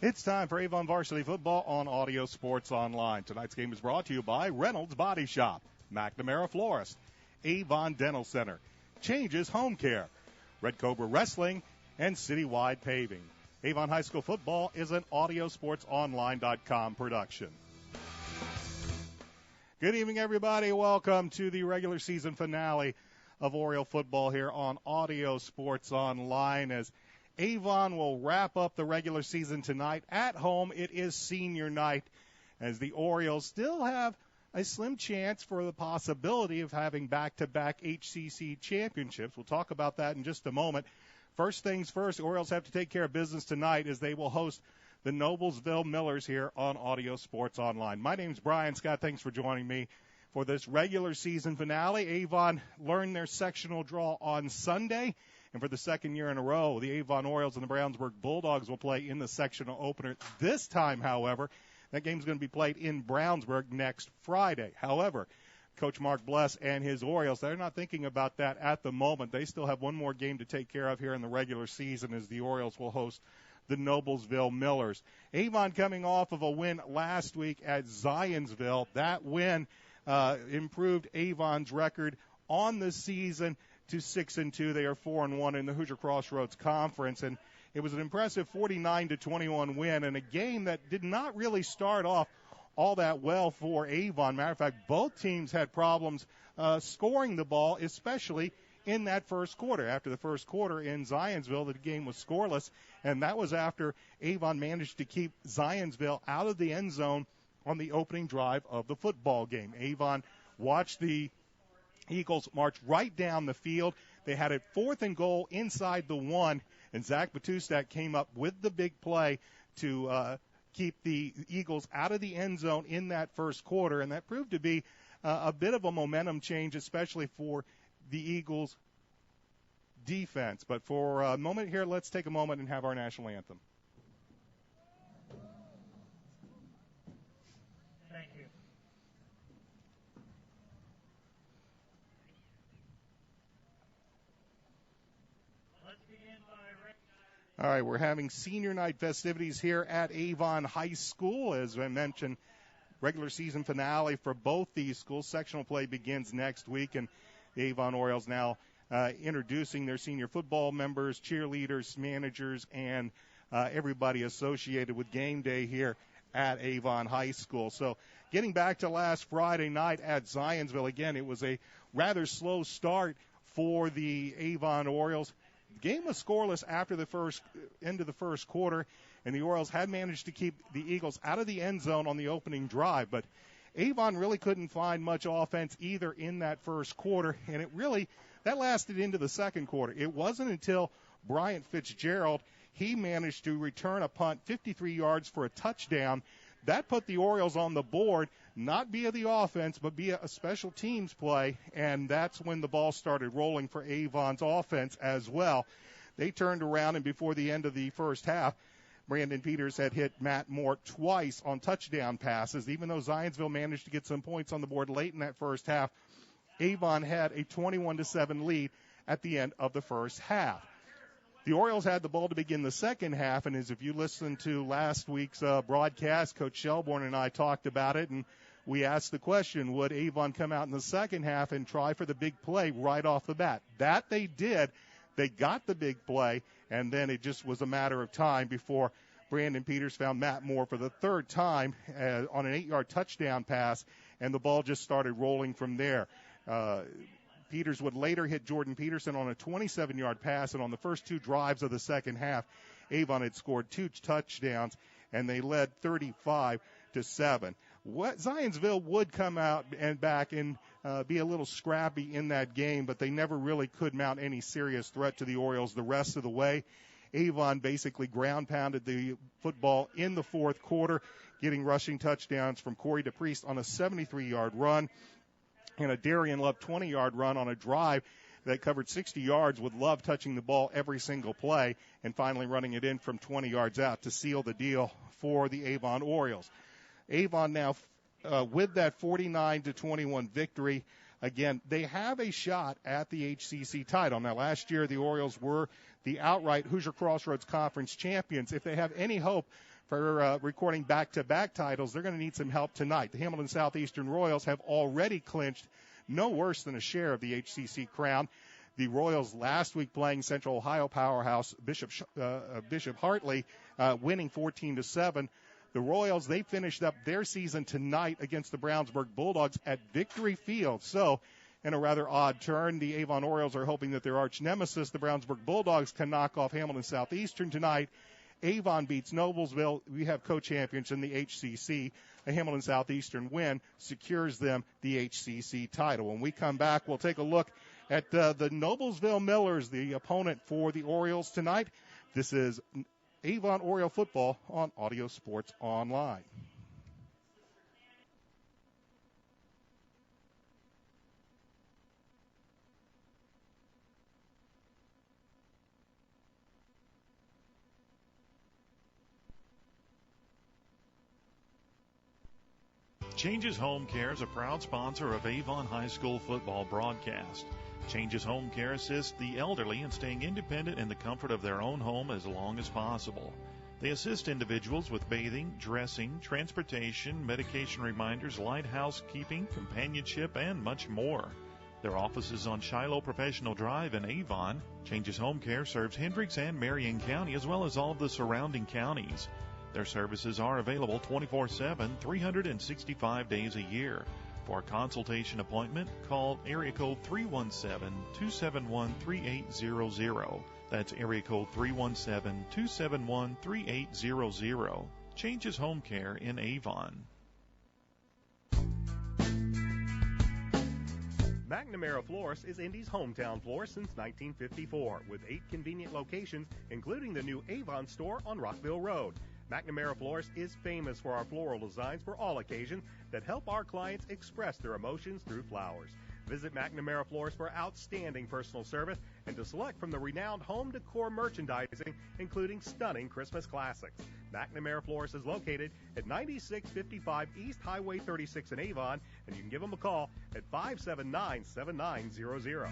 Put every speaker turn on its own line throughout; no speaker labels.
It's time for Avon Varsity Football on Audio Sports Online. Tonight's game is brought to you by Reynolds Body Shop, McNamara Florist, Avon Dental Center, Changes Home Care, Red Cobra Wrestling, and Citywide Paving. Avon High School Football is an AudioSportsOnline.com production. Good evening, everybody. Welcome to the regular season finale of Oriole football here on Audio Sports Online as Avon will wrap up the regular season tonight at home. It is senior night as the Orioles still have a slim chance for the possibility of having back-to-back HCC championships. We'll talk about that in just a moment. First things first, the Orioles have to take care of business tonight as they will host the Noblesville Millers here on Audio Sports Online. My name's Brian Scott. Thanks for joining me for this regular season finale. Avon learned their sectional draw on Sunday. And for the second year in a row, the Avon Orioles and the Brownsburg Bulldogs will play in the sectional opener. This time, however, that game's going to be played in Brownsburg next Friday. However, Coach Mark Bless and his Orioles, they're not thinking about that at the moment. They still have one more game to take care of here in the regular season as the Orioles will host the Noblesville Millers. Avon coming off of a win last week at Zionsville. That win improved Avon's record on the season to 6-2. They are 4-1 in the Hoosier Crossroads Conference, and it was an impressive 49-21 win and a game that did not really start off all that well for Avon. Matter of fact, both teams had problems scoring the ball, especially in that first quarter. After the first quarter in Zionsville, the game was scoreless, and that was after Avon managed to keep Zionsville out of the end zone on the opening drive of the football game. Avon watched the Eagles march right down the field. They had it 4th and goal inside the 1, and Zach Batustak came up with the big play to keep the Eagles out of the end zone in that first quarter, and that proved to be a bit of a momentum change, especially for the Eagles' defense. But for a moment here, let's take a moment and have our national anthem. All right, we're having senior night festivities here at Avon High School. As I mentioned, regular season finale for both these schools. Sectional play begins next week, and the Avon Orioles now introducing their senior football members, cheerleaders, managers, and everybody associated with game day here at Avon High School. So getting back to last Friday night at Zionsville, again, it was a rather slow start for the Avon Orioles. The game was scoreless after the end of the first quarter, and the Orioles had managed to keep the Eagles out of the end zone on the opening drive. But Avon really couldn't find much offense either in that first quarter, and that lasted into the second quarter. It wasn't until Bryant Fitzgerald, he managed to return a punt 53 yards for a touchdown. That put the Orioles on the board, not via the offense, but via a special teams play, and that's when the ball started rolling for Avon's offense as well. They turned around, and before the end of the first half, Brandon Peters had hit Matt Moore twice on touchdown passes. Even though Zionsville managed to get some points on the board late in that first half, Avon had a 21-7 lead at the end of the first half. The Orioles had the ball to begin the second half, and as if you listened to last week's broadcast, Coach Shelbourne and I talked about it, and we asked the question, would Avon come out in the second half and try for the big play right off the bat? That they did. They got the big play, and then it just was a matter of time before Brandon Peters found Matt Moore for the third time on an 8-yard touchdown pass, and the ball just started rolling from there. Peters would later hit Jordan Peterson on a 27-yard pass, and on the first two drives of the second half, Avon had scored 2 touchdowns, and they led 35-7. Zionsville would come out and back and be a little scrappy in that game, but they never really could mount any serious threat to the Orioles the rest of the way. Avon basically ground pounded the football in the fourth quarter, getting rushing touchdowns from Corey DePriest on a 73-yard run, and a Darian Love 20-yard run on a drive that covered 60 yards with Love touching the ball every single play and finally running it in from 20 yards out to seal the deal for the Avon Orioles. Avon now with that 49-21 victory, again, they have a shot at the HCC title. Now, last year the Orioles were the outright Hoosier Crossroads Conference champions. If they have any hope for recording back-to-back titles, they're going to need some help tonight. The Hamilton Southeastern Royals have already clinched no worse than a share of the HCC crown. The Royals last week playing Central Ohio powerhouse Bishop Hartley, winning 14-7. The Royals, they finished up their season tonight against the Brownsburg Bulldogs at Victory Field. So, in a rather odd turn, the Avon Orioles are hoping that their arch nemesis, the Brownsburg Bulldogs, can knock off Hamilton Southeastern tonight. Avon beats Noblesville. We have co-champions in the HCC. A Hamilton Southeastern win secures them the HCC title. When we come back, we'll take a look at the Noblesville Millers, the opponent for the Orioles tonight. This is Avon Oriole football on Audio Sports Online.
Changes Home Care is a proud sponsor of Avon High School football broadcast. Changes Home Care assists the elderly in staying independent in the comfort of their own home as long as possible. They assist individuals with bathing, dressing, transportation, medication reminders, light housekeeping, companionship, and much more. Their office is on Shiloh Professional Drive in Avon. Changes Home Care serves Hendricks and Marion County as well as all of the surrounding counties. Their services are available 24/7, 365 days a year. For a consultation appointment, call area code 317-271-3800. That's area code 317-271-3800. Changes Home Care in Avon.
McNamara Florist is Indy's hometown florist since 1954, with 8 convenient locations, including the new Avon store on Rockville Road. McNamara Florist is famous for our floral designs for all occasions that help our clients express their emotions through flowers. Visit McNamara Florist for outstanding personal service and to select from the renowned home decor merchandising, including stunning Christmas classics. McNamara Florist is located at 9655 East Highway 36 in Avon, and you can give them a call at 579-7900.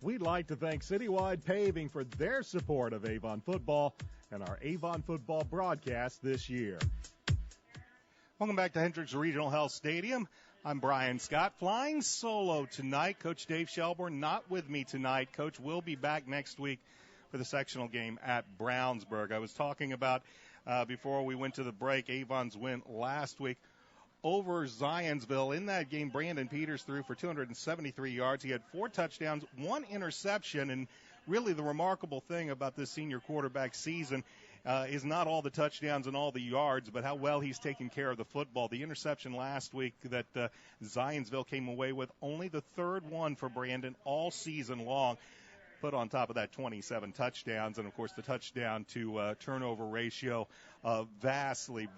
We'd like to thank Citywide Paving for their support of Avon football and our Avon football broadcast this year. Welcome back to Hendricks Regional Health Stadium. I'm Brian Scott, flying solo tonight. Coach Dave Shelbourne not with me tonight. Coach will be back next week for the sectional game at Brownsburg. I was talking about, before we went to the break, Avon's win last week over Zionsville. In that game, Brandon Peters threw for 273 yards. He had 4 touchdowns, 1 interception, and really the remarkable thing about this senior quarterback season is not all the touchdowns and all the yards, but how well he's taken care of the football. The interception last week that Zionsville came away with, only the 3rd one for Brandon all season long. Put on top of that 27 touchdowns, and of course the touchdown to turnover ratio vastly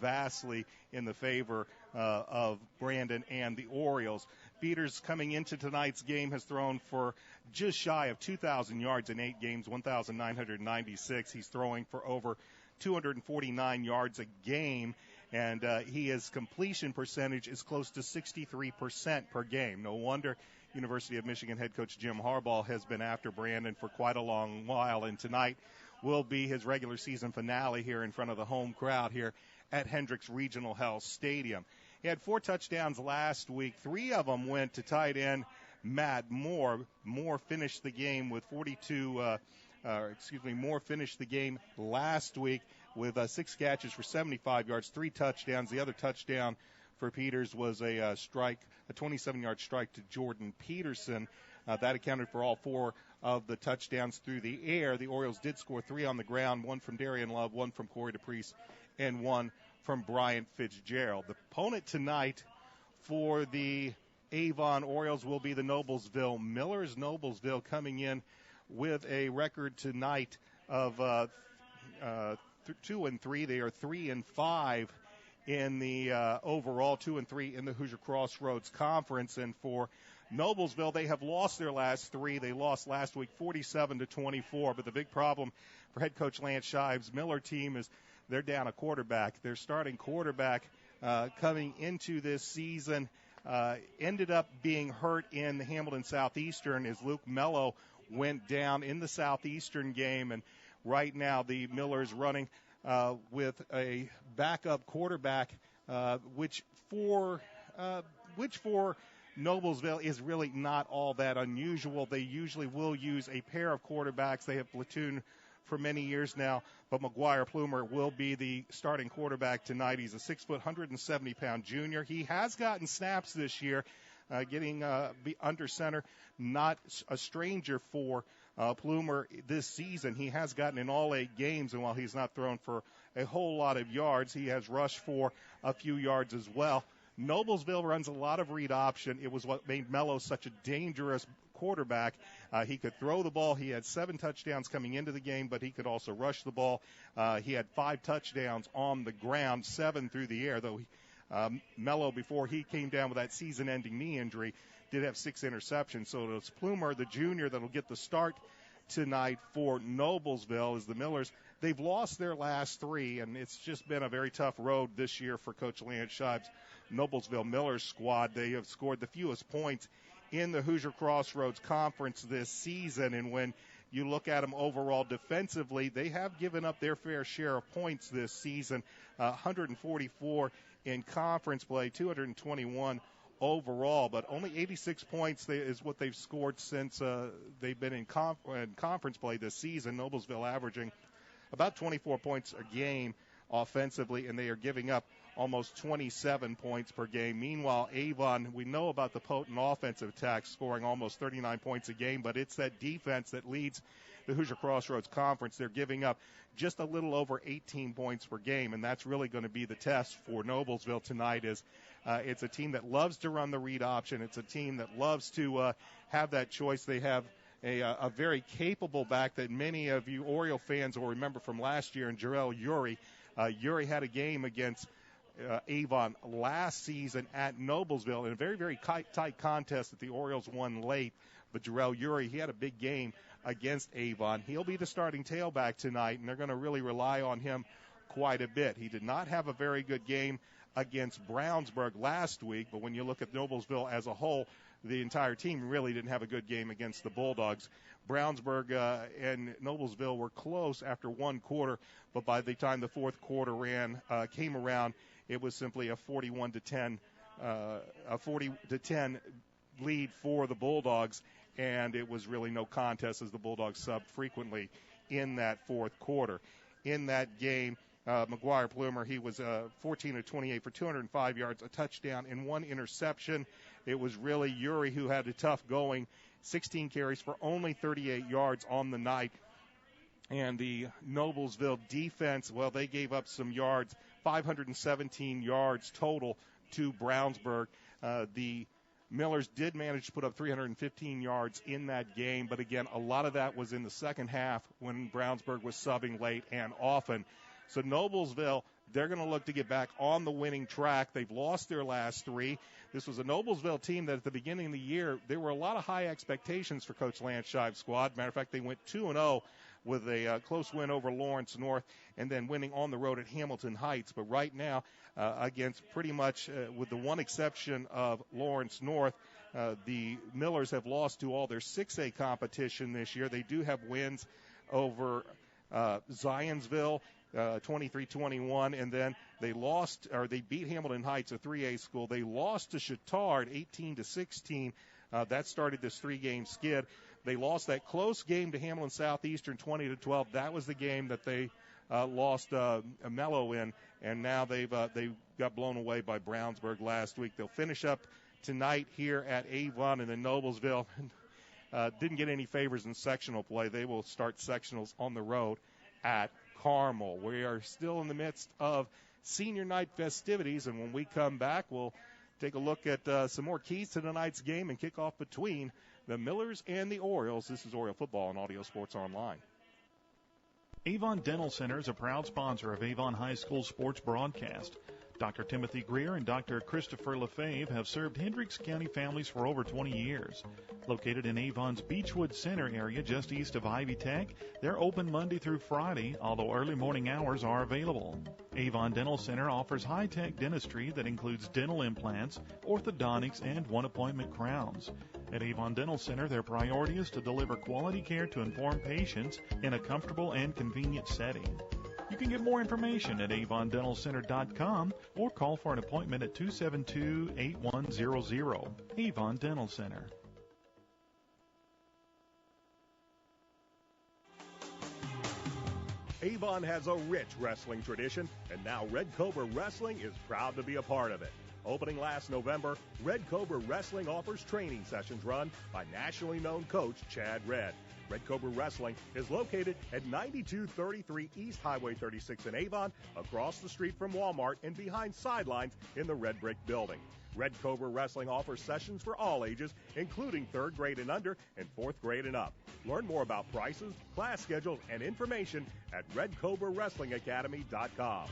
in the favor of Brandon and the Orioles. Peters, coming into tonight's game, has thrown for just shy of 2,000 yards in 8 games, 1,996. He's throwing for over 249 yards a game, and his completion percentage is close to 63% per game. No wonder University of Michigan head coach Jim Harbaugh has been after Brandon for quite a long while, and tonight will be his regular season finale here in front of the home crowd here at Hendricks Regional Health Stadium. He had 4 touchdowns last week. 3 of them went to tight end Matt Moore. Moore finished the game with Moore finished the game last week with 6 catches for 75 yards, 3 touchdowns. The other touchdown for Peters was a 27-yard strike to Jordan Peterson. That accounted for all 4 of the touchdowns through the air. The Orioles did score 3 on the ground, 1 from Darian Love, 1 from Corey DePriest, and 1 from Bryant Fitzgerald. The opponent tonight for the Avon Orioles will be the Noblesville Millers. Noblesville coming in with a record tonight of 2-3. They are 3-5 in the overall, 2-3 in the Hoosier Crossroads Conference. And for Noblesville, they have lost their last 3. They lost last week 47-24. But the big problem for head coach Lance Shives' Miller team is they're down a quarterback. Their starting quarterback coming into this season ended up being hurt in the Hamilton Southeastern as Luke Mello went down in the Southeastern game. And right now the Millers running with a backup quarterback, which for Noblesville is really not all that unusual. They usually will use a pair of quarterbacks. They have platooned for many years now, but McGuire Plumer will be the starting quarterback tonight. He's a 6 foot, 170-pound junior. He has gotten snaps this year, getting under center. Not a stranger for Plumer this season. He has gotten in all 8 games, and while he's not thrown for a whole lot of yards, he has rushed for a few yards as well. Noblesville runs a lot of read option. It was what made Mello such a dangerous quarterback. He could throw the ball. He had 7 touchdowns coming into the game, but he could also rush the ball. He had 5 touchdowns on the ground, 7 through the air, though Mello, before he came down with that season-ending knee injury, did have 6 interceptions. So it's Plumer, the junior, that will get the start tonight for Noblesville. As the Millers, they've lost their last 3, and it's just been a very tough road this year for Coach Lance Scheib's Noblesville Millers squad. They have scored the fewest points in the Hoosier Crossroads Conference this season, and when you look at them overall defensively, they have given up their fair share of points this season, 144 in conference play, 221 overall, but only 86 points is what they've scored since they've been in conference play this season. Noblesville averaging about 24 points a game offensively, and they are giving up almost 27 points per game. Meanwhile, Avon, we know about the potent offensive attack, scoring almost 39 points a game, but it's that defense that leads the Hoosier Crossroads Conference. They're giving up just a little over 18 points per game, and that's really going to be the test for Noblesville tonight. It's a team that loves to run the read option. It's a team that loves to have that choice. They have a very capable back that many of you Oriole fans will remember from last year, and Jarrell Urey. Urey had a game against Avon last season at Noblesville in a very, very tight contest that the Orioles won late. But Jarrell Urey, he had a big game against Avon. He'll be the starting tailback tonight, and they're going to really rely on him quite a bit. He did not have a very good game against Brownsburg last week, but when you look at Noblesville as a whole, the entire team really didn't have a good game against the Bulldogs. Brownsburg and Noblesville were close after one quarter, but by the time the fourth quarter came around, it was simply a 40-10 lead for the Bulldogs, and it was really no contest as the Bulldogs subbed frequently in that fourth quarter. In that game, McGuire Plumer, he was 14 of 28 for 205 yards, a touchdown, and 1 interception. It was really Urey who had a tough going, 16 carries for only 38 yards on the night. And the Noblesville defense, well, they gave up some yards, 517 yards total to Brownsburg. The Millers did manage to put up 315 yards in that game, but again, a lot of that was in the second half when Brownsburg was subbing late and often. So Noblesville, they're going to look to get back on the winning track. They've lost their last 3. This was a Noblesville team that at the beginning of the year, there were a lot of high expectations for Coach Lance Scheib's squad. Matter of fact, they went 2-0 with a close win over Lawrence North and then winning on the road at Hamilton Heights. But right now, against pretty much with the one exception of Lawrence North, the Millers have lost to all their 6A competition this year. They do have wins over Zionsville, 23-21, and then they beat Hamilton Heights, a 3A school. They lost to Chittard 18-16. That started this 3-game skid. They lost that close game to Hamlin Southeastern 20-12. That was the game that they lost Mello in, and now they've got blown away by Brownsburg last week. They'll finish up tonight here at Avon, and then Noblesville didn't get any favors in sectional play. They will start sectionals on the road at Carmel. We are still in the midst of senior night festivities, and when we come back, we'll take a look at some more keys to tonight's game and kick off between the Millers and the Orioles. This is Oriole Football on Audio Sports Online.
Avon Dental Center is a proud sponsor of Avon High School sports broadcast. Dr. Timothy Greer and Dr. Christopher Lefebvre have served Hendricks County families for over 20 years. Located in Avon's Beechwood Center area just east of Ivy Tech, they're open Monday through Friday, although early morning hours are available. Avon Dental Center offers high-tech dentistry that includes dental implants, orthodontics, and one-appointment crowns. At Avon Dental Center, their priority is to deliver quality care to informed patients in a comfortable and convenient setting. You can get more information at avondentalcenter.com or call for an appointment at 272-8100. Avon Dental Center.
Avon has a rich wrestling tradition, and now Red Cobra Wrestling is proud to be a part of it. Opening last November, Red Cobra Wrestling offers training sessions run by nationally known coach Chad Red. Red Cobra Wrestling is located at 9233 East Highway 36 in Avon, across the street from Walmart and behind Sidelines in the Red Brick Building. Red Cobra Wrestling offers sessions for all ages, including 3rd grade and under and 4th grade and up. Learn more about prices, class schedules, and information at RedCobraWrestlingAcademy.com.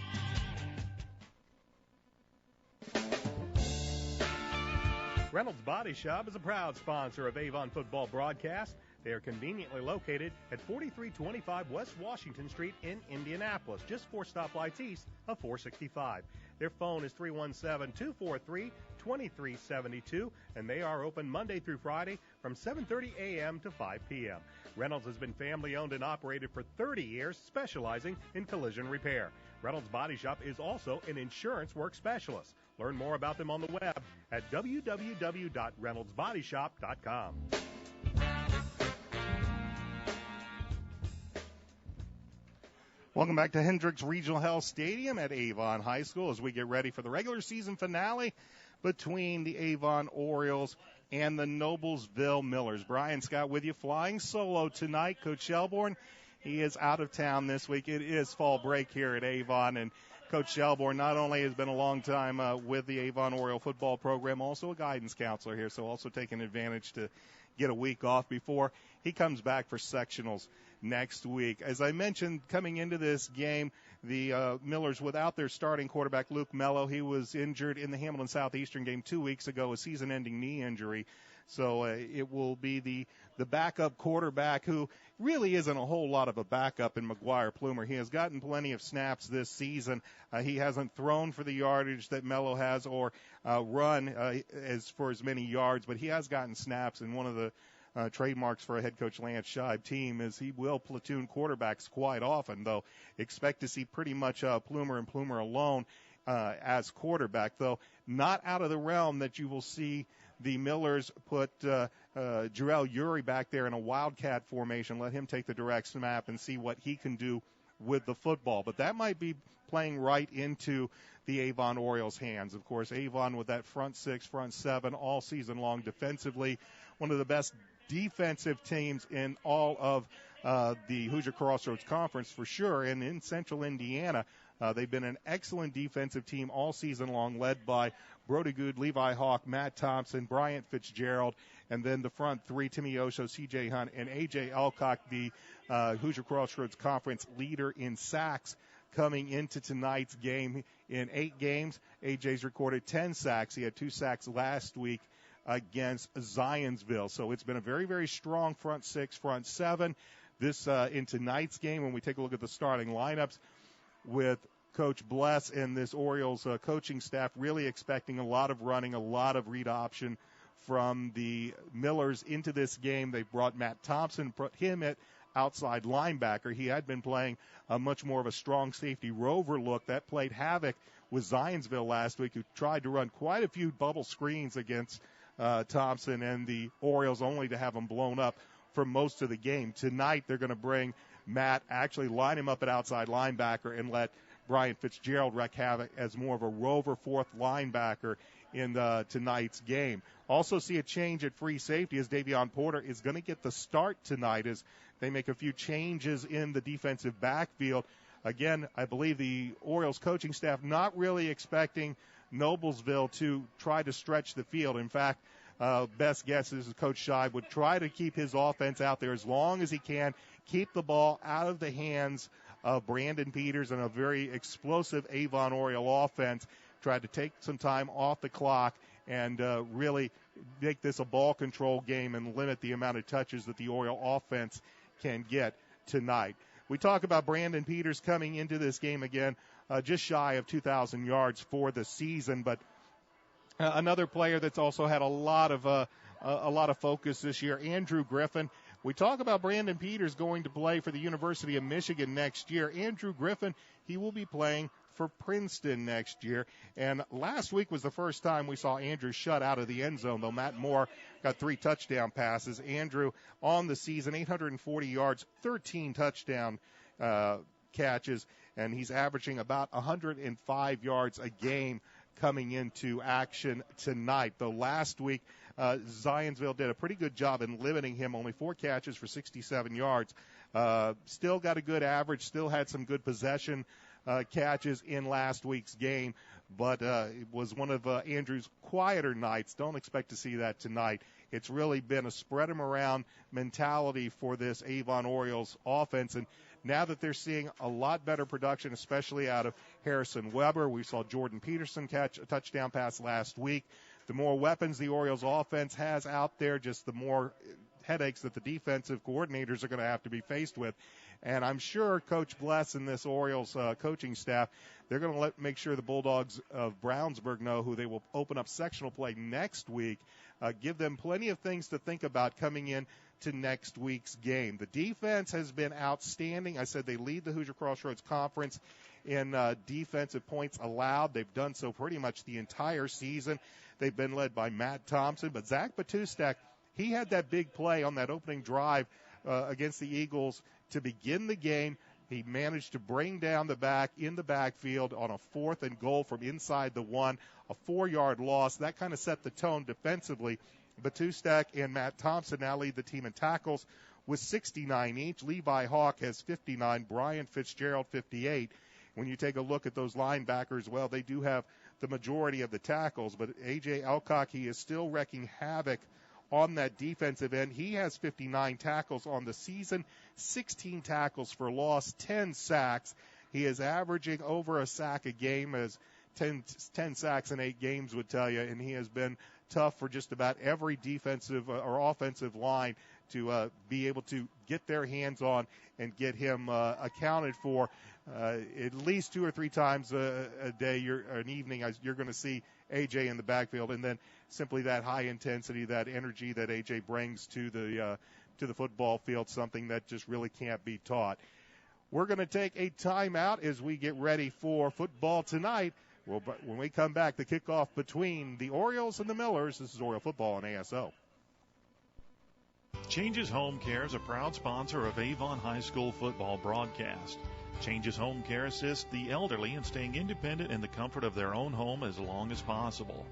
Reynolds Body Shop is a proud sponsor of Avon football broadcast. They are conveniently located at 4325 West Washington Street in Indianapolis, just 4 stoplights east of 465. Their phone is 317-243-2372, and they are open Monday through Friday from 7:30 a.m. to 5 p.m. Reynolds has been family-owned and operated for 30 years, specializing in collision repair. Reynolds Body Shop is also an insurance work specialist. Learn more about them on the web at www.reynoldsbodyshop.com.
Welcome back to Hendricks Regional Health Stadium at Avon High School as we get ready for the regular season finale between the Avon Orioles and the Noblesville Millers. Brian Scott with you, flying solo tonight. Coach Shelbourne, he is out of town this week. It is fall break here at Avon, and Coach Shelbourne not only has been a long time with the Avon Oriole football program, also a guidance counselor here, so also taking advantage to get a week off before he comes back for sectionals next week. As I mentioned, coming into this game, the Millers without their starting quarterback, Luke Mello. He was injured in the Hamilton Southeastern game 2 weeks ago, a season-ending knee injury. So it will be the backup quarterback, who really isn't a whole lot of a backup in McGuire Plumer. He has gotten plenty of snaps this season. He hasn't thrown for the yardage that Mello has or run as many yards, but he has gotten snaps, and one of the trademarks for a head coach Lance Scheib team is he will platoon quarterbacks quite often, though expect to see pretty much Plumer and Plumer alone as quarterback, though not out of the realm that you will see the Millers put Jarrell Urey back there in a wildcat formation, let him take the direct snap and see what he can do with the football. But that might be playing right into the Avon Orioles' hands. Of course, Avon with that front 6, front 7 all season long defensively, one of the best defensive teams in all of the Hoosier Crossroads Conference for sure. And in Central Indiana, they've been an excellent defensive team all season long, led by Brody Good, Levi Hawk, Matt Thompson, Bryant Fitzgerald, and then the front 3, Timmy Osho, C.J. Hunt, and A.J. Alcock, the Hoosier Crossroads Conference leader in sacks coming into tonight's game. In 8 games, A.J.'s recorded 10 sacks. He had 2 sacks last week against Zionsville. So it's been a very, very strong front 6, front 7. This in tonight's game, when we take a look at the starting lineups with Coach Bless and this Orioles coaching staff, really expecting a lot of running, a lot of read option from the Millers into this game. They brought Matt Thompson, put him at outside linebacker. He had been playing much more of a strong safety rover look. That played havoc with Zionsville last week, who tried to run quite a few bubble screens against Thompson and the Orioles, only to have them blown up for most of the game. Tonight they're going to bring Matt, actually line him up at outside linebacker and let Bryant Fitzgerald wreak havoc as more of a rover 4th linebacker in tonight's game. Also see a change at free safety as Davion Porter is going to get the start tonight as they make a few changes in the defensive backfield. Again, I believe the Orioles coaching staff not really expecting Noblesville to try to stretch the field. In fact, best guess is Coach Scheib would try to keep his offense out there as long as he can, keep the ball out of the hands of Brandon Peters and a very explosive Avon Oriole offense, try to take some time off the clock and really make this a ball control game and limit the amount of touches that the Oriole offense can get tonight. We talk about Brandon Peters coming into this game again, just shy of 2,000 yards for the season, but another player that's also had a lot of a lot of focus this year. Andrew Griffin. We talk about Brandon Peters going to play for the University of Michigan next year. Andrew Griffin, he will be playing for Princeton next year. And last week was the first time we saw Andrew shut out of the end zone, though Matt Moore got 3 touchdown passes. Andrew on the season, 840 yards, 13 touchdown catches, and he's averaging about 105 yards a game coming into action tonight. Though last week, Zionsville did a pretty good job in limiting him, only 4 catches for 67 yards. Still got a good average, still had some good possession catches in last week's game, but it was one of Andrew's quieter nights. Don't expect to see that tonight. It's really been a spread them around mentality for this Avon Orioles offense, and now that they're seeing a lot better production, especially out of Harrison Weber. We saw Jordan Peterson catch a touchdown pass last week. The more weapons the Orioles offense has out there, just the more headaches that the defensive coordinators are going to have to be faced with. And I'm sure Coach Bless and this Orioles coaching staff, they're going to make sure the Bulldogs of Brownsburg know who they will open up sectional play next week. Give them plenty of things to think about coming in to next week's game. The defense has been outstanding. I said they lead the Hoosier Crossroads Conference in defensive points allowed. They've done so pretty much the entire season. They've been led by Matt Thompson, but Zach Batustak, he had that big play on that opening drive against the Eagles to begin the game. He managed to bring down the back in the backfield on a 4th and goal from inside the 1, a 4-yard loss. That kind of set the tone defensively. Batustak and Matt Thompson now lead the team in tackles with 69 each. Levi Hawk has 59, Brian Fitzgerald 58. When you take a look at those linebackers, well, they do have the majority of the tackles, but A.J. Alcock, he is still wreaking havoc on that defensive end. He has 59 tackles on the season, 16 tackles for loss, 10 sacks. He is averaging over a sack a game, as 10 sacks in 8 games would tell you, and he has been tough for just about every defensive or offensive line to be able to get their hands on and get him accounted for at least 2 or 3 times a day an evening. You're going to see A.J. in the backfield, and then simply that high intensity, that energy that A.J. brings to the football field, something that just really can't be taught. We're going to take a timeout as we get ready for football tonight. Well, when we come back, the kickoff between the Orioles and the Millers. This is Oriole Football on ASO.
Changes Home Care is a proud sponsor of Avon High School football broadcast. Changes Home Care assists the elderly in staying independent in the comfort of their own home as long as possible.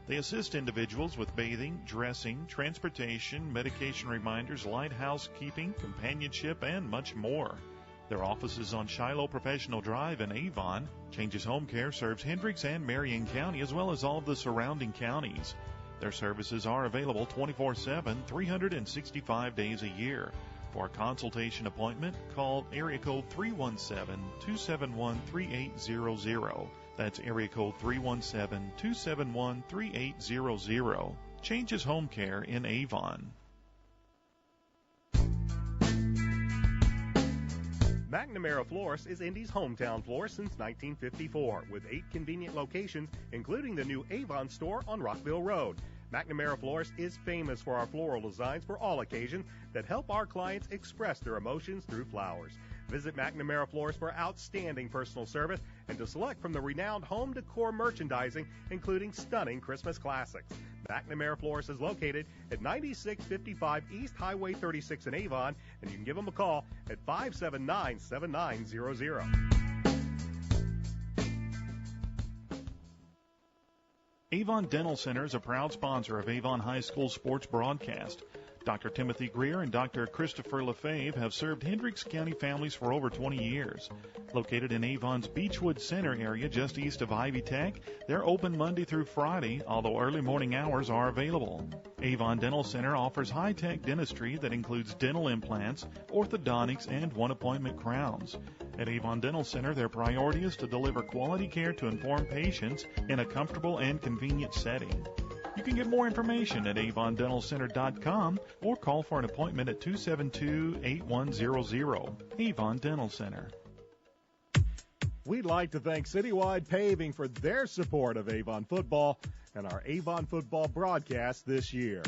They assist individuals with bathing, dressing, transportation, medication reminders, light housekeeping, companionship, and much more. Their office is on Shiloh Professional Drive in Avon. Changes Home Care serves Hendricks and Marion County as well as all of the surrounding counties. Their services are available 24/7, 365 days a year. For a consultation appointment, call area code 317-271-3800. That's area code 317-271-3800. Changes Home Care in Avon.
McNamara Florist is Indy's hometown florist since 1954, with 8 convenient locations, including the new Avon store on Rockville Road. McNamara Florist is famous for our floral designs for all occasions that help our clients express their emotions through flowers. Visit McNamara Florist for outstanding personal service and to select from the renowned home decor merchandising, including stunning Christmas classics. McNamara Florist is located at 9655 East Highway 36 in Avon, and you can give them a call at 579-7900.
Avon Dental Center is a proud sponsor of Avon High School sports broadcast. Dr. Timothy Greer and Dr. Christopher Lefebvre have served Hendricks County families for over 20 years. Located in Avon's Beechwood Center area just east of Ivy Tech, they're open Monday through Friday, although early morning hours are available. Avon Dental Center offers high-tech dentistry that includes dental implants, orthodontics, and one-appointment crowns. At Avon Dental Center, their priority is to deliver quality care to informed patients in a comfortable and convenient setting. You can get more information at avondentalcenter.com or call for an appointment at 272-8100. Avon Dental Center.
We'd like to thank Citywide Paving for their support of Avon football and our Avon football broadcast this year.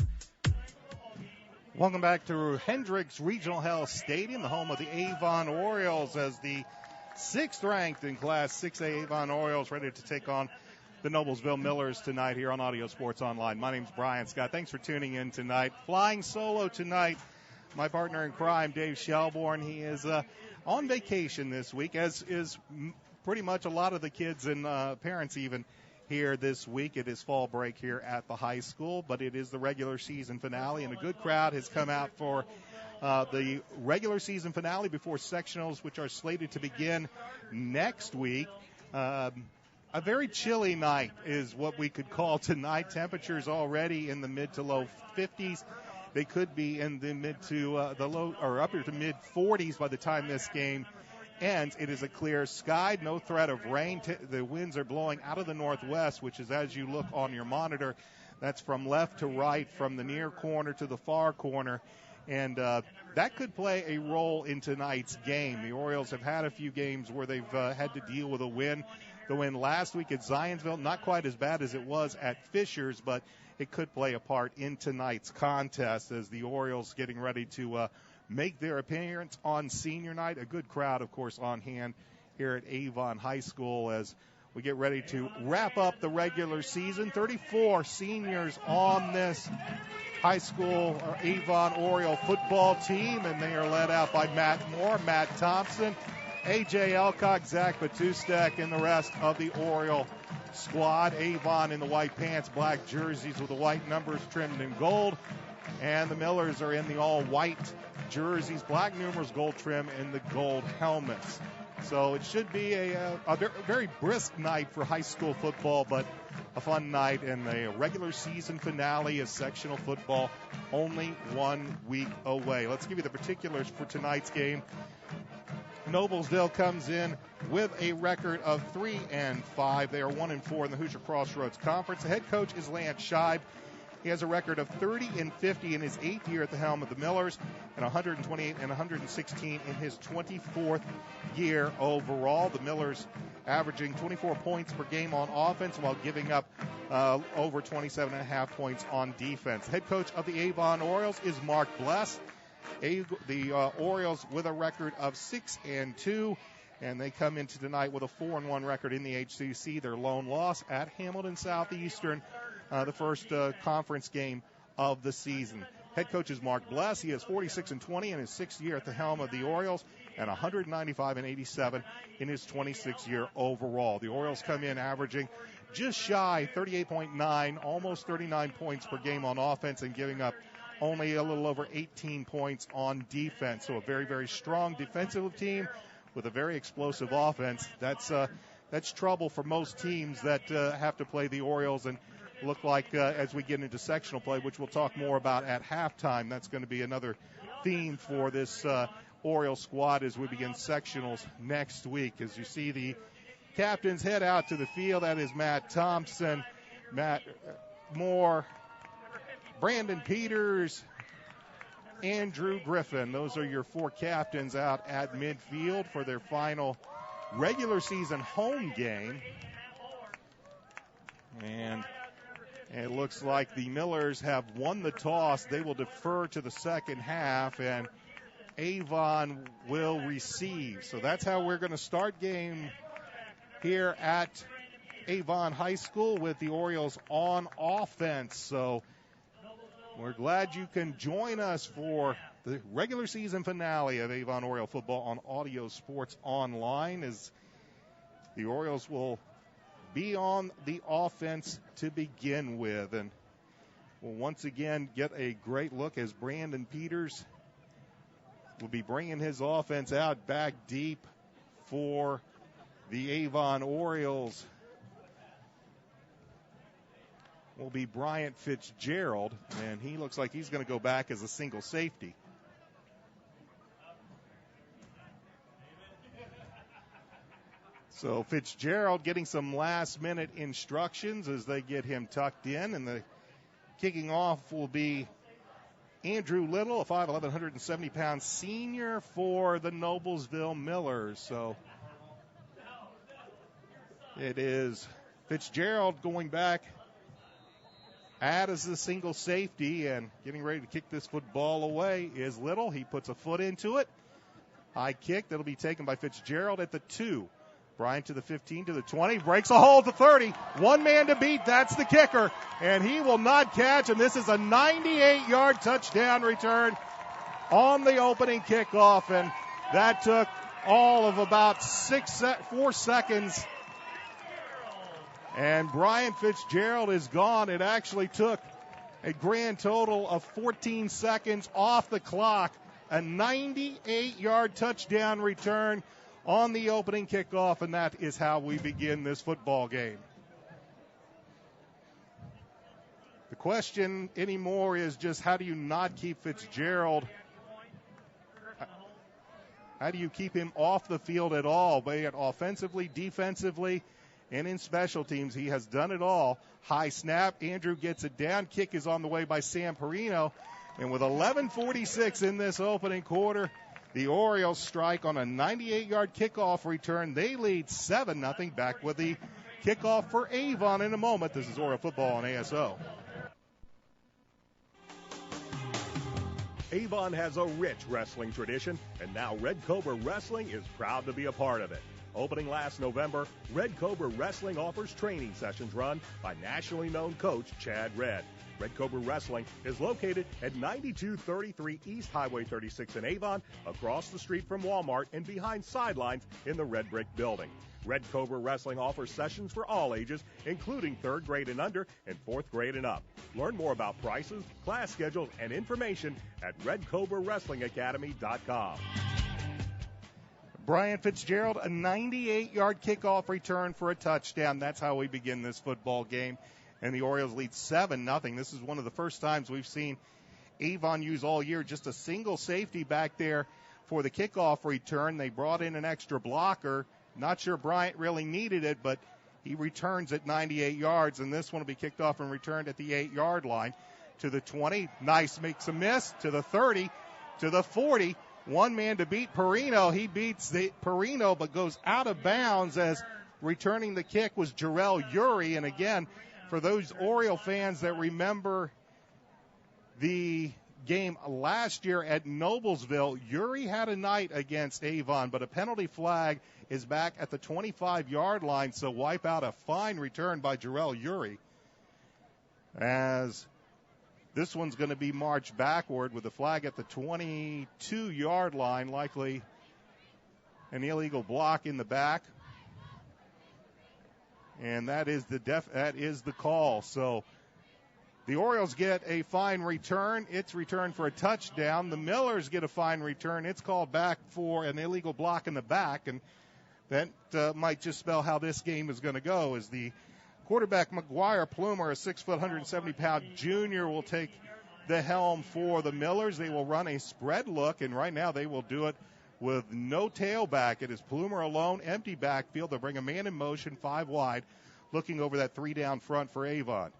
Welcome back to Hendricks Regional Health Stadium, the home of the Avon Orioles, as the 6th ranked in Class 6A Avon Orioles ready to take on the Noblesville Millers tonight here on Audio Sports Online. My name's Brian Scott. Thanks for tuning in tonight. Flying solo tonight, my partner in crime, Dave Shelbourne. He is on vacation this week, as is pretty much a lot of the kids and parents even here this week. It is fall break here at the high school, but it is the regular season finale, and a good crowd has come out for the regular season finale before sectionals, which are slated to begin next week. A very chilly night is what we could call tonight. Temperatures already in the mid to low 50s. They could be in the mid to the low or upper to mid 40s by the time this game ends. It is a clear sky, no threat of rain. The winds are blowing out of the northwest, which is, as you look on your monitor, that's from left to right, from the near corner to the far corner. And that could play a role in tonight's game. The Orioles have had a few games where they've had to deal with a wind. The win last week at Zionsville, not quite as bad as it was at Fishers, but it could play a part in tonight's contest as the Orioles getting ready to make their appearance on senior night. A good crowd, of course, on hand here at Avon High School as we get ready to wrap up the regular season. 34 seniors on this high school or Avon Oriole football team, and they are led out by Matt Moore, Matt Thompson, A.J. Elcock, Zach Batustek, and the rest of the Oriole squad. Avon in the white pants, black jerseys with the white numbers trimmed in gold, and the Millers are in the all-white jerseys, black numerals, gold trim, and the gold helmets. So it should be a very brisk night for high school football, but a fun night, and the regular season finale is sectional football only 1 week away. Let's give you the particulars for tonight's game. Noblesville comes in with a record of 3-5. They are 1-4 in the Hoosier Crossroads Conference. The head coach is Lance Scheib. He has a record of 30-50 in his 8th year at the helm of the Millers, and 128 and 116 in his 24th year overall. The Millers averaging 24 points per game on offense while giving up over 27.5 points on defense. The head coach of the Avon Orioles is Mark Bless. The Orioles with a record of 6-2, and they come into tonight with a 4-1 record in the HCC. Their lone loss at Hamilton Southeastern, the first conference game of the season. Head coach is Mark Bless. He is 46-20 in his 6th year at the helm of the Orioles, and 195-87 in his 26th year overall. The Orioles come in averaging just shy 38.9, almost 39 points per game on offense, and giving up only a little over 18 points on defense. So a very, very strong defensive team with a very explosive offense. That's trouble for most teams that have to play the Orioles, and look like as we get into sectional play, which we'll talk more about at halftime, that's going to be another theme for this Oriole squad as we begin sectionals next week. As you see the captains head out to the field, that is Matt Thompson, Matt Moore, Brandon Peters, Andrew Griffin. Those are your 4 captains out at midfield for their final regular season home game. And it looks like the Millers have won the toss. They will defer to the second half, and Avon will receive. So that's how we're going to start game here at Avon High School with the Orioles on offense. So we're glad you can join us for the regular season finale of Avon Oriole football on Audio Sports Online, as the Orioles will be on the offense to begin with. And we'll once again get a great look as Brandon Peters will be bringing his offense out back deep for the Avon Orioles. Will be Bryant Fitzgerald, and he looks like he's going to go back as a single safety. So Fitzgerald getting some last-minute instructions as they get him tucked in, and the kicking off will be Andrew Little, a 5'11", 170-pound senior for the Noblesville Millers. So it is Fitzgerald going back add as a single safety, and getting ready to kick this football away is Little. He puts a foot into it. High kick that'll be taken by Fitzgerald at the 2. Bryant to the 15, to the 20, breaks a hole at the 30. One man to beat, that's the kicker, and he will not catch, and this is a 98-yard touchdown return on the opening kickoff, and that took all of about 4 seconds. And Brian Fitzgerald is gone. It actually took a grand total of 14 seconds off the clock. A 98-yard touchdown return on the opening kickoff, and that is how we begin this football game. The question anymore is just how do you not keep Fitzgerald? How do you keep him off the field at all, be it offensively, defensively, and in special teams? He has done it all. High snap. Andrew gets it down. Kick is on the way by Sam Perino. And with 11:46 in this opening quarter, the Orioles strike on a 98-yard kickoff return. They lead 7-0. Back with the kickoff for Avon in a moment. This is Oriole football on ASO.
Avon has a rich wrestling tradition, and now Red Cobra Wrestling is proud to be a part of it. Opening last November, Red Cobra Wrestling offers training sessions run by nationally known coach Chad Red. Red Cobra Wrestling is located at 9233 East Highway 36 in Avon, across the street from Walmart and behind sidelines in the Red Brick Building. Red Cobra Wrestling offers sessions for all ages, including 3rd grade and under and 4th grade and up. Learn more about prices, class schedules, and information at RedCobraWrestlingAcademy.com.
Brian Fitzgerald, a 98-yard kickoff return for a touchdown. That's how we begin this football game. And the Orioles lead 7-0. This is one of the first times we've seen Avon use all year just a single safety back there for the kickoff return. They brought in an extra blocker. Not sure Bryant really needed it, but he returns at 98 yards, and this one will be kicked off and returned at the 8-yard line. To the 20, nice, makes a miss. To the 30, to the 40. One man to beat Perino. He beats the Perino, but goes out of bounds as returning the kick was Jarrell Urey. And again, for those Oriole fans that remember the game last year at Noblesville, Urey had a night against Avon, but a penalty flag is back at the 25-yard line, so wipe out a fine return by Jarrell Urey. As this one's going to be marched backward with the flag at the 22-yard line, likely an illegal block in the back. And that is the call. So the Orioles get a fine return. It's returned for a touchdown. The Millers get a fine return. It's called back for an illegal block in the back. And that might just spell how this game is going to go, as the quarterback McGuire Plumer, a 6 foot, 170-pound junior, will take the helm for the Millers. They will run a spread look, and right now they will do it with no tailback. It is Plumer alone, empty backfield. They'll bring a man in motion, 5 wide, looking over that 3 down front for Avon.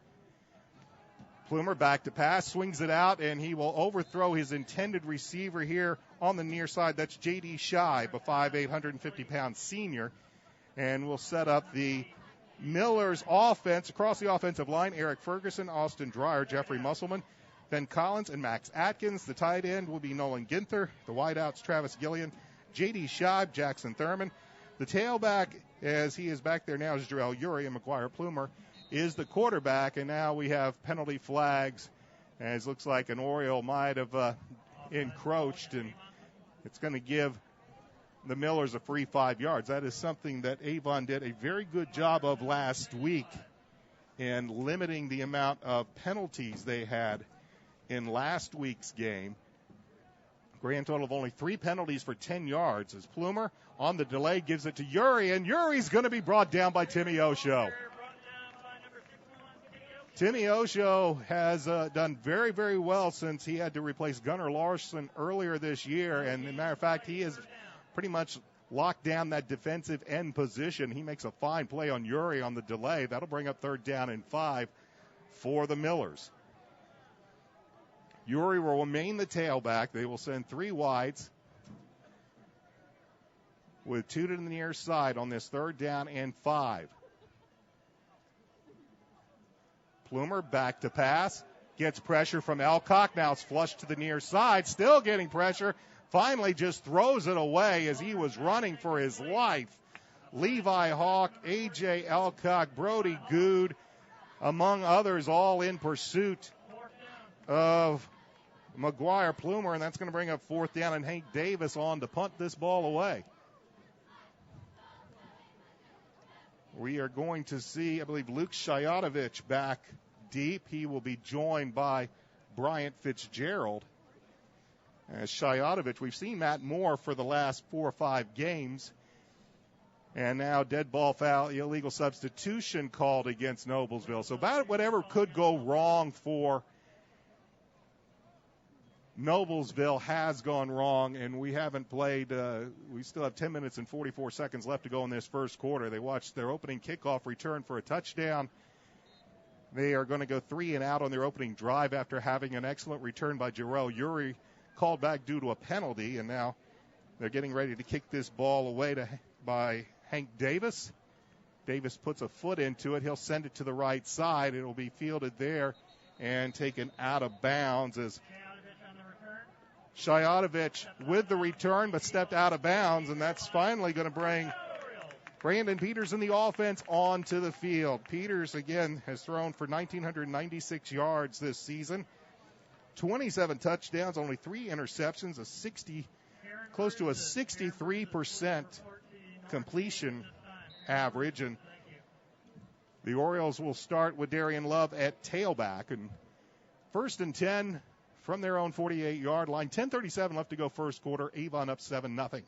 Plumer back to pass, swings it out, and he will overthrow his intended receiver here on the near side. That's J.D. Scheib, a 5'8", 150-pound senior, and will set up the Millers offense. Across the offensive line, Eric Ferguson, Austin Dreyer, Jeffrey Musselman, Ben Collins, and Max Atkins. The tight end will be Nolan Ginther. The wideouts, Travis Gillian, J.D. Scheib, Jackson Thurman. The tailback, as he is back there now, is Jarrell Urey, and McGuire Plumer is the quarterback. And now we have penalty flags, as looks like an Oriole might have encroached, and it's going to give the Millers a free 5 yards. That is something that Avon did a very good job of last week in limiting the amount of penalties they had in last week's game. Grand total of only 3 penalties for 10 yards as Plumer on the delay gives it to Urey, and Urey's going to be brought down by Timmy Osho. Timmy Osho has done very, very well since he had to replace Gunnar Larson earlier this year, and as a matter of fact, he has pretty much locked down that defensive end position. He makes a fine play on Urey on the delay. That'll bring up 3rd down and 5 for the Millers. Urey will remain the tailback. They will send 3 wides with 2 to the near side on this 3rd down and 5. Plumer back to pass. Gets pressure from Elcock. Now it's flushed to the near side. Still getting pressure. Finally just throws it away as he was running for his life. Levi Hawk, A.J. Elcock, Brody Good, among others, all in pursuit of McGuire Plumer, and that's going to bring up fourth down, and Hank Davis on to punt this ball away. We are going to see, I believe, Luke Shayatovich back deep. He will be joined by Bryant Fitzgerald. As Shayatovich, we've seen Matt Moore for the last 4 or 5 games. And now dead ball foul, illegal substitution called against Noblesville. So about whatever could go wrong for Noblesville has gone wrong, and we haven't played. We still have 10 minutes and 44 seconds left to go in this first quarter. They watched their opening kickoff return for a touchdown. They are going to go 3 and out on their opening drive after having an excellent return by Jarrell Urey, called back due to a penalty, and now they're getting ready to kick this ball away by Hank Davis. Davis puts a foot into it. He'll send it to the right side. It will be fielded there and taken out of bounds as Shayatovich with the return, but stepped out of bounds, and that's finally going to bring Brandon Peters in the offense onto the field. Peters, again, has thrown for 1,996 yards this season, 27 touchdowns, only 3 interceptions, close to a 63% completion average, and the Orioles will start with Darian Love at tailback, and 1st and 10 from their own 48-yard line. 10:37 left to go first quarter. Avon up 7-0.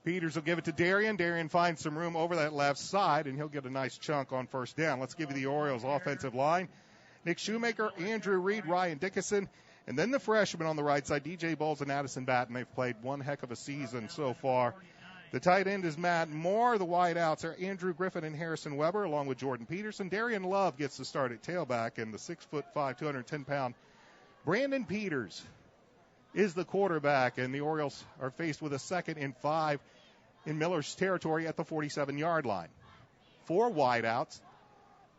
Peters will give it to Darian. Darian finds some room over that left side, and he'll get a nice chunk on first down. Let's give you the Orioles offensive line. Nick Shoemaker, Andrew Reed, Ryan Dickinson, and then the freshmen on the right side, DJ Bowles and Addison Batten. They've played one heck of a season so far. The tight end is Matt Moore. The wideouts are Andrew Griffin and Harrison Weber, along with Jordan Peterson. Darian Love gets the start at tailback, and the 6'5", 210-pound Brandon Peters is the quarterback, and the Orioles are faced with a 2nd and 5 in Miller's territory at the 47-yard line. 4 wideouts,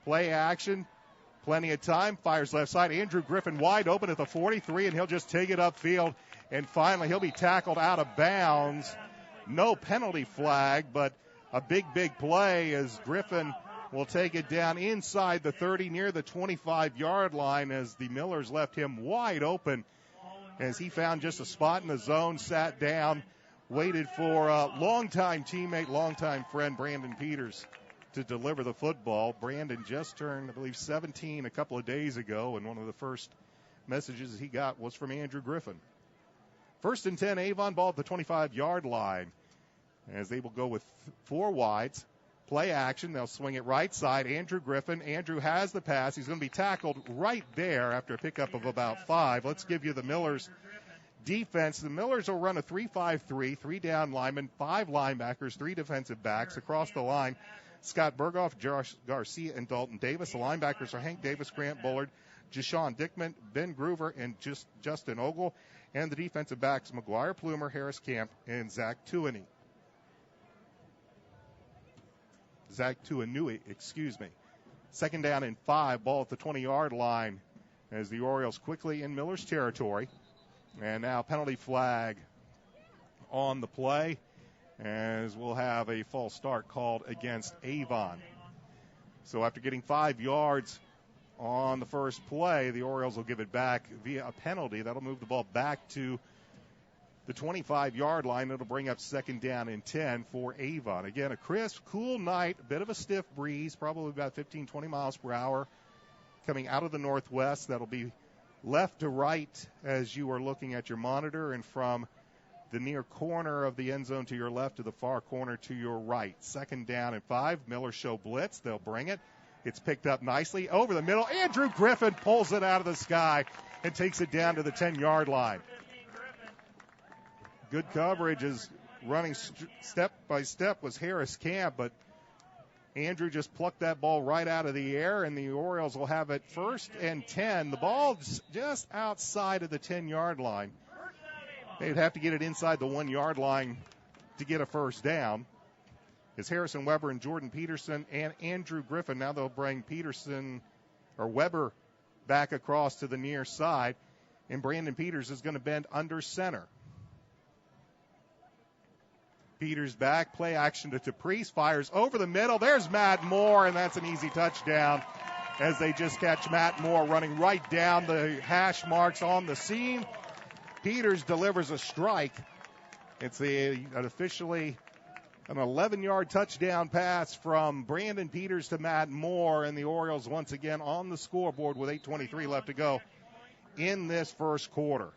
play action, plenty of time, fires left side. Andrew Griffin wide open at the 43, and he'll just take it upfield, and finally he'll be tackled out of bounds. No penalty flag, but a big play as Griffin will take it down inside the 30 near the 25-yard line as the Millers left him wide open as he found just a spot in the zone, sat down, waited for a longtime teammate, longtime friend Brandon Peters to deliver the football. Brandon just turned, I believe, 17 a couple of days ago, and one of the first messages he got was from Andrew Griffin. 1st and 10, Avon, ball at the 25-yard line as they will go with 4 wides. Play action. They'll swing it right side. Andrew Griffin. Andrew has the pass. He's going to be tackled right there after a pickup of about 5. Let's give you the Millers defense. The Millers will run a 3-5-3, 3 down linemen, 5 linebackers, 3 defensive backs across the line. Scott Berghoff, Josh Garcia, and Dalton Davis. The linebackers are Hank Davis, Grant Bullard, Jashawn Dickman, Ben Groover, and Justin Ogle. And the defensive backs, McGuire Plumer, Harris Camp, and Zach Tuanui. Excuse me. 2nd down and 5, ball at the 20-yard line as the Orioles quickly in Miller's territory. And now penalty flag on the play as we'll have a false start called against Avon. So after getting 5 yards on the first play, the Orioles will give it back via a penalty. That'll move the ball back to the 25-yard line. It'll bring up 2nd down and 10 for Avon. Again, a crisp, cool night, a bit of a stiff breeze, probably about 15, 20 miles per hour coming out of the northwest. That'll be left to right as you are looking at your monitor, and from the near corner of the end zone to your left to the far corner to your right. 2nd down and 5. Miller show blitz. They'll bring it. It's picked up nicely over the middle. Andrew Griffin pulls it out of the sky and takes it down to the 10-yard line. Good coverage is running step by step was Harris Camp, but Andrew just plucked that ball right out of the air, and the Orioles will have it 1st and 10. The ball just outside of the 10-yard line. They'd have to get it inside the 1-yard line to get a first down. is Harrison Weber and Jordan Peterson and Andrew Griffin. Now they'll bring Weber back across to the near side, and Brandon Peters is going to bend under center. Peters back, play action to Caprice, fires over the middle. There's Matt Moore, and that's an easy touchdown as they just catch Matt Moore running right down the hash marks on the seam. Peters delivers a strike. It's officially an 11-yard touchdown pass from Brandon Peters to Matt Moore, and the Orioles once again on the scoreboard with 8:23 left to go in this first quarter.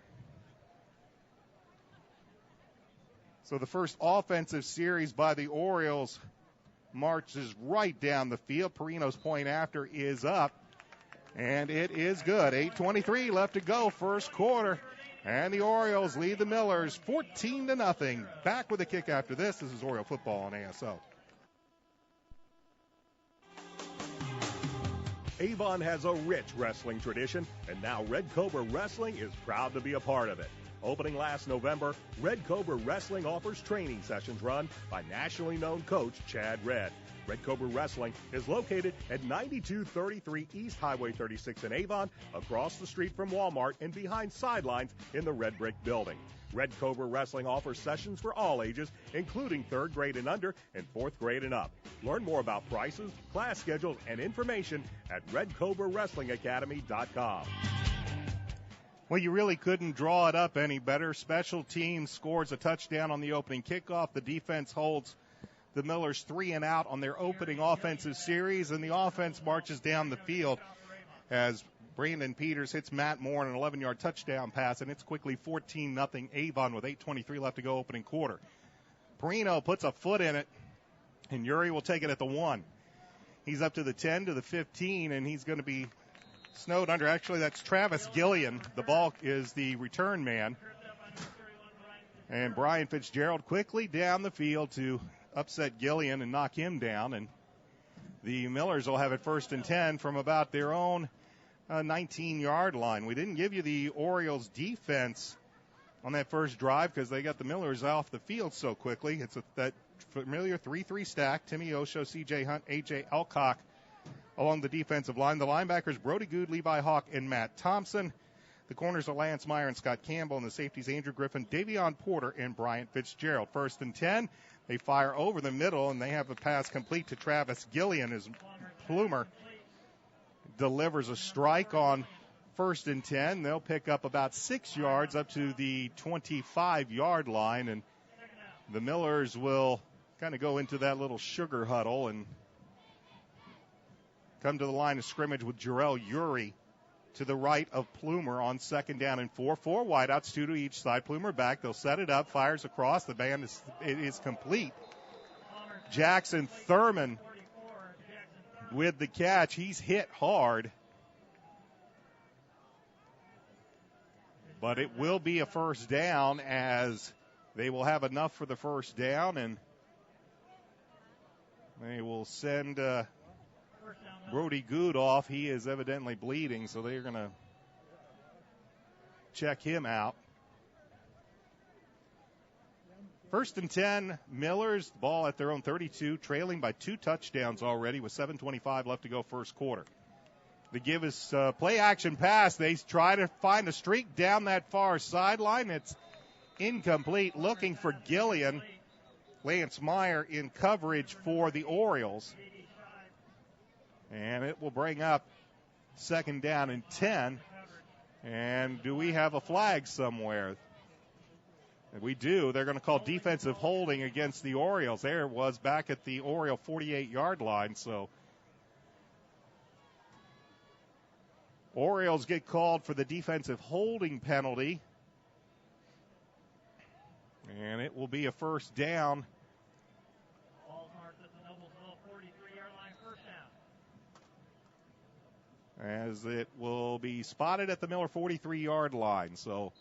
So the first offensive series by the Orioles marches right down the field. Perino's point after is up, and it is good. 8:23 left to go, first quarter, and the Orioles lead the Millers 14-0. Back with a kick after this. This is Oriole football on ASO.
Avon has a rich wrestling tradition, and now Red Cobra Wrestling is proud to be a part of it. Opening last November, Red Cobra Wrestling offers training sessions run by nationally known coach Chad Red. Red Cobra Wrestling is located at 9233 East Highway 36 in Avon, across the street from Walmart and behind sidelines in the Red Brick Building. Red Cobra Wrestling offers sessions for all ages, including 3rd grade and under and 4th grade and up. Learn more about prices, class schedules, and information at RedCobraWrestlingAcademy.com.
Well, you really couldn't draw it up any better. Special teams scores a touchdown on the opening kickoff. The defense holds the Millers 3 and out on their opening offensive series, and the offense marches down the field as Brandon Peters hits Matt Moore on an 11-yard touchdown pass, and it's quickly 14-0 Avon with 8:23 left to go opening quarter. Perino puts a foot in it, and Uri will take it at the 1. He's up to the 10, to the 15, and he's going to be snowed under. Actually, that's Travis Gillian. The ball is the return man. And Brian Fitzgerald quickly down the field to upset Gillian and knock him down. And the Millers will have it 1st and 10 from about their own 19-yard line. We didn't give you the Orioles defense on that first drive because they got the Millers off the field so quickly. It's that familiar 3-3 stack. Timmy Osho, C.J. Hunt, A.J. Alcock along the defensive line. The linebackers, Brody Good, Levi Hawk, and Matt Thompson. The corners are Lance Meyer and Scott Campbell, and the safeties, Andrew Griffin, Davion Porter, and Bryant Fitzgerald. 1st and 10. They fire over the middle, and they have a pass complete to Travis Gillian as Plumer delivers a strike on 1st and 10. They'll pick up about 6 yards up to the 25-yard line, and the Millers will kind of go into that little sugar huddle and come to the line of scrimmage with Jarrell Uri to the right of Plumer on 2nd down and 4. 4 wideouts, 2 to each side. Plumer back. They'll set it up. Fires across. The band is complete. Jackson Thurman with the catch. He's hit hard. But it will be a first down as they will have enough for the first down, and they will send Brody Good off. He is evidently bleeding, so they're going to check him out. 1st and 10, Millers, ball at their own 32, trailing by 2 touchdowns already with 7:25 left to go first quarter. They give us play action pass. They try to find a streak down that far sideline. It's incomplete. Looking for Gillian. Lance Meyer in coverage for the Orioles. And it will bring up 2nd down and 10. And do we have a flag somewhere? We do. They're going to call defensive holding against the Orioles. There it was back at the Oriole 48-yard line. So Orioles get called for the defensive holding penalty. And it will be a first down.
Ball marked at the Noblesville 43-yard line, first down.
As it will be spotted at the Miller 43-yard line. So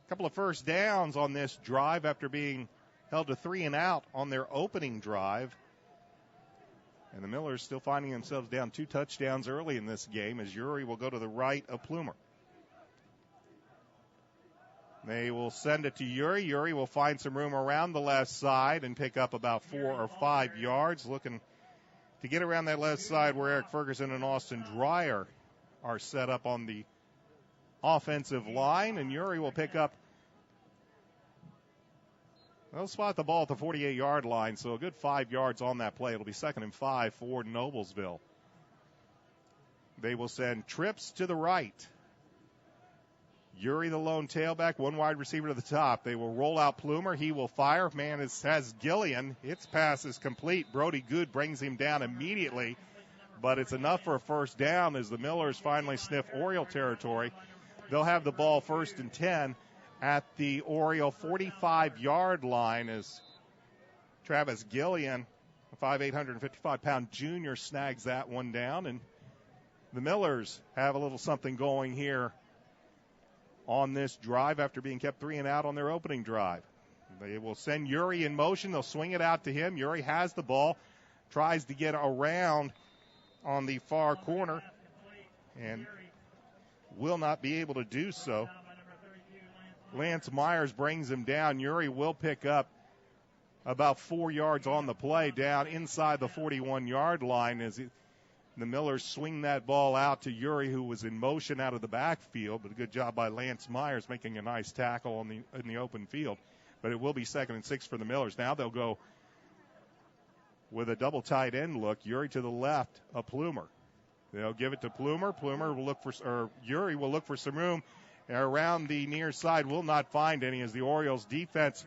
a couple of first downs on this drive after being held to 3 and out on their opening drive. And the Millers still finding themselves down 2 touchdowns early in this game as Uri will go to the right of Plumer. They will send it to Uri. Uri will find some room around the left side and pick up about 4 or 5 yards. Looking to get around that left side where Eric Ferguson and Austin Dreyer are set up on the offensive line. And Uri will pick up, they'll spot the ball at the 48-yard line, so a good 5 yards on that play. It'll be 2nd and 5 for Noblesville. They will send trips to the right. Uri, the lone tailback, one wide receiver to the top. They will roll out Plumer. He will fire. Man has Gillian. Its pass is complete. Brody Good brings him down immediately, but it's enough for a first down as the Millers finally sniff Oriole territory. They'll have the ball 1st and 10 at the Oriole 45-yard line as Travis Gillian, a 5'8", 155-pound junior, snags that one down. And the Millers have a little something going here on this drive after being kept 3 and out on their opening drive. They will send Uri in motion. They'll swing it out to him. Uri has the ball, tries to get around on the far corner, and will not be able to do so. Lance Myers brings him down. Uri will pick up about 4 yards on the play down inside the 41-yard line as the Millers swing that ball out to Uri, who was in motion out of the backfield, but a good job by Lance Myers making a nice tackle in the open field. But it will be 2nd and 6 for the Millers. Now they'll go with a double tight end look. Uri to the left of Plumer. They'll give it to Plumer. Uri will look for some room around the near side. Will not find any as the Orioles defense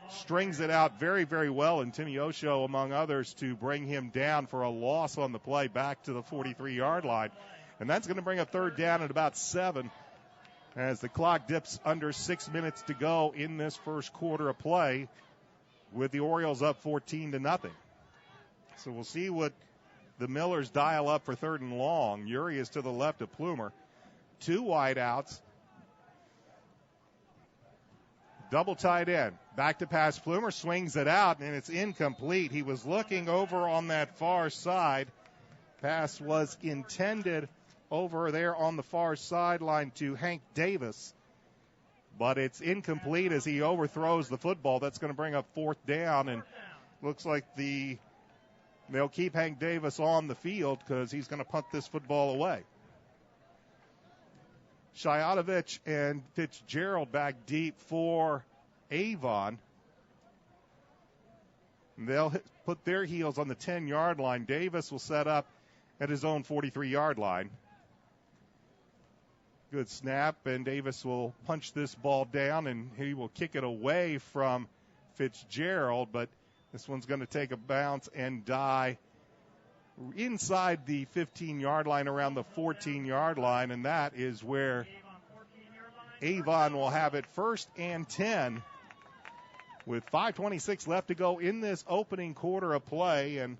strings it out very, very well, and Timmy Osho, among others, to bring him down for a loss on the play back to the 43-yard line. And that's going to bring a 3rd down at about 7 as the clock dips under 6 minutes to go in this first quarter of play with the Orioles up 14-0. So we'll see what the Millers dial up for 3rd and long. Uri is to the left of Plumer. 2 wide outs. Double tight end. Back to pass. Plumer swings it out, and it's incomplete. He was looking over on that far side. Pass was intended over there on the far sideline to Hank Davis, but it's incomplete as he overthrows the football. That's going to bring up 4th down, and looks like they'll keep Hank Davis on the field because he's going to punt this football away. Shayatovich and Fitzgerald back deep for Avon. They'll put their heels on the 10-yard line. Davis will set up at his own 43-yard line. Good snap, and Davis will punch this ball down, and he will kick it away from Fitzgerald, but this one's going to take a bounce and die inside the 15-yard line, around the 14-yard line, and that is where Avon will have it 1st and 10 with 5:26 left to go in this opening quarter of play, and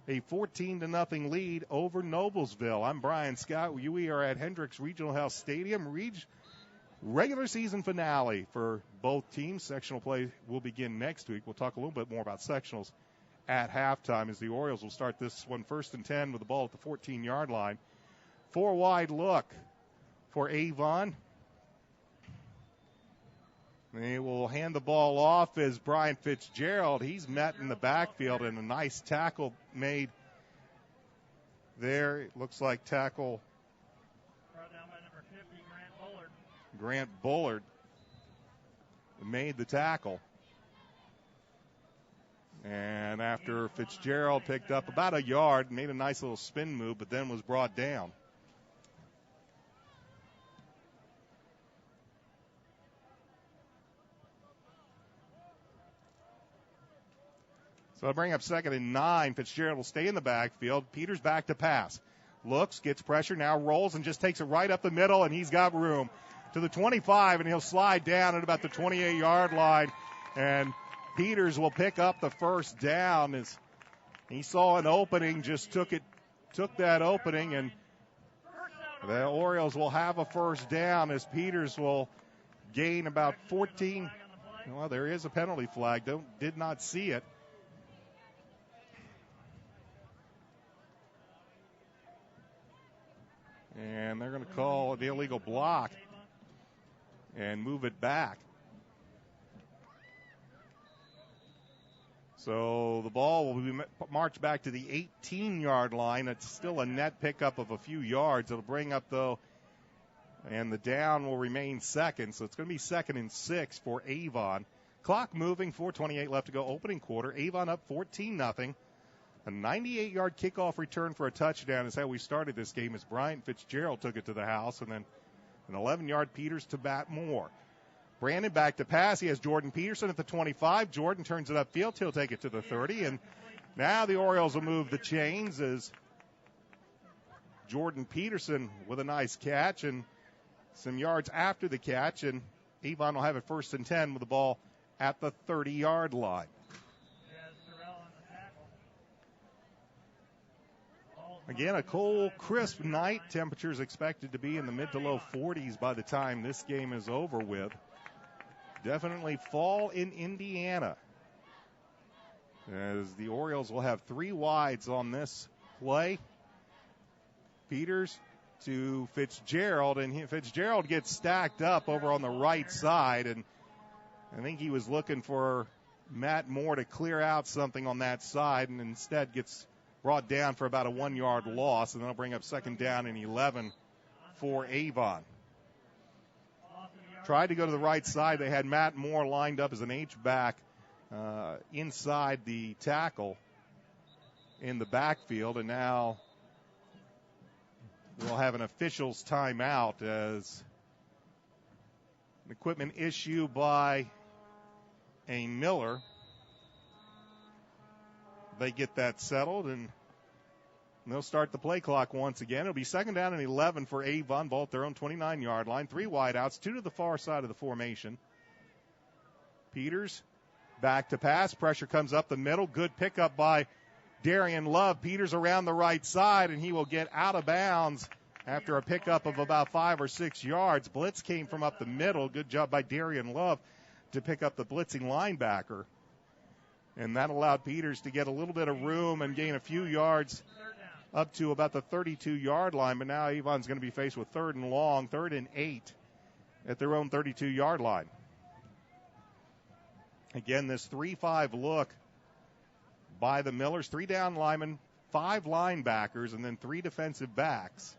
a 14-0 lead over Noblesville. I'm Brian Scott. We are at Hendricks Regional Health Stadium. Regular season finale for both teams. Sectional play will begin next week. We'll talk a little bit more about sectionals at halftime as the Orioles will start this one 1st and 10 with the ball at the 14-yard line. 4 wide look for Avon. They will hand the ball off as Brian Fitzgerald. He's met in the backfield, and a nice tackle made there. It looks like tackle Grant Bullard made the tackle. And after Fitzgerald picked up about a yard, made a nice little spin move, but then was brought down. So I'll bring up 2nd and 9. Fitzgerald will stay in the backfield. Peters back to pass. Looks, gets pressure, now rolls and just takes it right up the middle, and he's got room to the 25, and he'll slide down at about the 28-yard line. And Peters will pick up the 1st down as he saw an opening, just took that opening, and the Orioles will have a 1st down as Peters will gain about 14. Well, there is a penalty flag. Did not see it. And they're going to call the illegal block and move it back. So the ball will be marched back to the 18-yard line. It's still a net pickup of a few yards. It'll bring up, though, and the down will remain second. So it's going to be 2nd and 6 for Avon. Clock moving, 4:28 left to go, opening quarter. Avon up 14-0. A 98-yard kickoff return for a touchdown is how we started this game, as Bryant Fitzgerald took it to the house, and then an 11-yard Peters to Matt Moore. Brandon back to pass. He has Jordan Peterson at the 25. Jordan turns it upfield. He'll take it to the 30. And now the Orioles will move the chains as Jordan Peterson with a nice catch and some yards after the catch. And Avon will have it 1st and 10 with the ball at the 30-yard line. Again, a cold, crisp night. Temperatures expected to be in the mid to low 40s by the time this game is over with. Definitely fall in Indiana, as the Orioles will have 3 wides on this play. Peters to Fitzgerald, and Fitzgerald gets stacked up over on the right side, and I think he was looking for Matt Moore to clear out something on that side, and instead gets brought down for about a 1-yard loss, and that'll bring up 2nd down and 11 for Avon. Tried to go to the right side. They had Matt Moore lined up as an H-back inside the tackle in the backfield, and now we'll have an official's timeout as an equipment issue by a Miller. They get that settled, and they'll start the play clock once again. It'll be 2nd down and 11 for Avon, ball at their own 29-yard line. 3 wideouts, 2 to the far side of the formation. Peters back to pass. Pressure comes up the middle. Good pickup by Darian Love. Peters around the right side, and he will get out of bounds after a pickup of about 5 or 6 yards. Blitz came from up the middle. Good job by Darian Love to pick up the blitzing linebacker. And that allowed Peters to get a little bit of room and gain a few yards up to about the 32-yard line. But now Avon's going to be faced with 3rd and long, 3rd and 8 at their own 32-yard line. Again, this 3-5 look by the Millers. 3 down linemen, 5 linebackers, and then 3 defensive backs.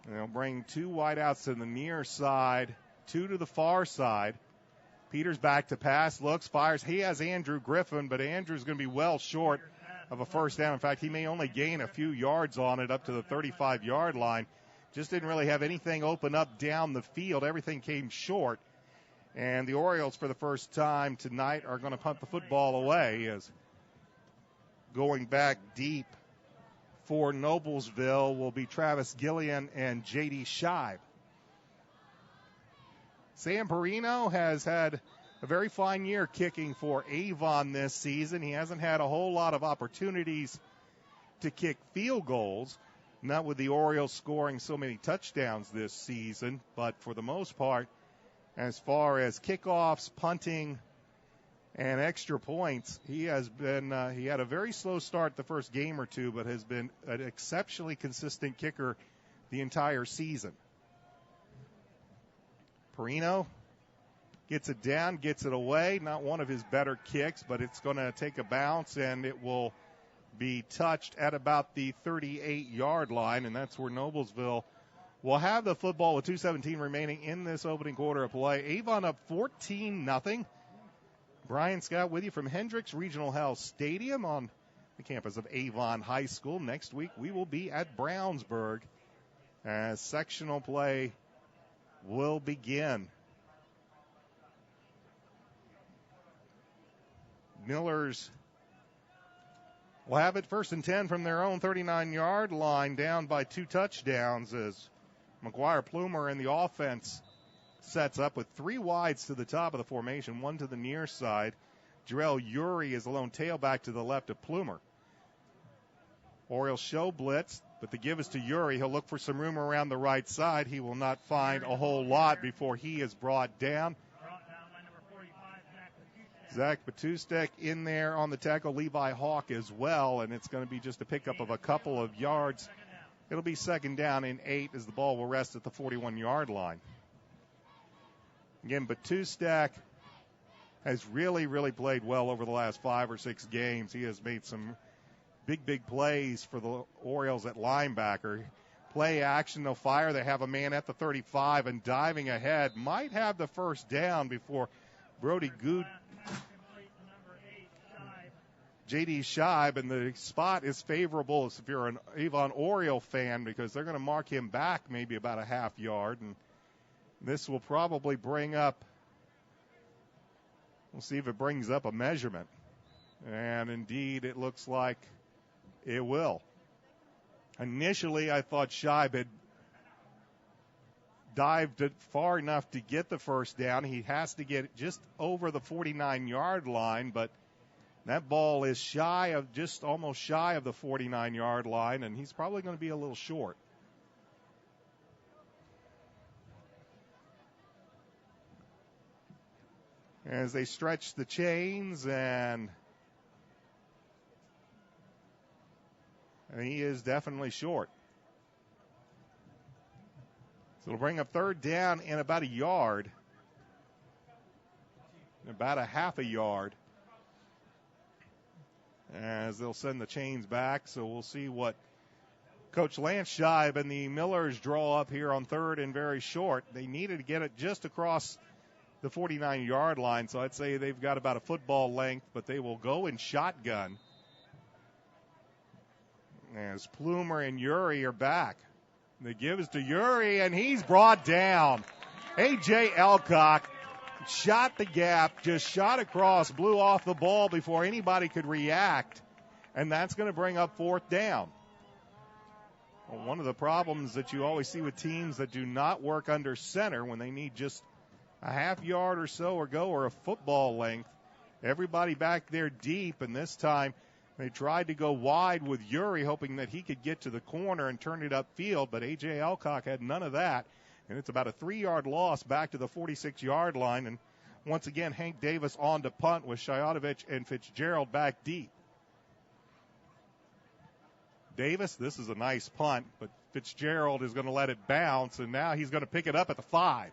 And they'll bring 2 wideouts to the near side, 2 to the far side. Peters back to pass, looks, fires. He has Andrew Griffin, but Andrew's going to be well short of a 1st down. In fact, he may only gain a few yards on it up to the 35-yard line. Just didn't really have anything open up down the field. Everything came short. And the Orioles, for the first time tonight, are going to punt the football away, as going back deep for Noblesville will be Travis Gillian and J.D. Scheib. Sam Perino has had a very fine year kicking for Avon this season. He hasn't had a whole lot of opportunities to kick field goals, not with the Orioles scoring so many touchdowns this season, but for the most part, as far as kickoffs, punting, and extra points, he has been, he had a very slow start the first game or two, but has been an exceptionally consistent kicker the entire season. Perino gets it down, gets it away. Not one of his better kicks, but it's going to take a bounce, and it will be touched at about the 38-yard line, and that's where Noblesville will have the football with 2:17 remaining in this opening quarter of play. Avon up 14-0. Brian Scott with you from Hendricks Regional Health Stadium on the campus of Avon High School. Next week we will be at Brownsburg as sectional play will begin. Millers will have it 1st and 10 from their own 39-yard line, down by 2 touchdowns, as McGuire Plumer in the offense sets up with 3 wides to the top of the formation, 1 to the near side. Jarrell Urey is the lone tailback to the left of Plumer. Orioles show blitz, but the give is to Urey. He'll look for some room around the right side. He will not find a whole lot before he is brought down. Zach Batustek in there on the tackle, Levi Hawk as well, and it's going to be just a pickup of a couple of yards. It'll be 2nd down and 8 as the ball will rest at the 41-yard line. Again, Batustek has really, really played well over the last 5 or 6 games. He has made some big plays for the Orioles at linebacker. Play action, they'll fire. They have a man at the 35 and diving ahead. Might have the first down before Brody Good. J.D. Scheib, and the spot is favorable if you're an Avon Oriole fan because they're going to mark him back maybe about a half yard. And this will probably bring up, we'll see if it brings up a measurement. And indeed, it looks like it will. Initially, I thought Scheib had dived it far enough to get the first down. He has to get just over the 49-yard line, but that ball is almost shy of the 49-yard line, and he's probably going to be a little short. As they stretch the chains, and he is definitely short. So it'll bring up third down in about a yard, about a half a yard, as they'll send the chains back. So we'll see what Coach Lance Scheib and the Millers draw up here on third and very short. They needed to get it just across the 49-yard line, so I'd say they've got about a football length, but they will go in shotgun as Plumer and Uri are back. They give it to Uri, and he's brought down. A.J. Elcock shot the gap, just shot across, blew off the ball before anybody could react, and that's going to bring up fourth down. Well, one of the problems that you always see with teams that do not work under center when they need just a half yard or so or a football length, everybody back there deep, and this time they tried to go wide with Uri, hoping that he could get to the corner and turn it upfield, but A.J. Elcock had none of that. And it's about a 3-yard loss back to the 46-yard line. And once again, Hank Davis on to punt with Shayatovich and Fitzgerald back deep. Davis, this is a nice punt, but Fitzgerald is going to let it bounce, and now he's going to pick it up at the 5.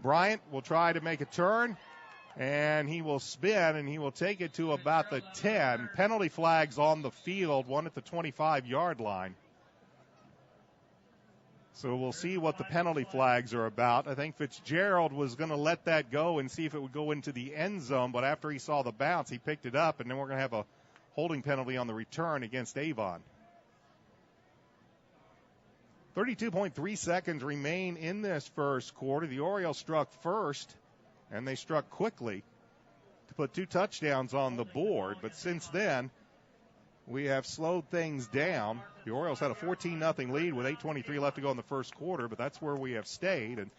Bryant will try to make a turn, and he will spin, and he will take it to about the 10. Penalty flags on the field, one at the 25-yard line. So we'll see what the penalty flags are about. I think Fitzgerald was going to let that go and see if it would go into the end zone, but after he saw the bounce, he picked it up, and then we're going to have a holding penalty on the return against Avon. 32.3 seconds remain in this first quarter. The Orioles struck first, and they struck quickly to put 2 touchdowns on the board, but since then, we have slowed things down. The Orioles had a 14-0 lead with 8:23 left to go in the first quarter, but that's where we have stayed. And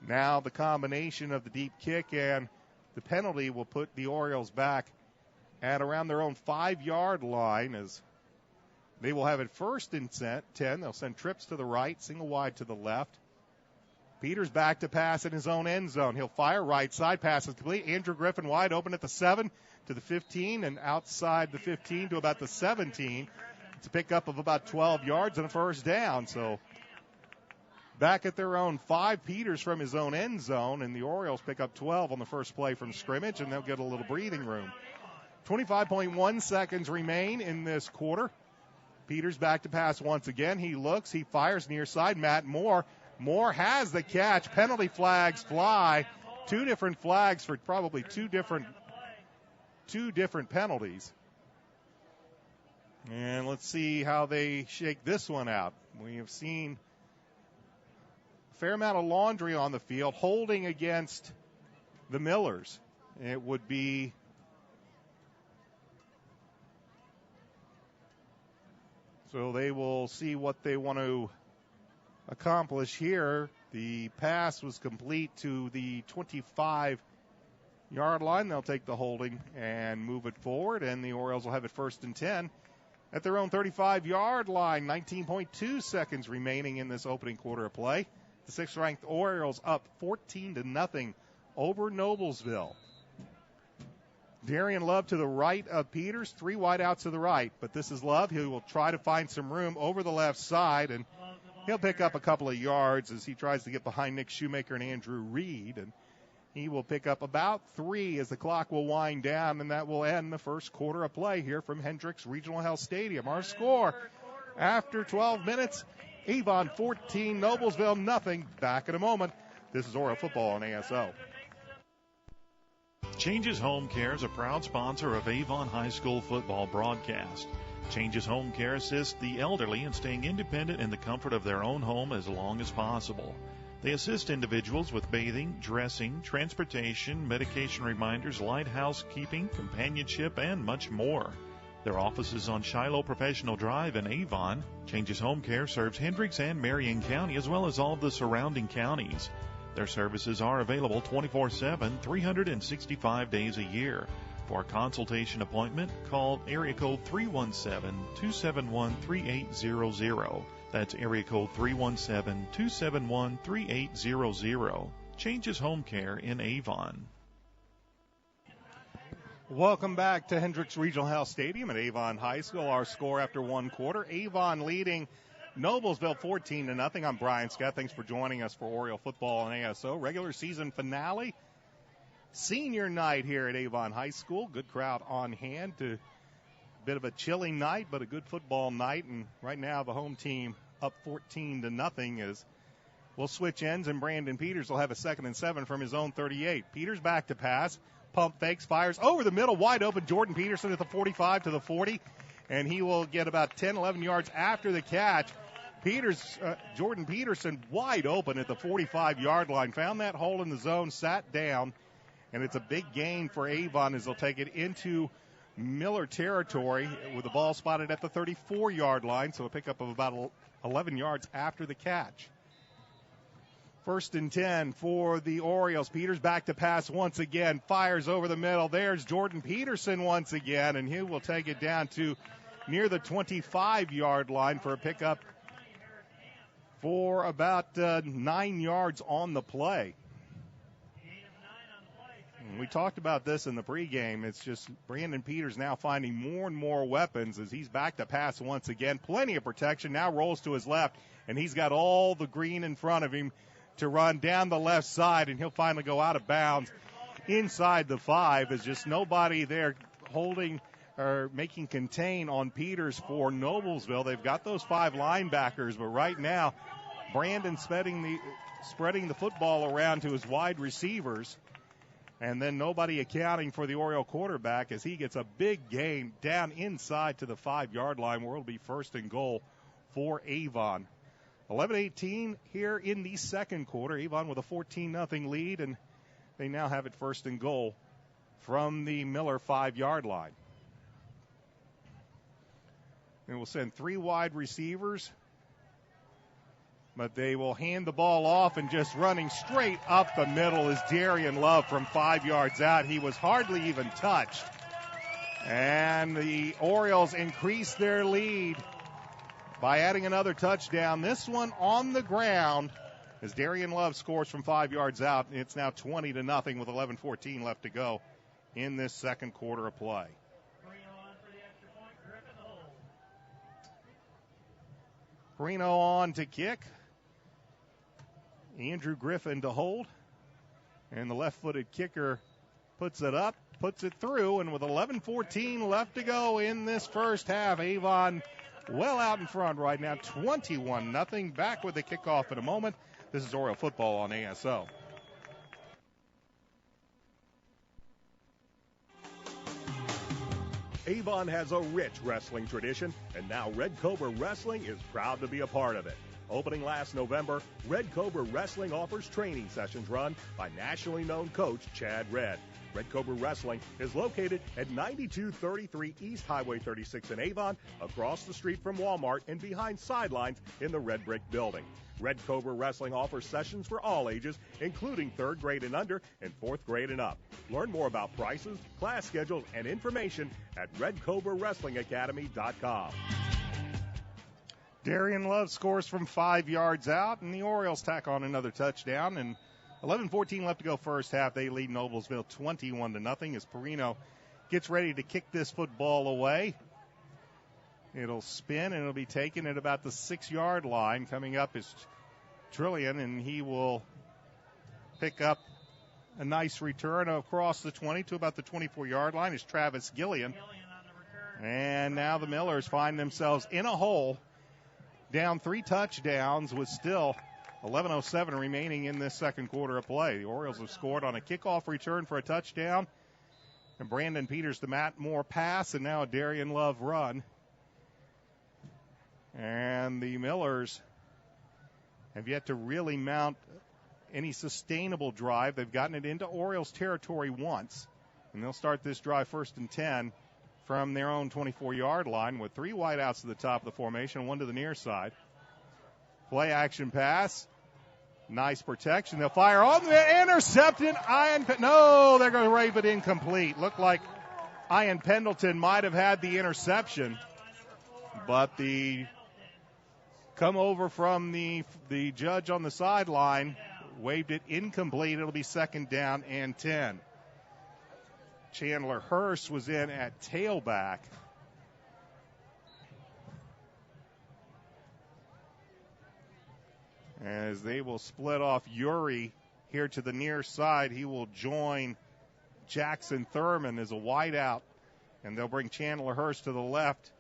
now the combination of the deep kick and the penalty will put the Orioles back at around their own 5-yard line as they will have it first and 10. They'll send trips to the right, single wide to the left. Peters back to pass in his own end zone. He'll fire right side, pass is complete. Andrew Griffin wide open at the 7 to the 15 and outside the 15 to about the 17. It's a pickup of about 12 yards and a first down. So back at their own 5, Peters from his own end zone, and the Orioles pick up 12 on the first play from scrimmage, and they'll get a little breathing room. 25.1 seconds remain in this quarter. Peters back to pass once again. He looks, he fires near side. Matt Moore. Moore has the catch. Penalty flags fly. 2 different flags for probably two different penalties. And let's see how they shake this one out. We have seen a fair amount of laundry on the field, holding against the Millers. It would be so they will see what they want to accomplish here. The pass was complete to the 25-yard line. They'll take the holding and move it forward, and the Orioles will have it first and 10 at their own 35-yard line. 19.2 seconds remaining in this opening quarter of play. The 6th-ranked Orioles up 14-0 over Noblesville. Darian Love to the right of Peters, 3 wideouts to the right, but this is Love. He will try to find some room over the left side, and he'll pick up a couple of yards as he tries to get behind Nick Shoemaker and Andrew Reed. And He will pick up about 3 as the clock will wind down, and that will end the first quarter of play here from Hendricks Regional Health Stadium. Our score after 12 minutes, Avon 14, Noblesville nothing. Back in a moment. This is Oriole Football on ASO.
Changes Home Care is a proud sponsor of Avon High School football broadcast. Changes Home Care assists the elderly in staying independent in the comfort of their own home as long as possible. They assist individuals with bathing, dressing, transportation, medication reminders, light housekeeping, companionship, and much more. Their office is on Shiloh Professional Drive in Avon. Changes Home Care serves Hendricks and Marion County as well as all of the surrounding counties. Their services are available 24/7, 365 days a year. For a consultation appointment, call area code 317-271-3800. That's area code 317-271-3800. Changes Home Care in Avon.
Welcome back to Hendricks Regional Health Stadium at Avon High School. Our score after one quarter, Avon leading Noblesville 14-0. I'm Brian Scott. Thanks for joining us for Oriole Football on ASO. Regular season finale. Senior night here at Avon High School. Good crowd on hand. A bit of a chilly night, but a good football night. And right now the home team up 14-0 as we'll switch ends, and Brandon Peters will have a 2nd and 7 from his own 38. Peters back to pass. Pump fakes, fires over the middle, wide open. Jordan Peterson at the 45 to the 40. And he will get about 10, 11 yards after the catch. Jordan Peterson wide open at the 45-yard line. Found that hole in the zone, sat down. And it's a big gain for Avon as they'll take it into Miller territory with the ball spotted at the 34-yard line. So a pickup of about 11 yards after the catch. 1st and 10 for the Orioles. Peters back to pass once again. Fires over the middle. There's Jordan Peterson once again, and he will take it down to near the 25-yard line for a pickup for about 9 yards on the play. We talked about this in the pregame. It's just Brandon Peters now finding more and more weapons as he's back to pass once again. Plenty of protection. Now rolls to his left, and he's got all the green in front of him to run down the left side, and he'll finally go out of bounds inside the 5. There's just nobody there holding or making contain on Peters for Noblesville. They've got those 5 linebackers, but right now Brandon spreading the football around to his wide receivers, and then nobody accounting for the Oriole quarterback as he gets a big gain down inside to the 5-yard line where it'll be 1st and goal for Avon. 11-18 here in the second quarter. Avon with a 14-0 lead, and they now have it 1st and goal from the Miller 5-yard line. And we'll send 3 wide receivers, but they will hand the ball off, and just running straight up the middle is Darian Love from 5 yards out. He was hardly even touched. And the Orioles increase their lead by adding another touchdown. This one on the ground as Darian Love scores from 5 yards out. It's now 20-0 with 11:14 left to go in this second quarter of play. Perino on to kick. Andrew Griffin to hold. And the left-footed kicker puts it up, puts it through, and with 11:14 left to go in this first half, Avon well out in front right now, 21-0. Back with the kickoff in a moment. This is Oriole Football on ASO.
Avon has a rich wrestling tradition, and now Red Cobra Wrestling is proud to be a part of it. Opening last November, Red Cobra Wrestling offers training sessions run by nationally known coach Chad Redd. Red Cobra Wrestling is located at 9233 East Highway 36 in Avon, across the street from Walmart and behind sidelines in the Red Brick Building. Red Cobra Wrestling offers sessions for all ages, including 3rd grade and under and 4th grade and up. Learn more about prices, class schedules, and information at RedCobraWrestlingAcademy.com.
Darian Love scores from 5 yards out, and the Orioles tack on another touchdown. And 11:14 left to go first half. They lead Noblesville 21-0 as Perino gets ready to kick this football away. It'll spin, and it'll be taken at about the 6-yard line. Coming up is Trillian, and he will pick up a nice return across the 20 to about the 24-yard line is Travis Gillian. And now the Millers find themselves in a hole, down 3 touchdowns with still 11:07 remaining in this second quarter of play. The Orioles have scored on a kickoff return for a touchdown, and Brandon Peters to Matt Moore pass, and now a Darian Love run. And the Millers have yet to really mount any sustainable drive. They've gotten it into Orioles territory once, and they'll start this drive 1st and 10 from their own 24-yard line with 3 wideouts to the top of the formation and 1 to the near side. Play action pass. Nice protection. They'll fire on the intercepted. No, they're going to wave it incomplete. Looked like Ian Pendleton might have had the interception, but the come over from the judge on the sideline waved it incomplete. It'll be 2nd down and 10. Chandler Hurst was in at tailback. As they will split off Uri here to the near side, he will join Jackson Thurman as a wideout, and they'll bring Chandler Hurst to the left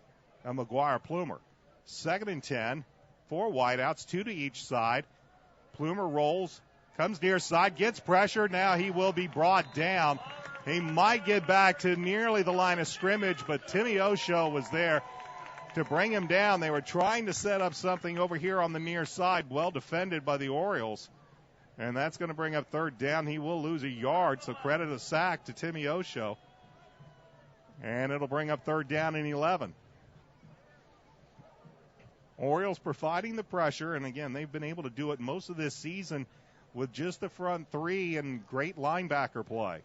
and McGuire Plumer. 2nd and 10, 4 wideouts, 2 to each side. Plumer rolls, comes near side, gets pressure. Now he will be brought down. He might get back to nearly the line of scrimmage, but Timmy Osho was there to bring him down. They were trying to set up something over here on the near side, well defended by the Orioles. And that's going to bring up 3rd down. He will lose a yard, so credit a sack to Timmy Osho. And it'll bring up 3rd down and 11. Orioles providing the pressure, and again, they've been able to do it most of this season with just the front 3 and great linebacker play.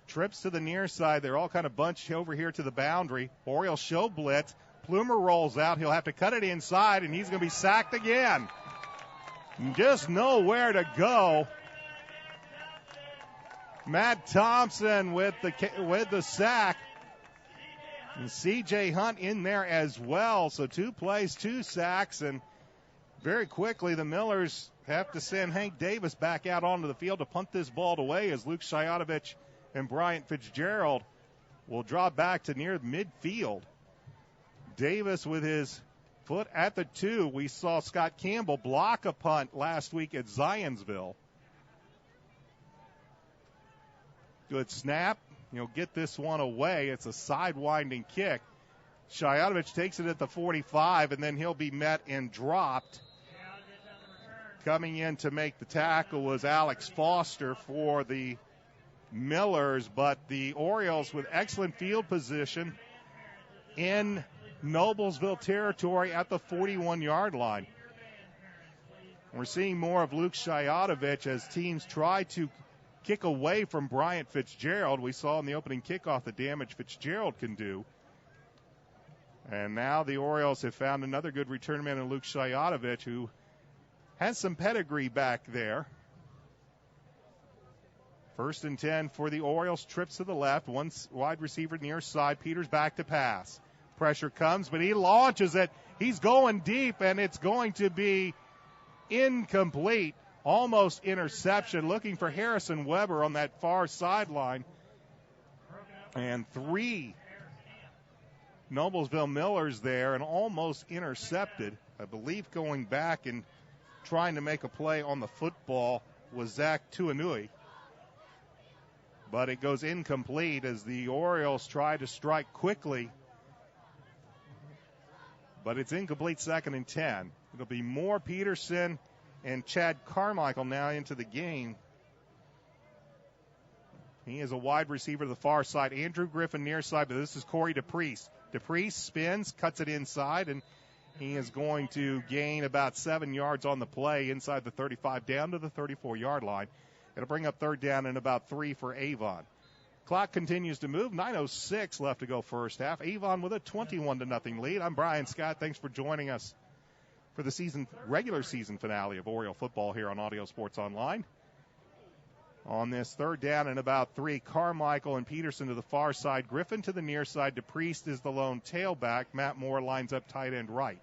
Trips to the near side. They're all kind of bunched over here to the boundary. Orioles show blitz. Plumer rolls out. He'll have to cut it inside, and he's going to be sacked again. Just nowhere to go. Matt Thompson with the sack. And C.J. Hunt in there as well. So 2 plays, 2 sacks, and very quickly the Millers have to send Hank Davis back out onto the field to punt this ball away as Luke Shayatovich and Bryant Fitzgerald will draw back to near midfield. Davis with his foot at the 2. We saw Scott Campbell block a punt last week at Zionsville. Good snap. He'll get this one away. It's a side-winding kick. Shayatovich takes it at the 45, and then he'll be met and dropped. Coming in to make the tackle was Alex Foster for the Millers, but the Orioles with excellent field position in Noblesville territory at the 41-yard line. We're seeing more of Luke Shayatovich as teams try to kick away from Bryant Fitzgerald. We saw in the opening kickoff the damage Fitzgerald can do. And now the Orioles have found another good return man in Luke Shayatovich, who has some pedigree back there. 1st and 10 for the Orioles. Trips to the left. 1 wide receiver near side. Peters back to pass. Pressure comes, but he launches it. He's going deep, and it's going to be incomplete. Almost interception. Looking for Harrison Weber on that far sideline. And 3 Noblesville Millers there, and almost intercepted. I believe going back and trying to make a play on the football was Zach Tuanui. But it goes incomplete as the Orioles try to strike quickly. But it's incomplete. 2nd and 10. It'll be Moore, Peterson, and Chad Carmichael now into the game. He is a wide receiver to the far side. Andrew Griffin near side, but this is Corey DePriest. DePriest spins, cuts it inside, and he is going to gain about 7 yards on the play inside the 35 down to the 34-yard line. It'll bring up 3rd down and about 3 for Avon. Clock continues to move. 9:06 left to go first half. Avon with a 21-0 lead. I'm Brian Scott. Thanks for joining us for the regular season finale of Oriole football here on Audio Sports Online. On this 3rd down and about 3, Carmichael and Peterson to the far side. Griffin to the near side. DePriest is the lone tailback. Matt Moore lines up tight end right.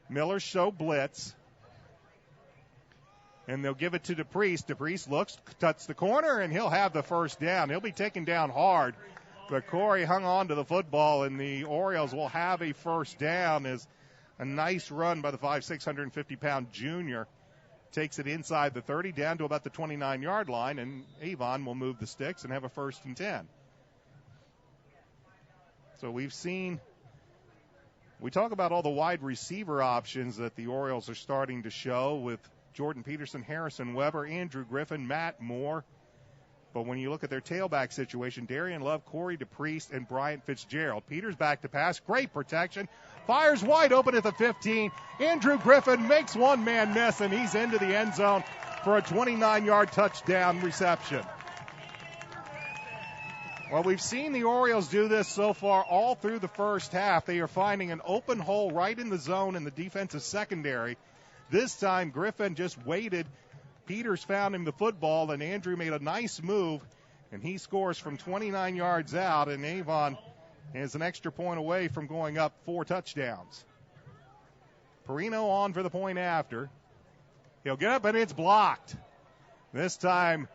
Millers show blitz. And they'll give it to DePriest. DePriest looks, cuts the corner, and he'll have the first down. He'll be taken down hard. But Corey hung on to the football, and the Orioles will have a first down as a nice run by the 650-pound junior takes it inside the 30 down to about the 29-yard line, and Avon will move the sticks and have a 1st and 10. So we talk about all the wide receiver options that the Orioles are starting to show with Jordan Peterson, Harrison Weber, Andrew Griffin, Matt Moore. But when you look at their tailback situation, Darian Love, Corey DePriest, and Bryant Fitzgerald. Peters back to pass. Great protection. Fires wide open at the 15. Andrew Griffin makes one man miss, and he's into the end zone for a 29-yard touchdown reception. Well, we've seen the Orioles do this so far all through the first half. They are finding an open hole right in the zone in the defensive secondary. This time, Griffin just waited. Peters found him the football, and Andrew made a nice move, and he scores from 29 yards out, and Avon is an extra point away from going up 4 touchdowns. Perino on for the point after. He'll get up, and it's blocked. This time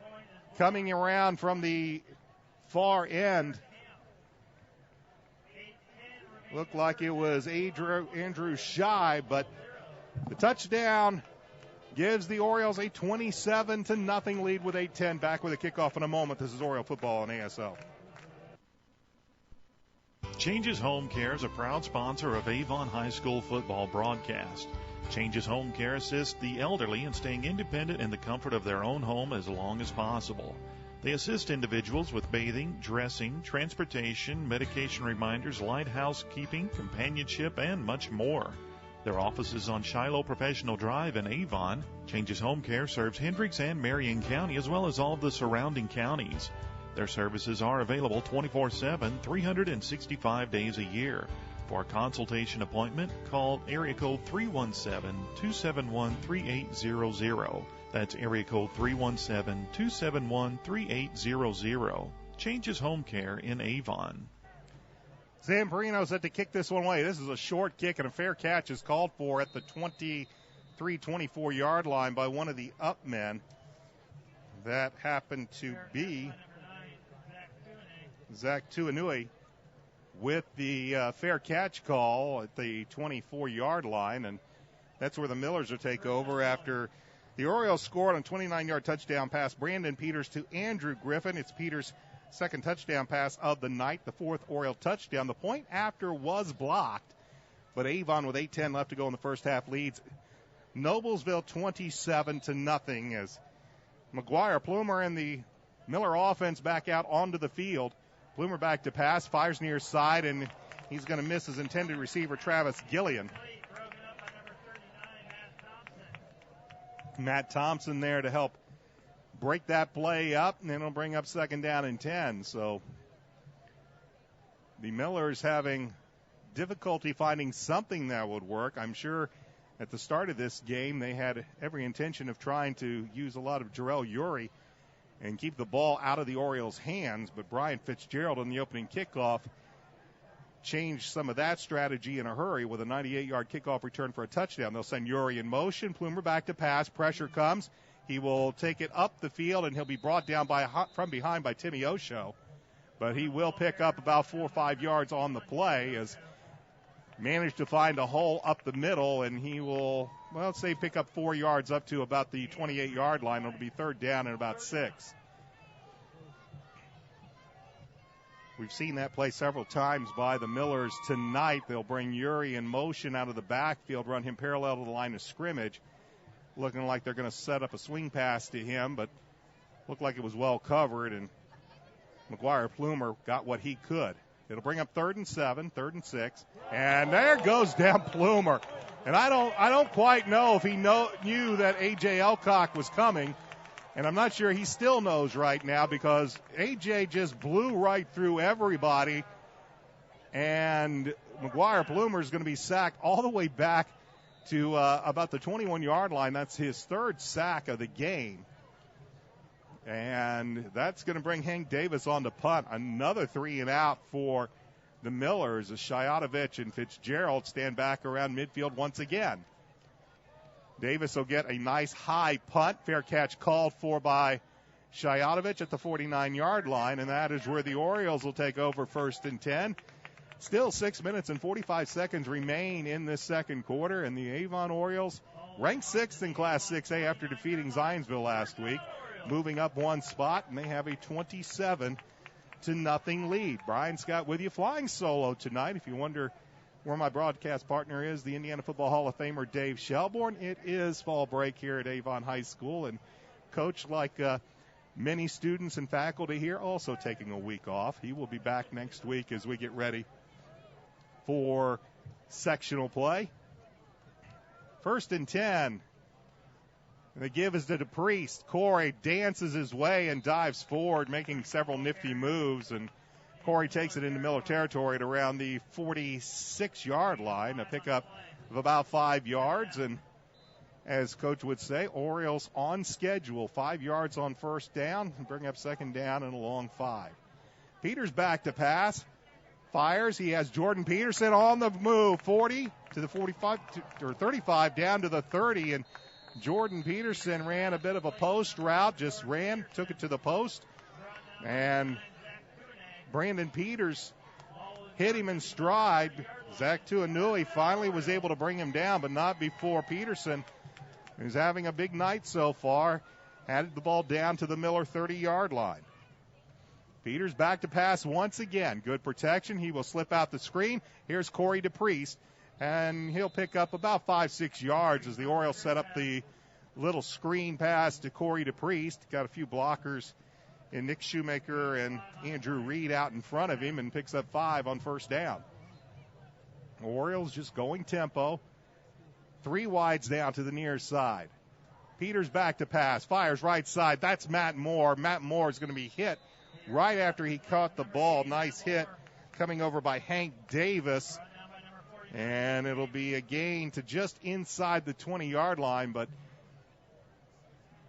coming around from the far end. Looked like it was Andrew Shy, but the touchdown gives the Orioles a 27-0 lead with 8:10. Back with a kickoff in a moment. This is Oriole football on ASL.
Changes Home Care is a proud sponsor of Avon High School football broadcast. Changes Home Care assists the elderly in staying independent in the comfort of their own home as long as possible. They assist individuals with bathing, dressing, transportation, medication reminders, light housekeeping, companionship, and much more. Their office is on Shiloh Professional Drive in Avon. Changes Home Care serves Hendricks and Marion County as well as all of the surrounding counties. Their services are available 24/7, 365 days a year. For a consultation appointment, call area code 317-271-3800. That's area code 317-271-3800. Changes Home Care in Avon.
Sam Perino set to kick this one away. This is a short kick, and a fair catch is called for at the 23-24-yard line by one of the up men. That happened to be Zach Tuanui with the fair catch call at the 24-yard line, and that's where the Millers will take over after the Orioles scored on a 29-yard touchdown pass. Brandon Peters to Andrew Griffin. It's Peters' second touchdown pass of the night, the 4th Oriole touchdown. The point after was blocked, but Avon with 8:10 left to go in the first half leads Noblesville 27-0 as McGuire, Plumer, and the Miller offense back out onto the field. Plumer back to pass, fires near side, and he's going to miss his intended receiver, Travis Gillian. Matt Thompson there to help break that play up, and then it'll bring up 2nd down and 10. So the Millers having difficulty finding something that would work. I'm sure at the start of this game they had every intention of trying to use a lot of Jarrell Urey and keep the ball out of the Orioles' hands, but Brian Fitzgerald on the opening kickoff changed some of that strategy in a hurry with a 98-yard kickoff return for a touchdown. They'll send Urey in motion. Plumer back to pass. Pressure comes. He will take it up the field, and he'll be brought down from behind by Timmy Osho. But he will pick up about 4 or 5 yards on the play as managed to find a hole up the middle, and he will, well, let's say pick up 4 yards up to about the 28-yard line. It'll be 3rd down and about 6. We've seen that play several times by the Millers tonight. They'll bring Urey in motion out of the backfield, run him parallel to the line of scrimmage, looking like they're going to set up a swing pass to him, but looked like it was well covered, and McGuire Plumer got what he could. It'll bring up 3rd and 7, 3rd and 6, and there goes down Plumer. And I don't quite know if he knew that A.J. Elcock was coming, and I'm not sure he still knows right now because A.J. just blew right through everybody, and McGuire Plumer is going to be sacked all the way back to about the 21-yard line. That's his 3rd sack of the game. And that's going to bring Hank Davis on to punt. Another 3 and out for the Millers as Shayatovich and Fitzgerald stand back around midfield once again. Davis will get a nice high punt. Fair catch called for by Shayatovich at the 49-yard line, and that is where the Orioles will take over 1st and 10. Still 6 minutes and 45 seconds remain in this second quarter, and the Avon Orioles ranked 6th in Class 6A after defeating Zionsville last week, moving up one spot, and they have a 27-0 lead. Brian Scott with you, flying solo tonight. If you wonder where my broadcast partner is, the Indiana Football Hall of Famer Dave Shelbourne. It is fall break here at Avon High School, and Coach, like many students and faculty here, also taking a week off. He will be back next week as we get ready for sectional play. 1st and 10. The give is to DePriest. Corey dances his way and dives forward, making several nifty moves, and Corey takes it into Miller territory at around the 46-yard line, a pickup of about 5 yards. And as Coach would say, Orioles on schedule, 5 yards on first down, bring up second down and a long 5. Peters back to pass, fires. He has Jordan Peterson on the move, 40 to the 45, or 35 down to the 30, and Jordan Peterson ran a bit of a post route, just ran, took it to the post, and Brandon Peters hit him in stride. Zach Tuanui finally was able to bring him down, but not before Peterson, who's having a big night so far, had the ball down to the Miller 30-yard line. Peters back to pass once again. Good protection. He will slip out the screen. Here's Corey DePriest, and he'll pick up about 5-6 yards as the Orioles set up the little screen pass to Corey DePriest. Got a few blockers in Nick Shoemaker and Andrew Reed out in front of him, and picks up 5 on first down. Orioles just going tempo. 3 wides down to the near side. Peters back to pass, fires right side. That's Matt Moore. Matt Moore is going to be hit right after he caught the ball. Nice hit coming over by Hank Davis. And it'll be a gain to just inside the 20-yard line, but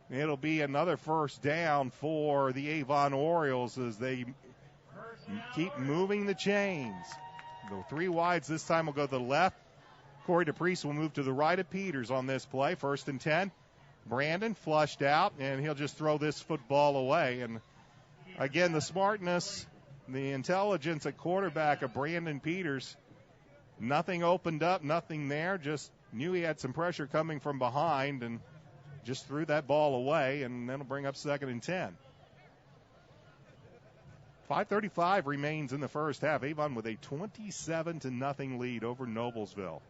it'll be another first down for the Avon Orioles as they keep moving the chains. The 3 wides this time will go to the left. Corey DePriest will move to the right of Peters on this play. 1st and 10. Brandon flushed out, and he'll just throw this football away. And again, the smartness, the intelligence at quarterback of Brandon Peters. Nothing opened up, nothing there. Just knew he had some pressure coming from behind and just threw that ball away, and that'll bring up 2nd and 10. 5:35 remains in the first half. Avon with a 27-0 lead over Noblesville.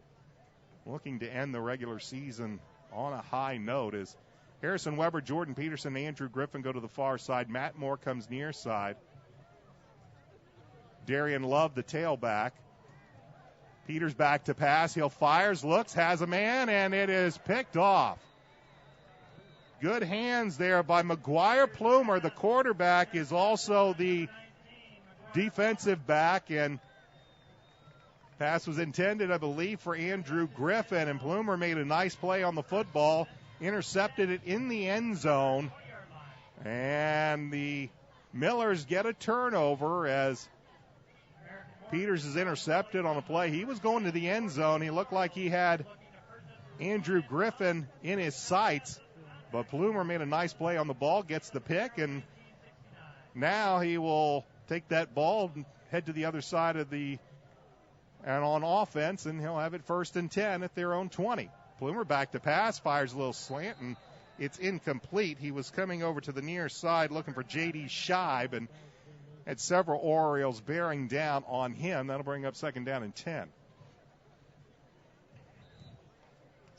Looking to end the regular season on a high note as Harrison Weber, Jordan Peterson, Andrew Griffin go to the far side. Matt Moore comes near side. Darian Love, the tailback. Peters back to pass. He'll fires, looks, has a man, and it is picked off. Good hands there by McGuire Plumer. The quarterback is also the defensive back, and pass was intended, I believe, for Andrew Griffin, and Plumer made a nice play on the football, intercepted it in the end zone, and the Millers get a turnover as Peters is intercepted on a play. He was going to the end zone. He looked like he had Andrew Griffin in his sights, but Plumer made a nice play on the ball, gets the pick, and now he will take that ball and head to the other side of the and on offense, and he'll have it 1st and 10 at their own 20. Plumer back to pass, fires a little slant, and it's incomplete. He was coming over to the near side looking for J.D. Scheib, and had several Orioles bearing down on him. That'll bring up 2nd down and 10.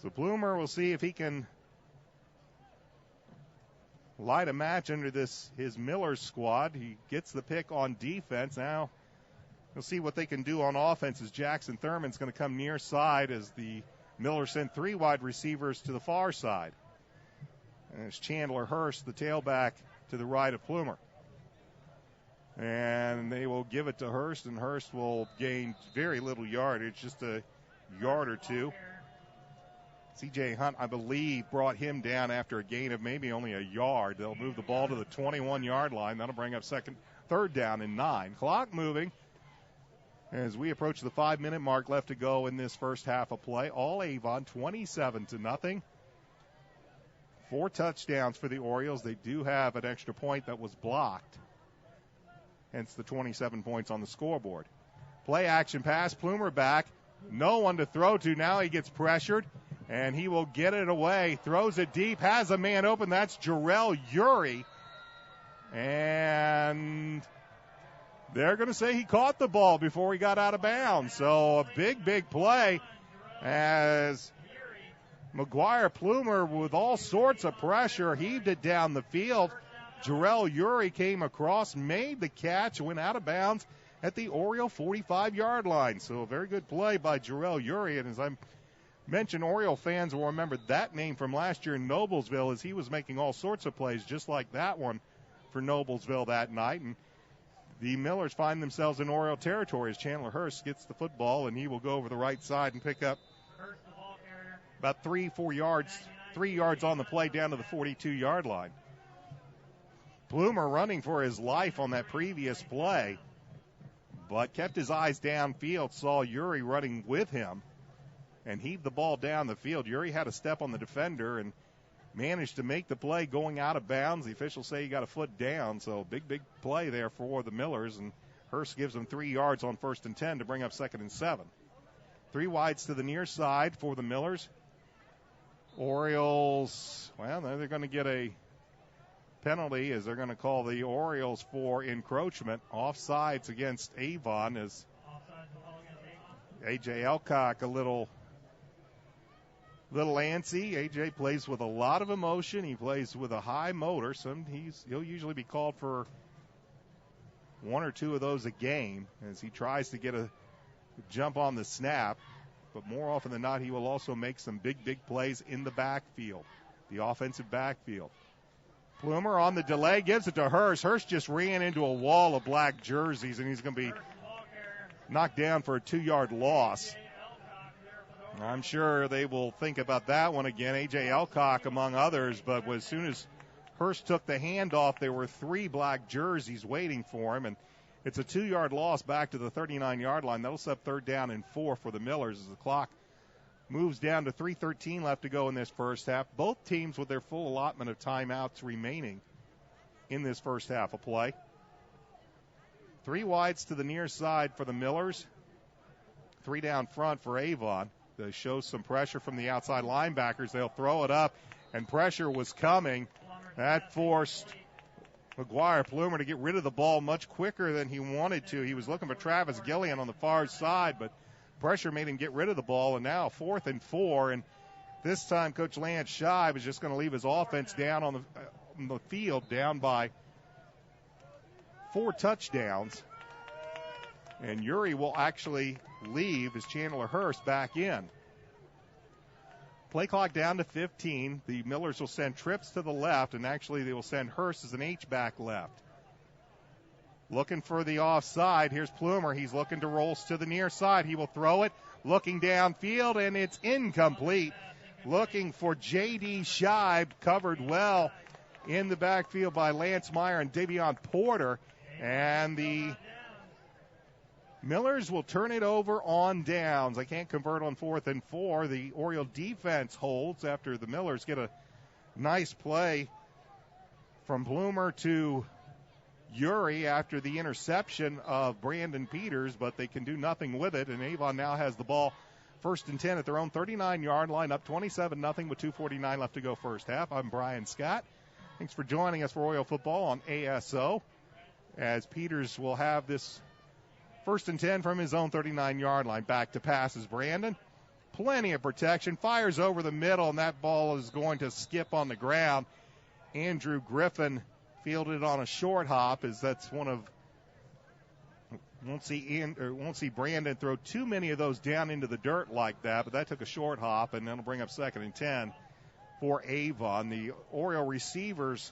So Plumer will see if he can light a match under his Miller squad. He gets the pick on defense. Now we'll see what they can do on offense as Jackson Thurman's going to come near side as the Miller sent 3 wide receivers to the far side. And it's Chandler Hurst, the tailback, to the right of Plumer. And they will give it to Hurst, and Hurst will gain very little yardage, just a yard or two. C.J. Hunt, I believe, brought him down after a gain of maybe only a yard. They'll move the ball to the 21-yard line. That'll bring up 3rd down and 9. Clock moving as we approach the 5-minute mark left to go in this first half of play. All Avon 27-0. 4 touchdowns for the Orioles. They do have an extra point that was blocked, hence the 27 points on the scoreboard. Play action pass, Plumer back. No one to throw to. Now he gets pressured, and he will get it away. Throws it deep, has a man open. That's Jarrell Urey. And they're going to say he caught the ball before he got out of bounds. So a big play as McGuire Plumer, with all sorts of pressure, heaved it down the field. Jarrell Urey came across, made the catch, went out of bounds at the Oriole 45-yard line. So a very good play by Jarrell Urey. And as I mentioned, Oriole fans will remember that name from last year in Noblesville, as he was making all sorts of plays just like that one for Noblesville that night. And the Millers find themselves in Oriole territory as Chandler Hurst gets the football, and he will go over the right side and pick up about 3 yards on the play down to the 42-yard line. Plumer running for his life on that previous play, but kept his eyes downfield, saw Urey running with him, and heaved the ball down the field. Urey had a step on the defender and managed to make the play going out of bounds. The officials say he got a foot down, so big play there for the Millers, and Hurst gives them 3 yards on 1st and 10 to bring up 2nd and 7. 3 wides to the near side for the Millers. Orioles, well, they're going to get a penalty as they're going to call the Orioles for encroachment. Offsides against Avon as A.J. Elcock a little antsy. A.J. plays with a lot of emotion. He plays with a high motor. He'll usually be called for 1 or 2 of those a game as he tries to get a jump on the snap. But more often than not, he will also make some big plays in the backfield, the offensive backfield. Plumer on the delay, gives it to Hurst. Hurst just ran into a wall of black jerseys, and he's going to be knocked down for a 2-yard loss. I'm sure they will think about that one again. A.J. Elcock, among others, but as soon as Hurst took the handoff, there were 3 black jerseys waiting for him, and it's a 2-yard loss back to the 39-yard line. That'll set 3rd down and 4 for the Millers as the clock moves down to 3:13 left to go in this first half. Both teams with their full allotment of timeouts remaining in this first half of play. 3 wides to the near side for the Millers. 3 down front for Avon. They show some pressure from the outside linebackers. They'll throw it up, and pressure was coming. That forced McGuire Plumer to get rid of the ball much quicker than he wanted to. He was looking for Travis Gillian on the far side, but pressure made him get rid of the ball, and now 4th and 4. And this time Coach Lance Shive is just going to leave his offense down on the field, down by 4 touchdowns. And Urey will actually leave as Chandler Hurst back in. Play clock down to 15. The Millers will send trips to the left, and actually they will send Hurst as an H-back left. Looking for the offside. Here's Plumer. He's looking to roll to the near side. He will throw it, looking downfield, and it's incomplete. Looking for J.D. Shibe, covered well in the backfield by Lance Meyer and Davion Porter. And the Millers will turn it over on downs. They can't convert on 4th and 4. The Oriole defense holds after the Millers get a nice play from Plumer to Urey after the interception of Brandon Peters, but they can do nothing with it, and Avon now has the ball 1st and 10 at their own 39-yard line, up 27-0 with 2:49 left to go first half. I'm Brian Scott. Thanks for joining us for Oriole football on ASO, as Peters will have this 1st and 10 from his own 39-yard line. Back to passes Brandon. Plenty of protection. Fires over the middle, and that ball is going to skip on the ground. Andrew Griffin fielded on a short hop, as that's one of won't see Brandon throw too many of those down into the dirt like that, but that took a short hop, and that'll bring up 2nd and 10 for Avon. The Oriole receivers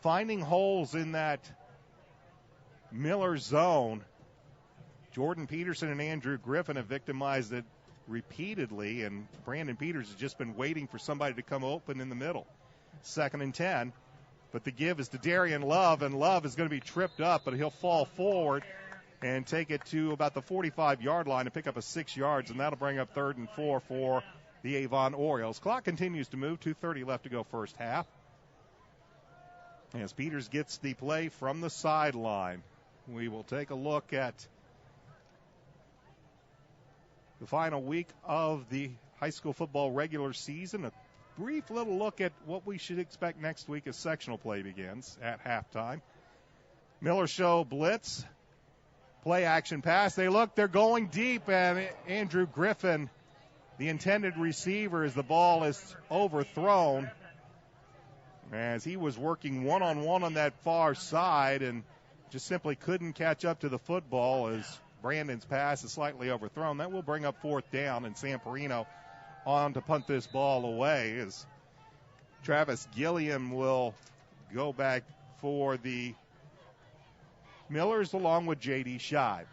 finding holes in that Miller zone. Jordan Peterson and Andrew Griffin have victimized it repeatedly, and Brandon Peters has just been waiting for somebody to come open in the middle. 2nd and 10. But the give is to Darian Love, and Love is going to be tripped up, but he'll fall forward and take it to about the 45-yard line and pick up a 6 yards, and that'll bring up 3rd and 4 for the Avon Orioles. Clock continues to move, 2:30 left to go first half. As Peters gets the play from the sideline, we will take a look at the final week of the high school football regular season. A brief little look at what we should expect next week as sectional play begins at halftime. Miller show blitz. Play action pass. They're going deep, and Andrew Griffin, the intended receiver, as the ball is overthrown, as he was working one-on-one on that far side and just simply couldn't catch up to the football as Brandon's pass is slightly overthrown. That will bring up fourth down, and Sam Perino on to punt this ball away as Travis Gilliam will go back for the Millers along with J.D. Shive.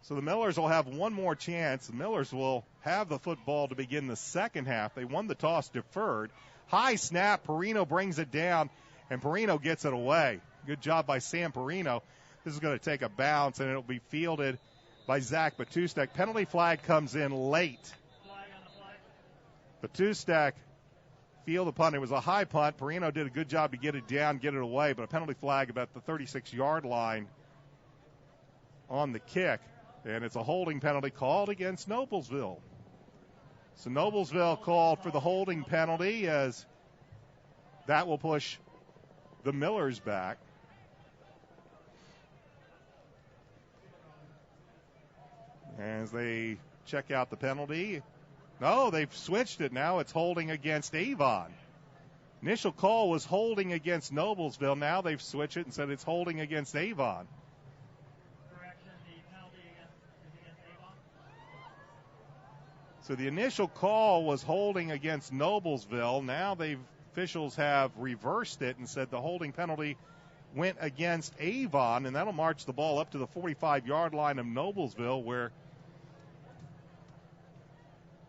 So the Millers will have one more chance. The Millers will have the football to begin the second half. They won the toss deferred. High snap. Perino brings it down, and Perino gets it away. Good job by Sam Perino. This is going to take a bounce, and it'll be fielded by Zach Batustek. Penalty flag comes in late. Batustek field the punt. It was a high punt. Perino did a good job to get it down, get it away, but a penalty flag about the 36-yard line on the kick. And it's a holding penalty called against Noblesville. So Noblesville called for the holding penalty, as that will push the Millers back. As they check out the penalty. No, they've switched it now. It's holding against Avon. Initial call was holding against Noblesville. Now they've switched it and said it's holding against Avon. So the initial call was holding against Noblesville. Now officials have reversed it and said the holding penalty went against Avon, and that'll march the ball up to the 45-yard line of Noblesville, where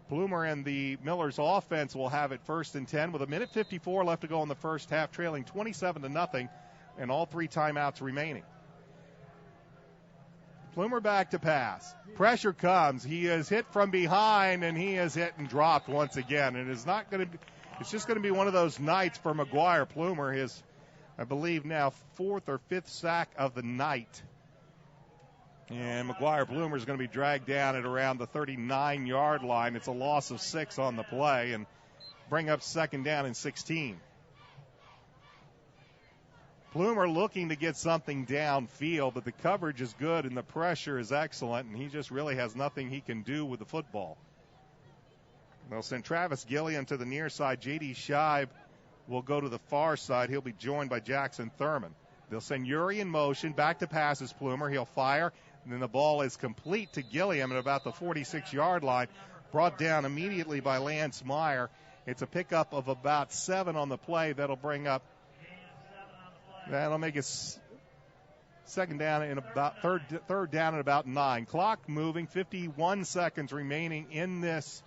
Plumer and the Millers offense will have it 1st and 10 with 1:54 left to go in the first half, trailing 27-0, and all 3 timeouts remaining. Plumer back to pass. Pressure comes. He is hit from behind, and he is hit and dropped once again. And it's just going to be one of those nights for McGuire Plumer. His, I believe, now 4th or 5th sack of the night. And McGuire Plumer is going to be dragged down at around the 39-yard line. It's a loss of 6 on the play, and bring up 2nd down and 16. Plumer looking to get something downfield, but the coverage is good and the pressure is excellent, and he just really has nothing he can do with the football. They'll send Travis Gilliam to the near side. J.D. Shive will go to the far side. He'll be joined by Jackson Thurman. They'll send Uri in motion. Back to passes Plumer. He'll fire, and then the ball is complete to Gilliam at about the 46-yard line, brought down immediately by Lance Meyer. It's a pickup of about 7 on the play. That'll make it 2nd down and about third down and about 9. Clock moving, 51 seconds remaining in this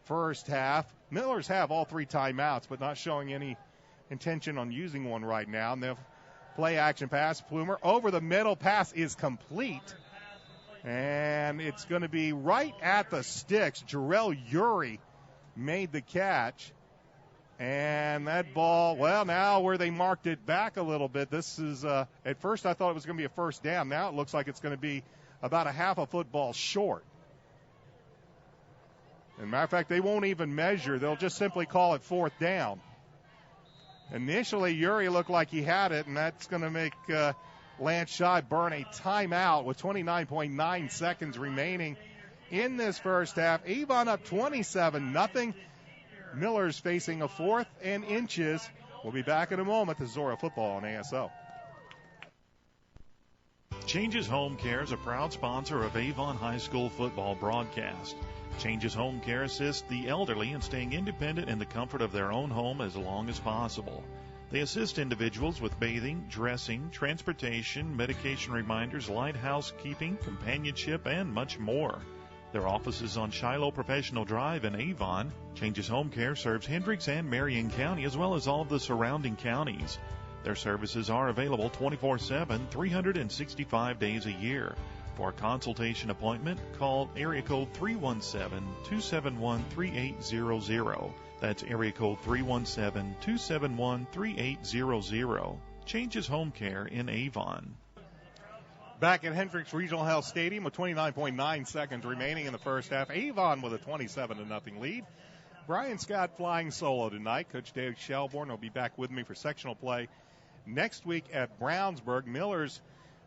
first half. Millers have all 3 timeouts, but not showing any intention on using one right now. And they'll play action pass. Plumer over the middle. Pass is complete. And it's going to be right at the sticks. Jarrell Uri made the catch. And that ball, well, now where they marked it back a little bit, this is, at first I thought it was going to be a 1st down. Now it looks like it's going to be about a half a football short. As a matter of fact, they won't even measure. They'll just simply call it 4th down. Initially, Uri looked like he had it, and that's going to make Lance Shive burn a timeout with 29.9 seconds remaining in this first half. Avon up 27-0. Millers facing a 4th and inches. We'll be back in a moment. This is Oriole Football on ASO.
Changes Home Care is a proud sponsor of Avon High School football broadcast. Changes Home Care assists the elderly in staying independent in the comfort of their own home as long as possible. They assist individuals with bathing, dressing, transportation, medication reminders, light housekeeping, companionship, and much more. Their office is on Shiloh Professional Drive in Avon. Changes Home Care serves Hendricks and Marion County as well as all of the surrounding counties. Their services are available 24/7, 365 days a year. For a consultation appointment, call area code 317-271-3800. That's area code 317-271-3800. Changes Home Care in Avon.
Back at Hendricks Regional Health Stadium with 29.9 seconds remaining in the first half. Avon with a 27-0 lead. Brian Scott flying solo tonight. Coach Dave Shelbourne will be back with me for sectional play next week at Brownsburg. Millers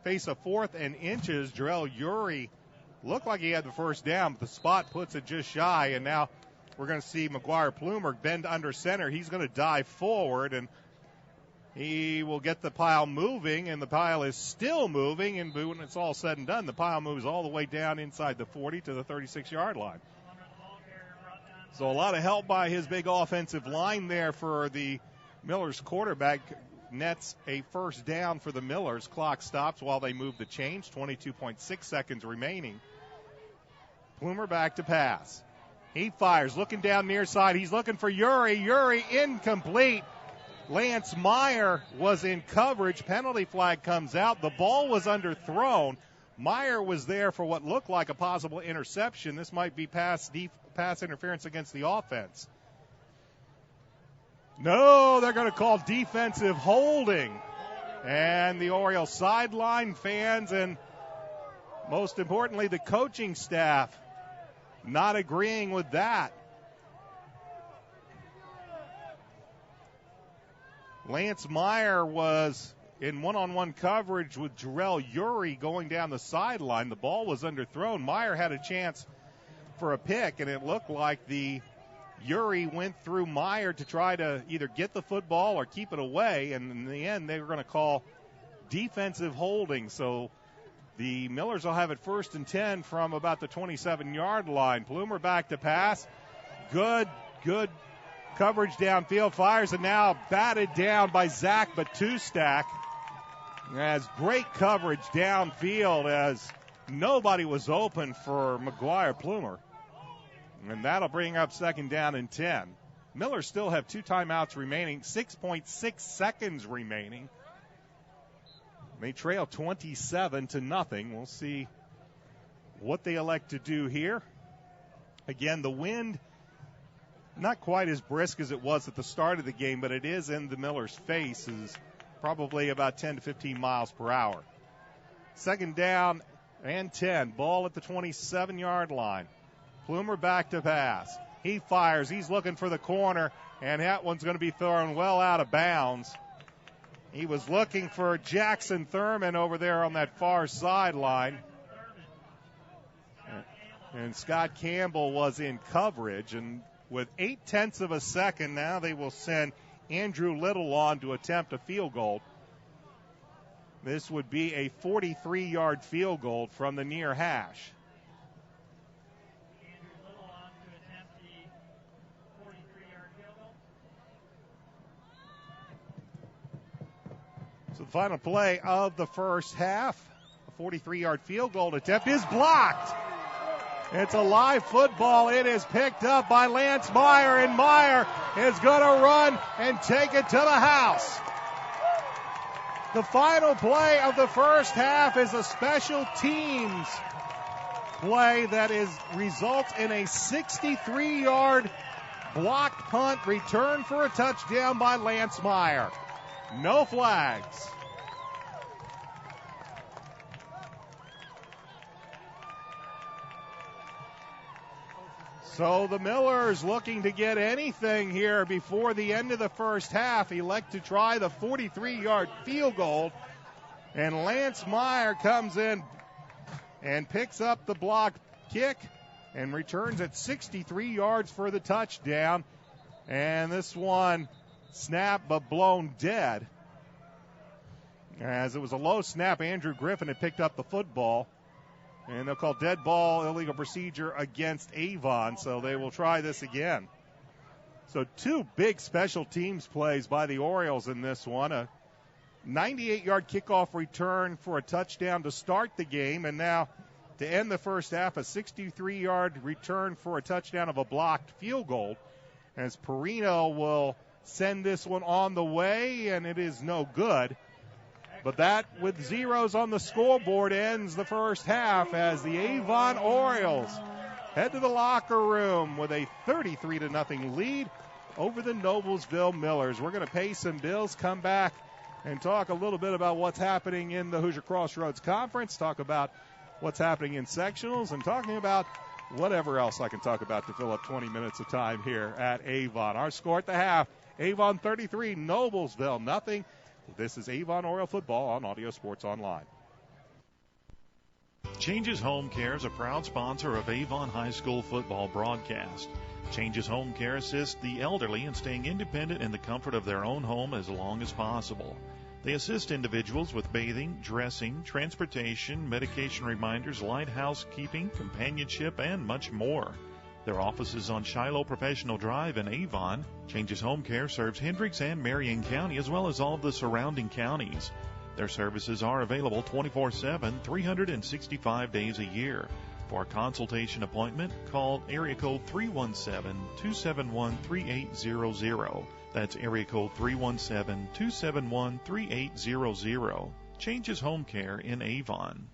face a 4th and inches. Jarrell Urey looked like he had the first down, but the spot puts it just shy. And now we're going to see McGuire Plumer bend under center. He's going to dive forward, and he will get the pile moving, and the pile is still moving. And when it's all said and done, the pile moves all the way down inside the 40 to the 36-yard line. So a lot of help by his big offensive line there for the Millers quarterback. Nets a first down for the Millers. Clock stops while they move the chains. 22.6 seconds remaining. Plumer back to pass. He fires, looking down near side. He's looking for Urey. Urey incomplete. Lance Meyer was in coverage. Penalty flag comes out. The ball was underthrown. Meyer was there for what looked like a possible interception. This might be pass interference against the offense. No, they're going to call defensive holding. And the Orioles sideline fans and, most importantly, the coaching staff not agreeing with that. Lance Meyer was in one-on-one coverage with Jarrell Urey going down the sideline. The ball was underthrown. Meyer had a chance for a pick, and it looked like the Urey went through Meyer to try to either get the football or keep it away, and in the end they were going to call defensive holding. So the Millers will have it 1st and 10 from about the 27-yard line. Plumer back to pass. Good coverage downfield. Fires, and now batted down by Zach Batustak. As great coverage downfield as nobody was open for McGuire Plumer. And that'll bring up 2nd down and 10. Millers still have 2 timeouts remaining, 6.6 seconds remaining. They trail 27-0. We'll see what they elect to do here. Again, the wind not quite as brisk as it was at the start of the game, but it is in the Millers' face, is probably about 10 to 15 miles per hour. 2nd down and 10. Ball at the 27-yard line. Plumer back to pass. He fires. He's looking for the corner, and that one's going to be thrown well out of bounds. He was looking for Jackson Thurman over there on that far sideline. And Scott Campbell was in coverage, and with 0.8 of a second, now they will send Andrew Little on to attempt a field goal. This would be a 43-yard field goal from the near hash. So the final play of the first half, a 43-yard field goal attempt is blocked. It's a live football. It is picked up by Lance Meyer, and Meyer is going to run and take it to the house. The final play of the first half is a special teams play that results in a 63-yard blocked punt return for a touchdown by Lance Meyer. No flags. So the Millers, looking to get anything here before the end of the first half, elect to try the 43-yard field goal. And Lance Meyer comes in and picks up the blocked kick and returns at 63 yards for the touchdown. And this one snapped but blown dead. As it was a low snap, Andrew Griffin had picked up the football. And they'll call dead ball illegal procedure against Avon, so they will try this again. So 2 big special teams plays by the Orioles in this one. A 98-yard kickoff return for a touchdown to start the game, and now to end the first half, a 63-yard return for a touchdown of a blocked field goal. As Perino will send this one on the way, and it is no good. But that, with zeros on the scoreboard, ends the first half as the Avon Orioles head to the locker room with a 33-0 lead over the Noblesville Millers. We're going to pay some bills, come back, and talk a little bit about what's happening in the Hoosier Crossroads Conference, talk about what's happening in sectionals, and talking about whatever else I can talk about to fill up 20 minutes of time here at Avon. Our score at the half, Avon 33, Noblesville nothing. This is Avon Oriole football on Audio Sports Online.
Changes Home Care is a proud sponsor of Avon High School football broadcast. Changes Home Care assists the elderly in staying independent in the comfort of their own home as long as possible. They assist individuals with bathing, dressing, transportation, medication reminders, light housekeeping, companionship, and much more. Their office is on Shiloh Professional Drive in Avon. Changes Home Care serves Hendricks and Marion County as well as all of the surrounding counties. Their services are available 24/7, 365 days a year. For a consultation appointment, call area code 317-271-3800. That's area code 317-271-3800. Changes Home Care in Avon.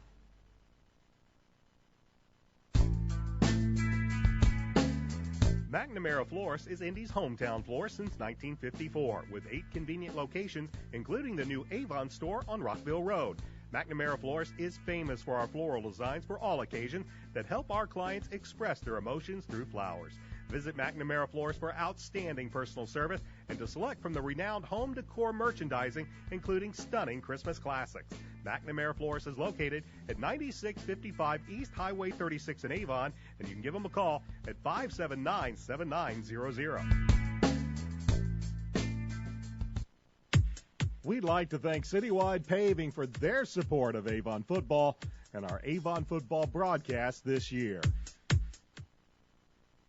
McNamara Florist is Indy's hometown florist since 1954, with 8 convenient locations, including the new Avon store on Rockville Road. McNamara Florist is famous for our floral designs for all occasions that help our clients express their emotions through flowers. Visit McNamara Florist for outstanding personal service and to select from the renowned home decor merchandising, including stunning Christmas classics. McNamara Florist is located at 9655 East Highway 36 in Avon, and you can give them a call at 579-7900.
We'd like to thank Citywide Paving for their support of Avon football and our Avon football broadcast this year.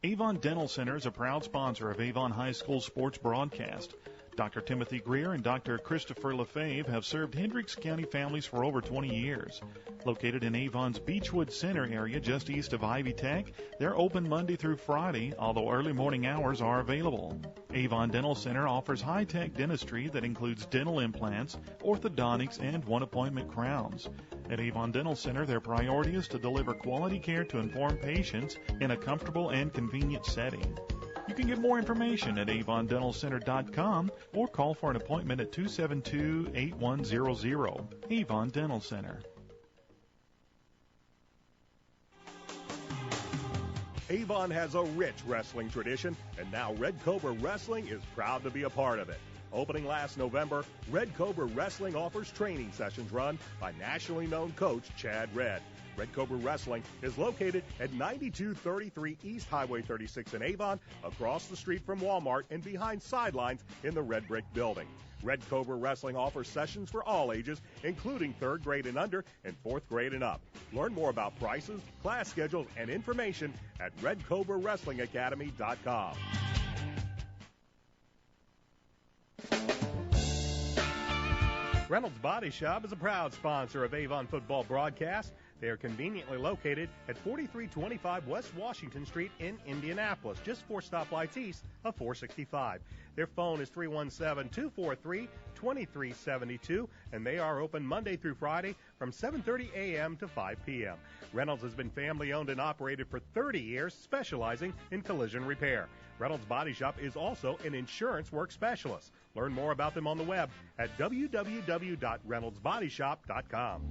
Avon Dental Center is a proud sponsor of Avon High School sports broadcast. Dr. Timothy Greer and Dr. Christopher LaFave have served Hendricks County families for over 20 years. Located in Avon's Beechwood Center area just east of Ivy Tech, they're open Monday through Friday, although early morning hours are available. Avon Dental Center offers high-tech dentistry that includes dental implants, orthodontics, and one-appointment crowns. At Avon Dental Center, their priority is to deliver quality care to informed patients in a comfortable and convenient setting. You can get more information at avondentalcenter.com or call for an appointment at 272-8100. Avon Dental Center.
Avon has a rich wrestling tradition, and now Red Cobra Wrestling is proud to be a part of it. Opening last November, Red Cobra Wrestling offers training sessions run by nationally known coach Chad Red. Red Cobra Wrestling is located at 9233 East Highway 36 in Avon, across the street from Walmart and behind sidelines in the Red Brick Building. Red Cobra Wrestling offers sessions for all ages, including 3rd grade and under and 4th grade and up. Learn more about prices, class schedules, and information at RedCobraWrestlingAcademy.com. Reynolds Body Shop is a proud sponsor of Avon football broadcast. They are conveniently located at 4325 West Washington Street in Indianapolis, just 4 stoplights east of 465. Their phone is 317-243-2372, and they are open Monday through Friday from 7:30 a.m. to 5 p.m. Reynolds has been family-owned and operated for 30 years, specializing in collision repair. Reynolds Body Shop is also an insurance work specialist. Learn more about them on the web at www.reynoldsbodyshop.com.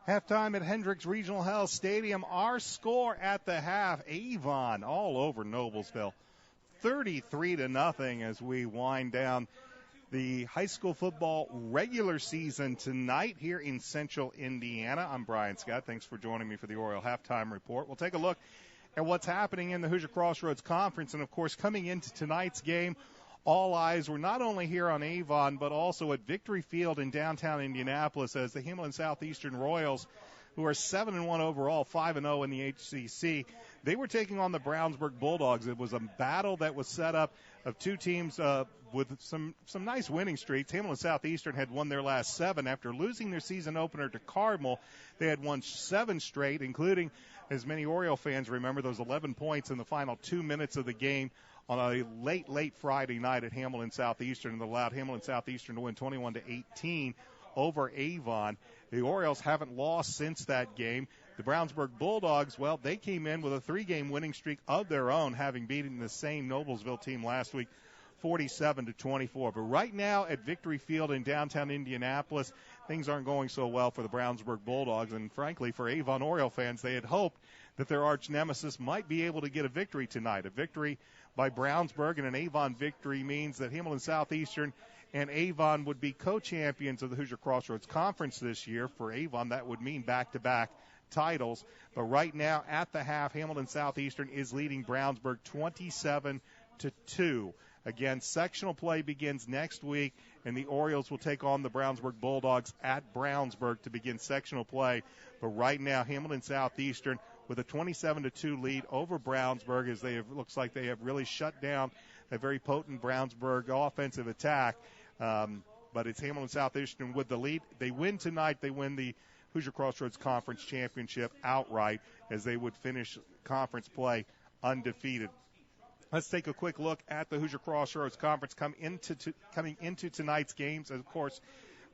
Halftime at Hendricks Regional Health Stadium. Our score at the half, Avon all over Noblesville, 33-0 as we wind down the high school football regular season tonight here in Central Indiana. I'm Brian Scott. Thanks for joining me for the Oriole Halftime Report. We'll take a look at what's happening in the Hoosier Crossroads Conference. And, of course, coming into tonight's game, all eyes were not only here on Avon, but also at Victory Field in downtown Indianapolis as the Himmelin Southeastern Royals, who are 7-1 overall, 5-0 in the HCC, they were taking on the Brownsburg Bulldogs. It was a battle that was set up of two teams with some nice winning streaks. Himmelin Southeastern had won their last 7. After losing their season opener to Cardinal, they had won 7 straight, including, as many Oriole fans remember, those 11 points in the final 2 minutes of the game on a late Friday night at Hamilton Southeastern, and allowed Hamilton Southeastern to win 21-18 over Avon. The Orioles haven't lost since that game. The Brownsburg Bulldogs, well, they came in with a 3-game winning streak of their own, having beaten the same Noblesville team last week 47-24. But right now at Victory Field in downtown Indianapolis, things aren't going so well for the Brownsburg Bulldogs. And frankly, for Avon Oriole fans, they had hoped that their arch nemesis might be able to get a victory tonight. A victory by Brownsburg and an Avon victory means that Hamilton Southeastern and Avon would be co-champions of the Hoosier Crossroads Conference this year. For Avon, that would mean back-to-back titles. But right now, at the half, Hamilton Southeastern is leading Brownsburg 27-2. Again, sectional play begins next week, and the Orioles will take on the Brownsburg Bulldogs at Brownsburg to begin sectional play. But right now, Hamilton Southeastern with a 27-2 lead over Brownsburg, as looks like they have really shut down a very potent Brownsburg offensive attack. But it's Hamilton Southeastern with the lead. They win tonight. They win the Hoosier Crossroads Conference Championship outright, as they would finish conference play undefeated. Let's take a quick look at the Hoosier Crossroads Conference coming into tonight's games. Of course,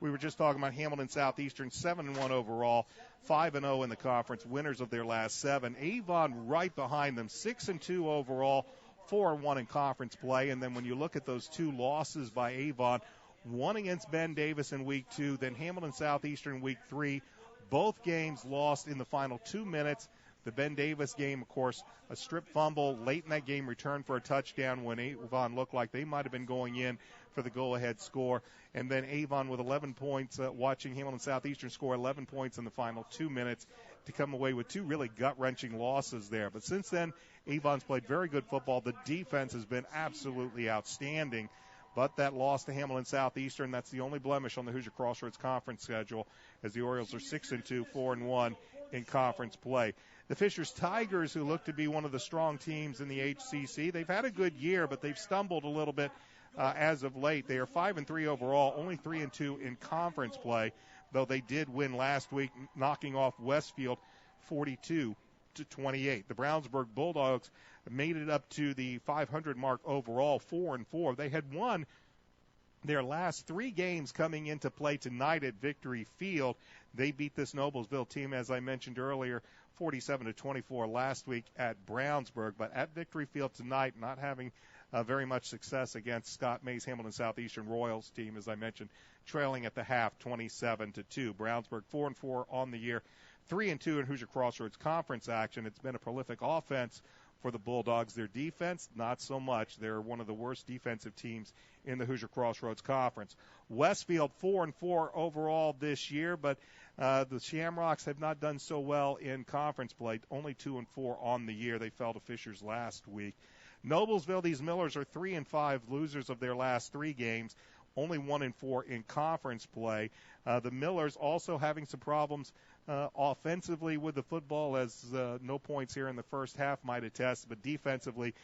we were just talking about Hamilton Southeastern, 7-1 overall, 5-0 in the conference, winners of their last 7. Avon right behind them, 6-2 overall, 4-1 in conference play. And then when you look at those 2 losses by Avon, one against Ben Davis in week 2, then Hamilton Southeastern week 3, both games lost in the final 2 minutes. The Ben Davis game, of course, a strip fumble late in that game, returned for a touchdown when Avon looked like they might have been going in for the go-ahead score. And then Avon with 11 points, watching Hamilton Southeastern score 11 points in the final 2 minutes to come away with 2 really gut-wrenching losses there. But since then, Avon's played very good football. The defense has been absolutely outstanding. But that loss to Hamilton Southeastern, that's the only blemish on the Hoosier Crossroads Conference schedule, as the Orioles are 6-2, 4-1 in conference play. The Fishers Tigers, who look to be one of the strong teams in the HCC, they've had a good year, but they've stumbled a little bit as of late. They are 5-3 overall, only 3-2 in conference play, though they did win last week, knocking off Westfield 42-28. The Brownsburg Bulldogs made it up to the 500 mark overall, 4-4. They had won their last 3 games coming into play tonight at Victory Field. They beat this Noblesville team, as I mentioned earlier, 47-24 last week at Brownsburg. But at Victory Field tonight, not having very much success against Scott May's Hamilton Southeastern Royals team, as I mentioned, trailing at the half 27-2. Brownsburg 4-4 on the year, 3-2 in Hoosier Crossroads Conference action. It's been a prolific offense for the Bulldogs. Their defense, not so much. They're one of the worst defensive teams in the Hoosier Crossroads Conference. Westfield 4-4 overall this year, but the Shamrocks have not done so well in conference play. Only 2-4 on the year. They fell to Fishers last week. Noblesville, these Millers are 3-5 losers of their last 3 games. Only 1-4 in conference play. The Millers also having some problems offensively with the football, as no points here in the first half might attest, but defensively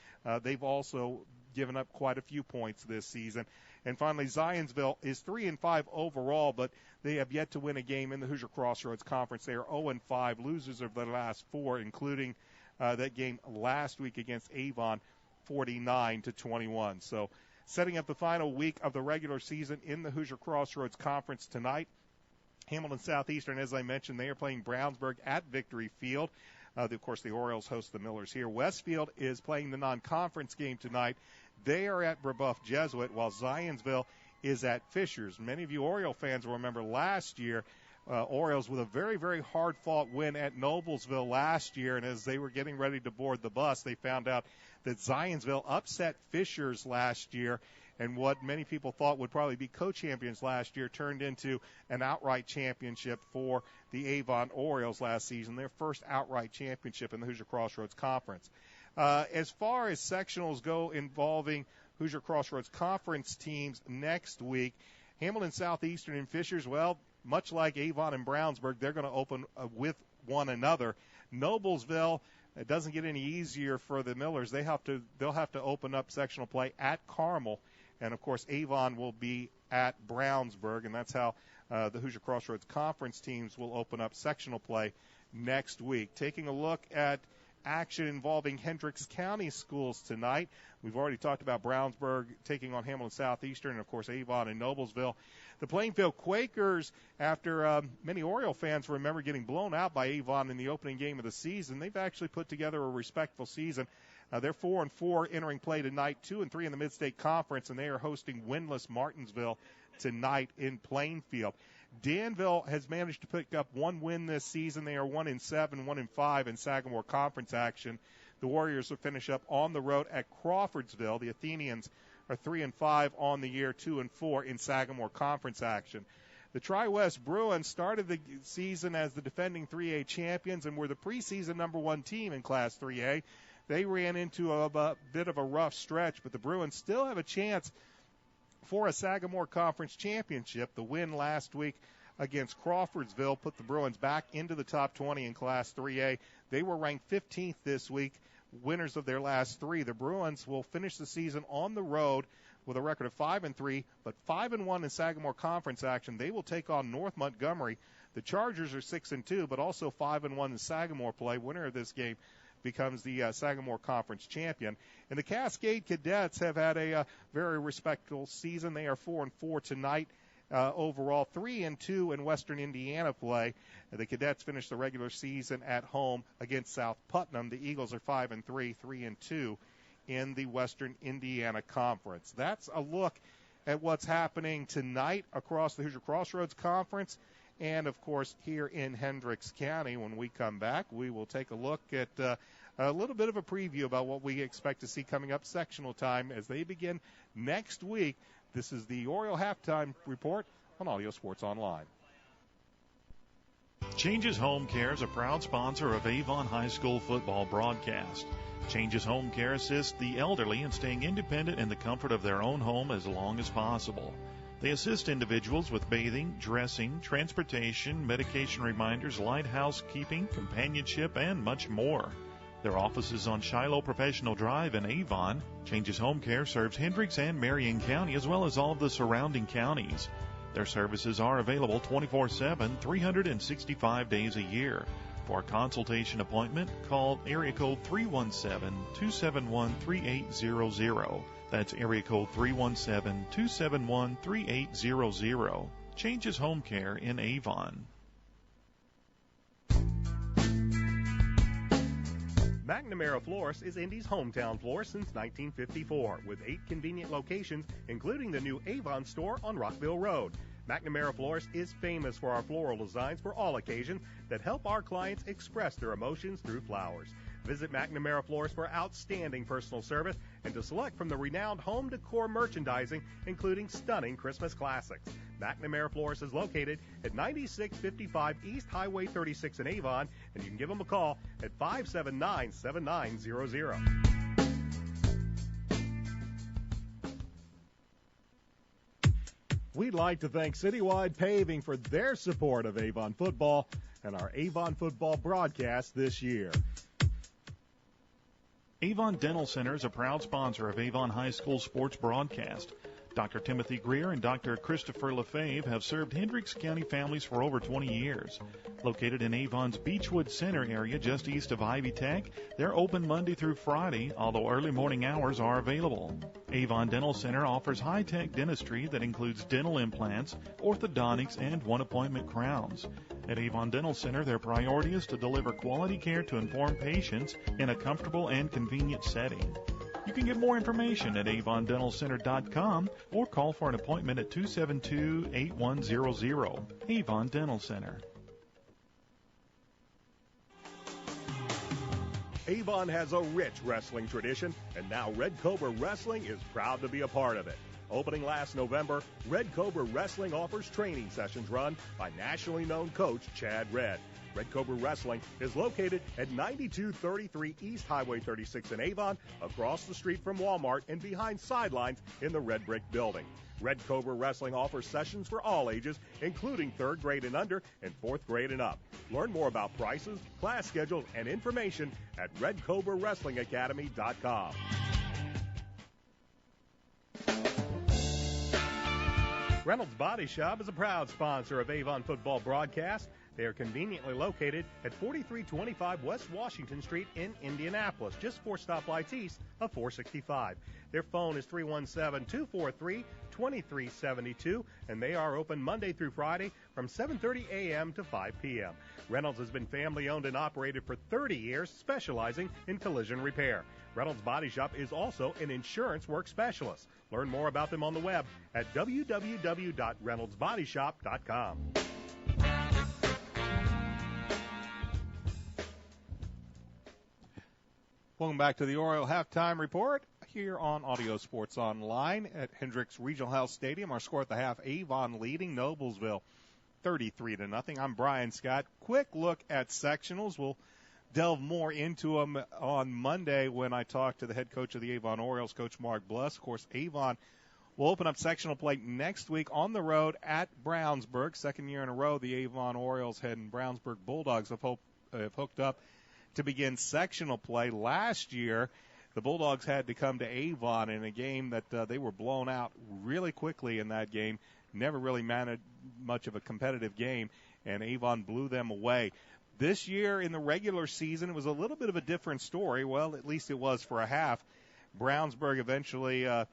they've also given up quite a few points this season. And finally, Zionsville is 3-5 overall, but they have yet to win a game in the Hoosier Crossroads Conference. They are 0-5, losers of their last 4, including that game last week against Avon, 49-21. So setting up the final week of the regular season in the Hoosier Crossroads Conference tonight. Hamilton Southeastern, as I mentioned, they are playing Brownsburg at Victory Field. Of course, the Orioles host the Millers here. Westfield is playing the non-conference game tonight. They are at Brebeuf Jesuit, while Zionsville is at Fishers. Many of you Oriole fans will remember last year, Orioles with a very, very hard-fought win at Noblesville last year, and as they were getting ready to board the bus, they found out that Zionsville upset Fishers last year, and what many people thought would probably be co-champions last year turned into an outright championship for the Avon Orioles last season, their first outright championship in the Hoosier Crossroads Conference. As far as sectionals go involving Hoosier Crossroads Conference teams next week, Hamilton Southeastern and Fishers, well, much like Avon and Brownsburg, they're going to open with one another. Noblesville, it doesn't get any easier for the Millers. They'll have to open up sectional play at Carmel. And, of course, Avon will be at Brownsburg, and that's how the Hoosier Crossroads Conference teams will open up sectional play next week. Taking a look at action involving Hendricks County schools tonight. We've already talked about Brownsburg taking on Hamilton Southeastern, and, of course, Avon and Noblesville. The Plainfield Quakers, after many Oriole fans remember getting blown out by Avon in the opening game of the season, they've actually put together a respectful season. They're 4-4 entering play tonight, 2-3 in the Mid-State Conference, and they are hosting winless Martinsville tonight in Plainfield. Danville has managed to pick up one win this season. They are 1-7, 1-5 in Sagamore Conference action. The Warriors will finish up on the road at Crawfordsville. The Athenians are 3-5 on the year, 2-4 in Sagamore Conference action. The Tri-West Bruins started the season as the defending 3A champions and were the preseason number 1 team in Class 3A. They ran into a bit of a rough stretch, but the Bruins still have a chance for a Sagamore Conference championship. The win last week against Crawfordsville put the Bruins back into the top 20 in Class 3A. They were ranked 15th this week, winners of their last 3. The Bruins will finish the season on the road with a record of 5-3, but 5-1 in Sagamore Conference action. They will take on North Montgomery. The Chargers are 6-2, but also 5-1 in Sagamore play. Winner of this game becomes the Sagamore Conference champion. And the Cascade Cadets have had a very respectable season. They are 4-4 tonight. Overall, 3-2 in Western Indiana play. The Cadets finished the regular season at home against South Putnam. The Eagles are 5-3, 3-2 in the Western Indiana Conference. That's a look at what's happening tonight across the Hoosier Crossroads Conference. And, of course, here in Hendricks County. When we come back, we will take a look at a little bit of a preview about what we expect to see coming up sectional time as they begin next week. This is the Oriole Halftime Report on Audio Sports Online.
Changes Home Care is a proud sponsor of Avon High School football broadcast. Changes Home Care assists the elderly in staying independent in the comfort of their own home as long as possible. They assist individuals with bathing, dressing, transportation, medication reminders, light housekeeping, companionship, and much more. Their office is on Shiloh Professional Drive in Avon. Changes Home Care serves Hendricks and Marion County as well as all of the surrounding counties. Their services are available 24/7, 365 days a year. For a consultation appointment, call area code 317-271-3800. That's area code 317-271-3800. Changes Home Care in Avon.
McNamara Florist is Indy's hometown florist since 1954, with 8 convenient locations, including the new Avon store on Rockville Road. McNamara Florist is famous for our floral designs for all occasions that help our clients express their emotions through flowers. Visit McNamara Florist for outstanding personal service and to select from the renowned home decor merchandising, including stunning Christmas classics. McNamara Florist is located at 9655 East Highway 36 in Avon, and you can give them a call at 579-7900.
We'd like to thank Citywide Paving for their support of Avon football and our Avon football broadcast this year.
Avon Dental Center is a proud sponsor of Avon High School sports broadcast. Dr. Timothy Greer and Dr. Christopher LaFave have served Hendricks County families for over 20 years. Located in Avon's Beechwood Center area just east of Ivy Tech, they're open Monday through Friday, although early morning hours are available. Avon Dental Center offers high-tech dentistry that includes dental implants, orthodontics, and one-appointment crowns. At Avon Dental Center, their priority is to deliver quality care to informed patients in a comfortable and convenient setting. You can get more information at avondentalcenter.com or call for an appointment at 272-8100. Avon Dental Center.
Avon has a rich wrestling tradition, and now Red Cobra Wrestling is proud to be a part of it. Opening last November, Red Cobra Wrestling offers training sessions run by nationally known coach Chad Red. Red Cobra Wrestling is located at 9233 East Highway 36 in Avon, across the street from Walmart and behind sidelines in the Red Brick Building. Red Cobra Wrestling offers sessions for all ages, including 3rd grade and under and 4th grade and up. Learn more about prices, class schedules, and information at RedCobraWrestlingAcademy.com. Reynolds Body Shop is a proud sponsor of Avon Football Broadcast. They are conveniently located at 4325 West Washington Street in Indianapolis, just 4 stoplights east of 465. Their phone is 317-243-2372, and they are open Monday through Friday from 7:30 a.m. to 5 p.m. Reynolds has been family-owned and operated for 30 years, specializing in collision repair. Reynolds Body Shop is also an insurance work specialist. Learn more about them on the web at www.reynoldsbodyshop.com.
Welcome back to the Oriole Halftime Report here on Audio Sports Online at Hendricks Regional Health Stadium. Our score at the half, Avon leading Noblesville 33-0. I'm Brian Scott. Quick look at sectionals. We'll delve more into them on Monday when I talk to the head coach of the Avon Orioles, Coach Mark Bluss. Of course, Avon will open up sectional play next week on the road at Brownsburg. Second year in a row, the Avon Orioles and Brownsburg Bulldogs have hooked up to begin sectional play. Last year, the Bulldogs had to come to Avon in a game that they were blown out really quickly in that game. Never really managed much of a competitive game, and Avon blew them away. This year in the regular season, it was a little bit of a different story. Well, at least it was for a half. Avon eventually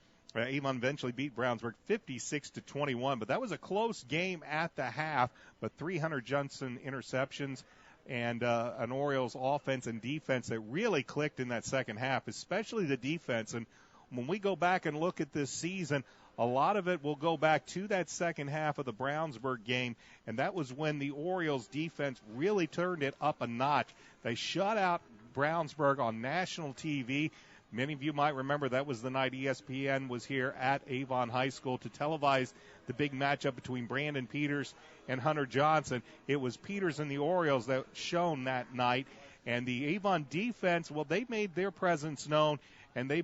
beat Brownsburg 56-21, but that was a close game at the half. But 300 Johnson interceptions and an Orioles offense and defense that really clicked in that second half, especially the defense. And when we go back and look at this season, a lot of it will go back to that second half of the Brownsburg game, and that was when the Orioles defense really turned it up a notch. They shut out Brownsburg on national TV. Many of you might remember that was the night ESPN was here at Avon High School to televise the big matchup between Brandon Peters and Hunter Johnson. It was Peters and the Orioles that shone that night. And the Avon defense, well, they made their presence known, and they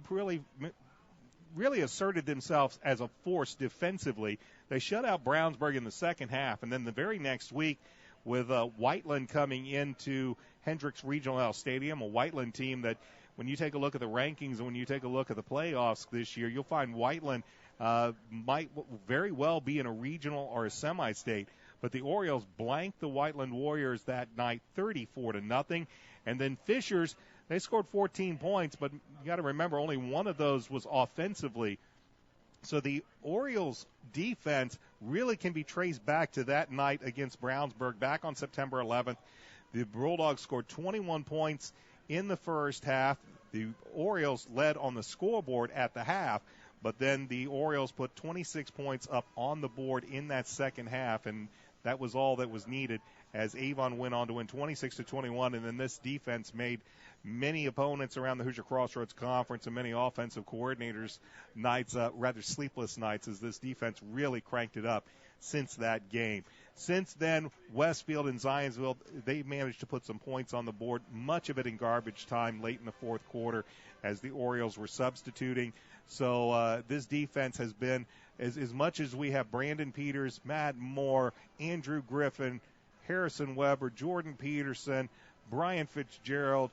really asserted themselves as a force defensively. They shut out Brownsburg in the second half. And then the very next week, with Whiteland coming into Hendricks Regional Health Stadium, a Whiteland team that when you take a look at the rankings and when you take a look at the playoffs this year, you'll find Whiteland might very well be in a regional or a semi-state. But the Orioles blanked the Whiteland Warriors that night 34-0. And then Fishers, they scored 14 points, but you got to remember only one of those was offensively. So the Orioles defense really can be traced back to that night against Brownsburg back on September 11th. The Bulldogs scored 21 points in the first half. The Orioles led on the scoreboard at the half, but then the Orioles put 26 points up on the board in that second half, and that was all that was needed as Avon went on to win 26-21. And then this defense made many opponents around the Hoosier Crossroads Conference and many offensive coordinators nights, rather sleepless nights, as this defense really cranked it up since that game. Since then, Westfield and Zionsville, they managed to put some points on the board, much of it in garbage time late in the fourth quarter as the Orioles were substituting. So this defense has been, as much as we have Brandon Peters, Matt Moore, Andrew Griffin, Harrison Weber, Jordan Peterson, Brian Fitzgerald,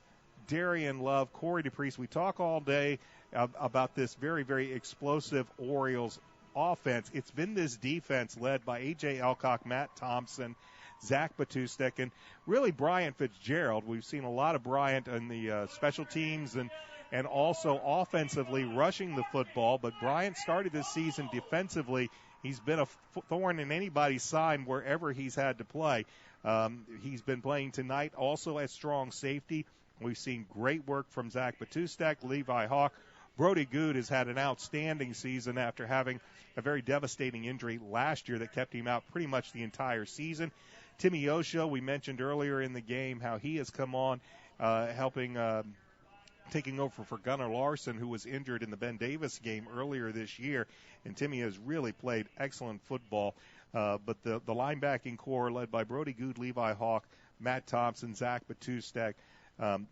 Darian Love, Corey DePriest. We talk all day about this very, very explosive Orioles offense. It's been this defense led by A.J. Elcock, Matt Thompson, Zach Batustek, and really Brian Fitzgerald. We've seen a lot of Bryant in the special teams and also offensively rushing the football. But Bryant started this season defensively. He's been a thorn in anybody's side wherever he's had to play. He's been playing tonight also as strong safety. We've seen great work from Zach Batustek, Levi Hawk. Brody Good has had an outstanding season after having a very devastating injury last year that kept him out pretty much the entire season. Timmy Osho, we mentioned earlier in the game how he has come on, taking over for Gunnar Larson, who was injured in the Ben Davis game earlier this year. And Timmy has really played excellent football. But the linebacking core led by Brody Good, Levi Hawk, Matt Thompson, Zach Batustek,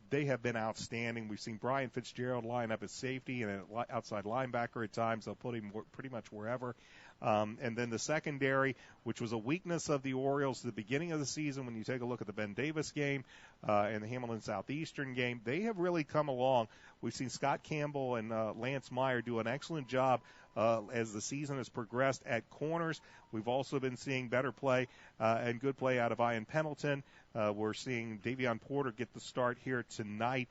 they have been outstanding. We've seen Brian Fitzgerald line up as safety and an outside linebacker at times. They'll put him pretty much wherever. And then the secondary, which was a weakness of the Orioles at the beginning of the season, when you take a look at the Ben Davis game and the Hamilton Southeastern game, they have really come along. We've seen Scott Campbell and Lance Meyer do an excellent job as the season has progressed at corners. We've also been seeing better play and good play out of Ian Pendleton. We're seeing Davion Porter get the start here tonight.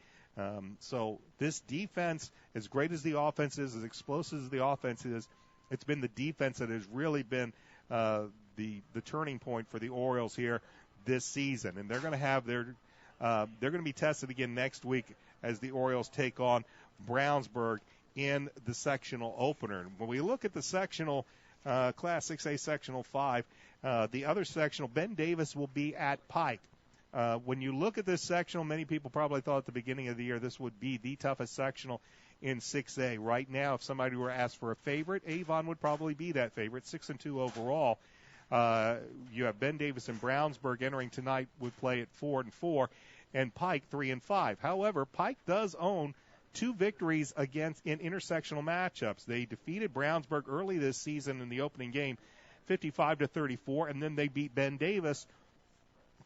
So this defense, as great as the offense is, as explosive as the offense is, it's been the defense that has really been the turning point for the Orioles here this season. And they're going to have they're going to be tested again next week as the Orioles take on Brownsburg in the sectional opener. When we look at the sectional Class 6A Sectional 5, the other sectional, Ben Davis will be at Pike. When you look at this sectional, many people probably thought at the beginning of the year this would be the toughest sectional in 6A. Right now, if somebody were asked for a favorite, Avon would probably be that favorite, 6-2 overall. You have Ben Davis and Brownsburg entering tonight would play at 4-4, and Pike 3-5. However, Pike does own 2 victories in intersectional matchups. They defeated Brownsburg early this season in the opening game, 55-34, and then they beat Ben Davis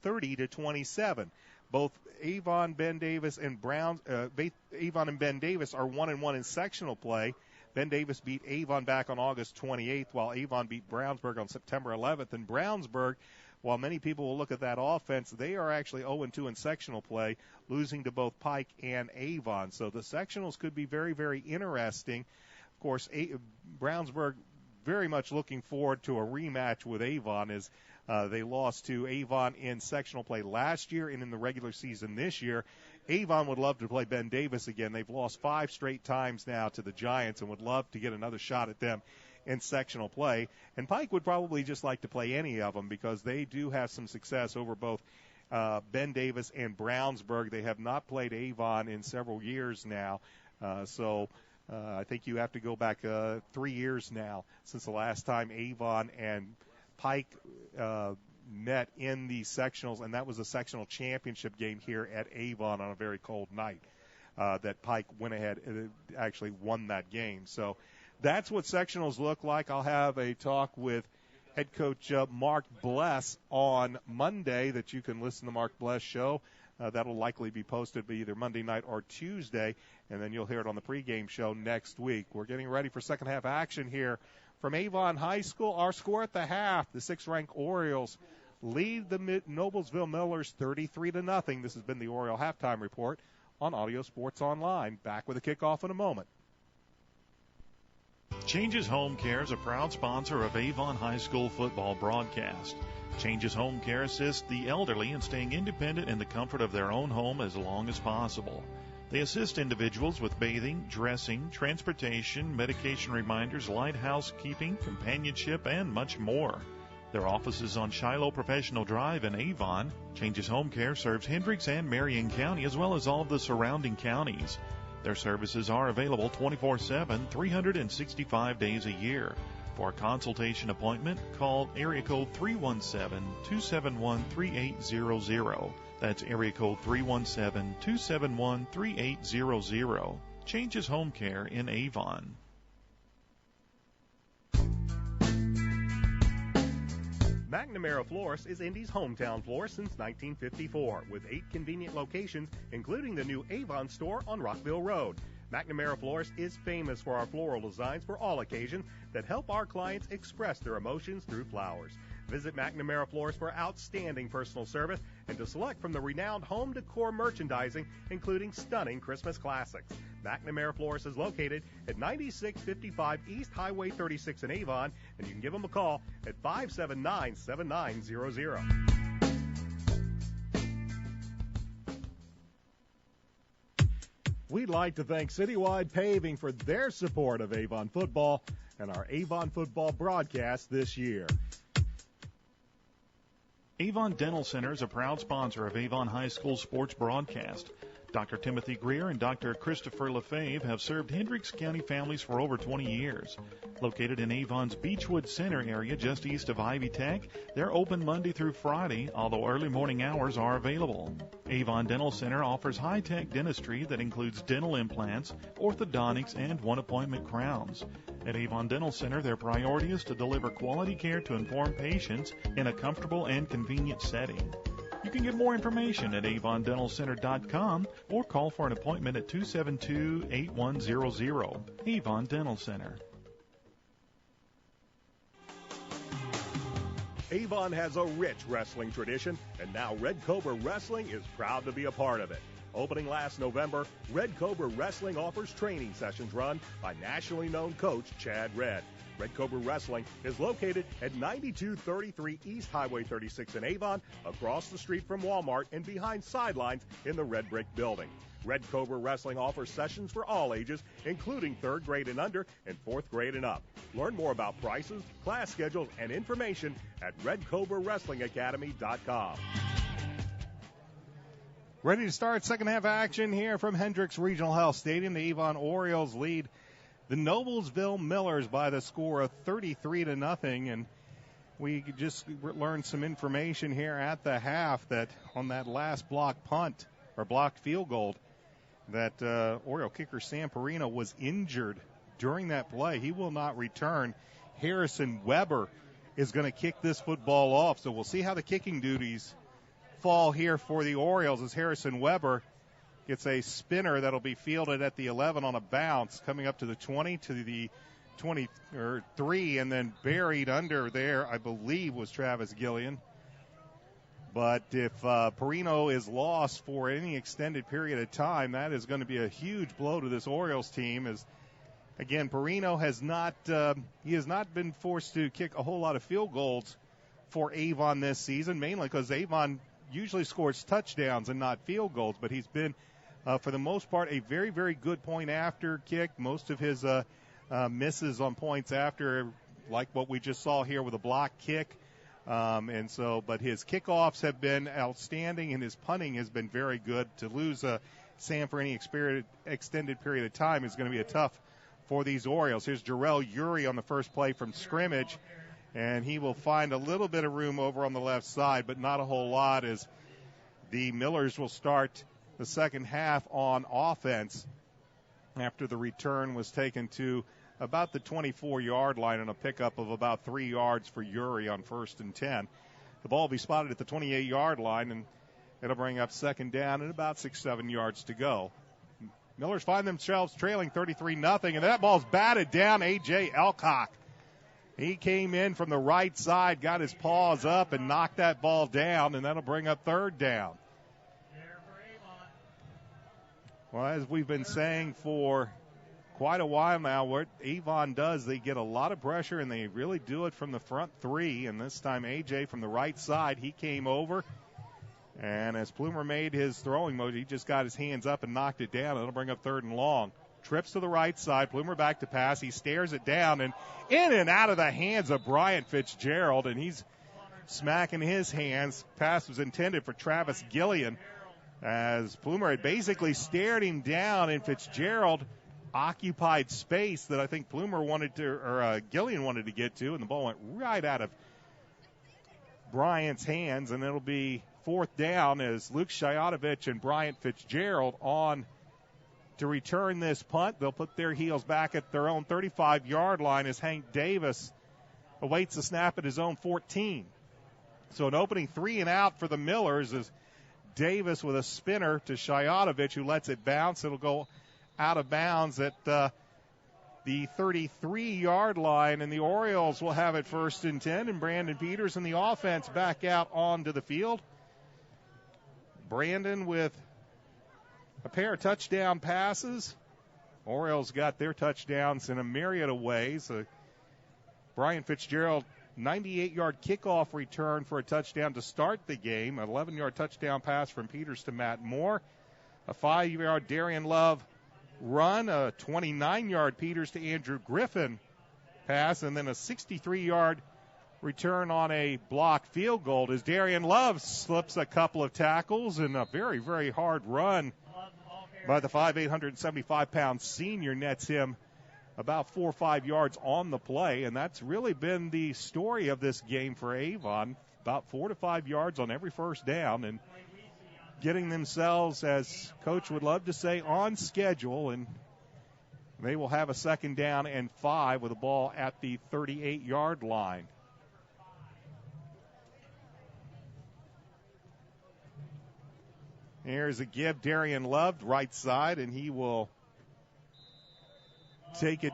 30-27. Both Avon, Ben Davis, and Avon and Ben Davis are 1-1 in sectional play. Ben Davis beat Avon back on August 28th, while Avon beat Brownsburg on September 11th. And Brownsburg, while many people will look at that offense, they are actually 0-2 in sectional play, losing to both Pike and Avon. So the sectionals could be very, very interesting. Of course, Brownsburg very much looking forward to a rematch with Avon as they lost to Avon in sectional play last year and in the regular season this year. Avon would love to play Ben Davis again. They've lost 5 straight times now to the Giants and would love to get another shot at them in sectional play. And Pike would probably just like to play any of them because they do have some success over both Ben Davis and Brownsburg. They have not played Avon in several years now. So I think you have to go back 3 years now since the last time Avon and Pike met in the sectionals, and that was a sectional championship game here at Avon on a very cold night that Pike went ahead and actually won that game. So that's what sectionals look like. I'll have a talk with head coach Mark Bless on Monday that you can listen to Mark Bless show. That'll likely be posted by either Monday night or Tuesday, and then you'll hear it on the pregame show next week. We're getting ready for second half action here from Avon High School. Our score at the half, the 6th-ranked Orioles lead the Noblesville Millers 33-0. This has been the Oriole Halftime Report on Audio Sports Online. Back with a kickoff in a moment.
Changes Home Care is a proud sponsor of Avon High School football broadcast. Changes Home Care assists the elderly in staying independent in the comfort of their own home as long as possible. They assist individuals with bathing, dressing, transportation, medication reminders, light housekeeping, companionship, and much more. Their office is on Shiloh Professional Drive in Avon. Changes Home Care serves Hendricks and Marion County as well as all of the surrounding counties. Their services are available 24/7, 365 days a year. For a consultation appointment, call area code 317-271-3800. That's area code 317-271-3800. Changes Home Care in Avon.
McNamara Florist is Indy's hometown florist since 1954, with 8 convenient locations, including the new Avon store on Rockville Road. McNamara Florist is famous for our floral designs for all occasions that help our clients express their emotions through flowers. Visit McNamara Florist for outstanding personal service and to select from the renowned home decor merchandising, including stunning Christmas classics. McNamara Florist is located at 9655 East Highway 36 in Avon, and you can give them a call at 579-7900.
We'd like to thank Citywide Paving for their support of Avon football and our Avon football broadcast this year.
Avon Dental Center is a proud sponsor of Avon High School sports broadcast. Dr. Timothy Greer and Dr. Christopher Lefebvre have served Hendricks County families for over 20 years. Located in Avon's Beechwood Center area just east of Ivy Tech, they're open Monday through Friday, although early morning hours are available. Avon Dental Center offers high-tech dentistry that includes dental implants, orthodontics, and one-appointment crowns. At Avon Dental Center, their priority is to deliver quality care to informed patients in a comfortable and convenient setting. You can get more information at avondentalcenter.com or call for an appointment at 272-8100. Avon Dental Center.
Avon has a rich wrestling tradition, and now Red Cobra Wrestling is proud to be a part of it. Opening last November, Red Cobra Wrestling offers training sessions run by nationally known coach Chad Red. Red Cobra Wrestling is located at 9233 East Highway 36 in Avon, across the street from Walmart and behind sidelines in the Red Brick Building. Red Cobra Wrestling offers sessions for all ages, including 3rd grade and under and 4th grade and up. Learn more about prices, class schedules, and information at RedCobraWrestlingAcademy.com.
Ready to start second half action here from Hendricks Regional Health Stadium. The Avon Orioles lead the Noblesville Millers by the score of 33-0. And we just learned some information here at the half that on that last block punt or blocked field goal, that Oriole kicker Sam Perino was injured during that play. He will not return. Harrison Weber is going to kick this football off. So we'll see how the kicking duties fall here for the Orioles as Harrison Weber gets a spinner that'll be fielded at the 11 on a bounce, coming up to the 20, to the 23, and then buried under there, I believe, was Travis Gillian. But if Perino is lost for any extended period of time, that is going to be a huge blow to this Orioles team. As again, Perino has not been forced to kick a whole lot of field goals for Avon this season, mainly because Avon usually scores touchdowns and not field goals. But he's been, for the most part, a very, very good point after kick. Most of his misses on points after, like what we just saw here with a block kick. But his kickoffs have been outstanding, and his punting has been very good. To lose Sam for any extended period of time is going to be a tough for these Orioles. Here's Jarrell Urey on the first play from scrimmage, and he will find a little bit of room over on the left side, but not a whole lot, as the Millers will start the second half on offense after the return was taken to about the 24-yard line and a pickup of about 3 yards for Urey on 1st and 10. The ball will be spotted at the 28-yard line, and it'll bring up second down and about 6-7 yards to go. Millers find themselves trailing 33-0, and that ball's batted down. A.J. Elcock. He came in from the right side, got his paws up, and knocked that ball down, and that'll bring up third down. Well, as we've been saying for quite a while now, what Avon does, they get a lot of pressure, and they really do it from the front three. And this time, A.J. from the right side, he came over. And as Plumer made his throwing motion, he just got his hands up and knocked it down. It'll bring up third and long. Trips to the right side. Plumer back to pass. He stares it down, and in and out of the hands of Bryant Fitzgerald, and he's smacking his hands. Pass was intended for Travis Gillian, as Plumer had basically stared him down, and Fitzgerald occupied space that I think Plumer wanted to, or Gillian wanted to get to, and the ball went right out of Bryant's hands, and it'll be fourth down as Luke Shayatovich and Bryant Fitzgerald on to return this punt. They'll put their heels back at their own 35-yard line as Hank Davis awaits the snap at his own 14. So an opening 3 and out for the Millers is Davis with a spinner to Shayatovich, who lets it bounce. It'll go out of bounds at the 33-yard line, and the Orioles will have it 1st and 10, and Brandon Peters and the offense back out onto the field. Brandon with a pair of touchdown passes. Orioles got their touchdowns in a myriad of ways. Brian Fitzgerald, 98-yard kickoff return for a touchdown to start the game. An 11-yard touchdown pass from Peters to Matt Moore. A 5-yard Darian Love run. A 29-yard Peters to Andrew Griffin pass. And then a 63-yard return on a blocked field goal as Darian Love slips a couple of tackles, and a very, very hard run by the 875-pound senior nets him about 4 or 5 yards on the play, and that's really been the story of this game for Avon, about 4 to 5 yards on every first down, and getting themselves, as Coach would love to say, on schedule. And
They will have a 2nd down and 5 with the ball at the 38-yard line. Here's a give. Darian Love, right side, and he will take it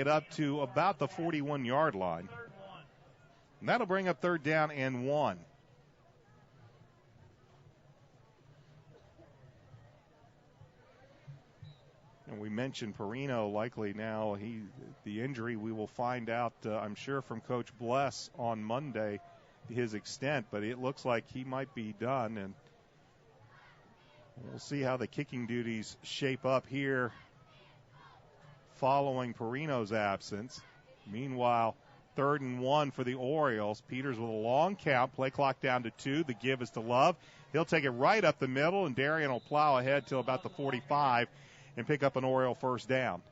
up to about the 41-yard line. And that'll bring up 3rd down and 1. And we mentioned Perino likely now. The injury, we will find out, I'm sure, from Coach Bless on Monday, his extent, but it looks like he might be done, and we'll see how the kicking duties shape up here following Perino's absence. Meanwhile, 3rd and 1 for the Orioles. Peters with a long count, play clock down to 2. The give is to Love. He'll take it right up the middle, and Darian will plow ahead till about the 45 and pick up an Oriole 1st down.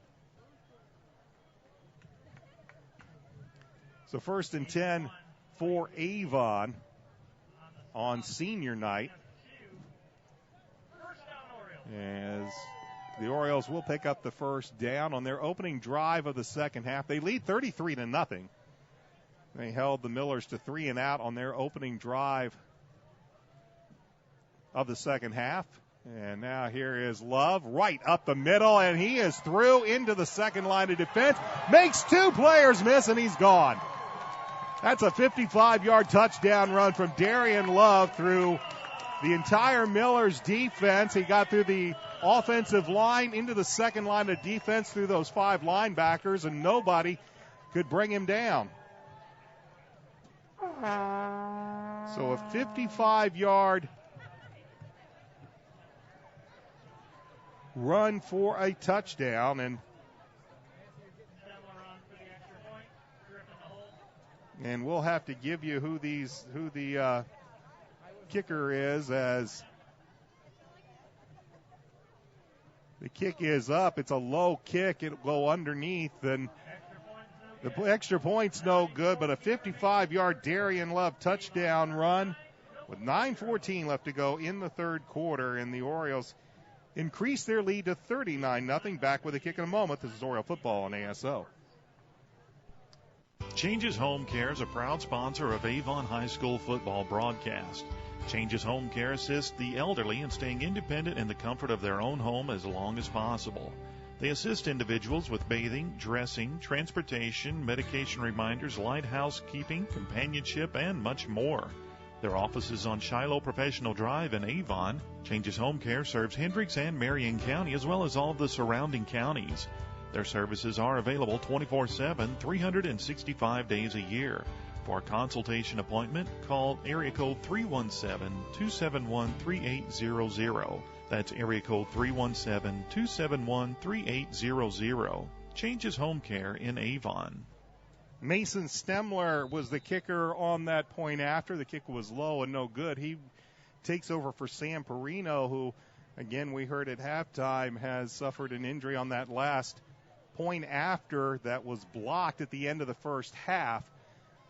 So 1st and 10 for Avon on senior night, as the Orioles will pick up the 1st down on their opening drive of the second half. They lead 33-0. They held the Millers to 3 and out on their opening drive of the second half. And now here is Love right up the middle, and he is through into the second line of defense. Makes 2 players miss, and he's gone. That's a 55-yard touchdown run from Darian Love through the entire Millers defense. He got through the offensive line into the second line of defense through those 5 linebackers, and nobody could bring him down. So a 55-yard run for a touchdown, and we'll have to give you who the kicker is, as the kick is up. It's a low kick. It'll go underneath, and the extra point's no good, but a 55-yard Darian Love touchdown run with 9:14 left to go in the 3rd quarter, and the Orioles increase their lead to 39-0. Back with a kick in a moment. This is Oriole football on ASO.
Changes Home Care is a proud sponsor of Avon High School football broadcast. Changes Home Care assists the elderly in staying independent in the comfort of their own home as long as possible. They assist individuals with bathing, dressing, transportation, medication reminders, light housekeeping, companionship, and much more. Their office is on Shiloh Professional Drive in Avon. Changes Home Care serves Hendricks and Marion County as well as all of the surrounding counties. Their services are available 24/7, 365 days a year. For a consultation appointment, call area code 317-271-3800. That's area code 317-271-3800. Changes Home Care in Avon.
Mason Stemler was the kicker on that point after. The kick was low and no good. He takes over for Sam Perino, who, again, we heard at halftime, has suffered an injury on that last point after that was blocked at the end of the first half.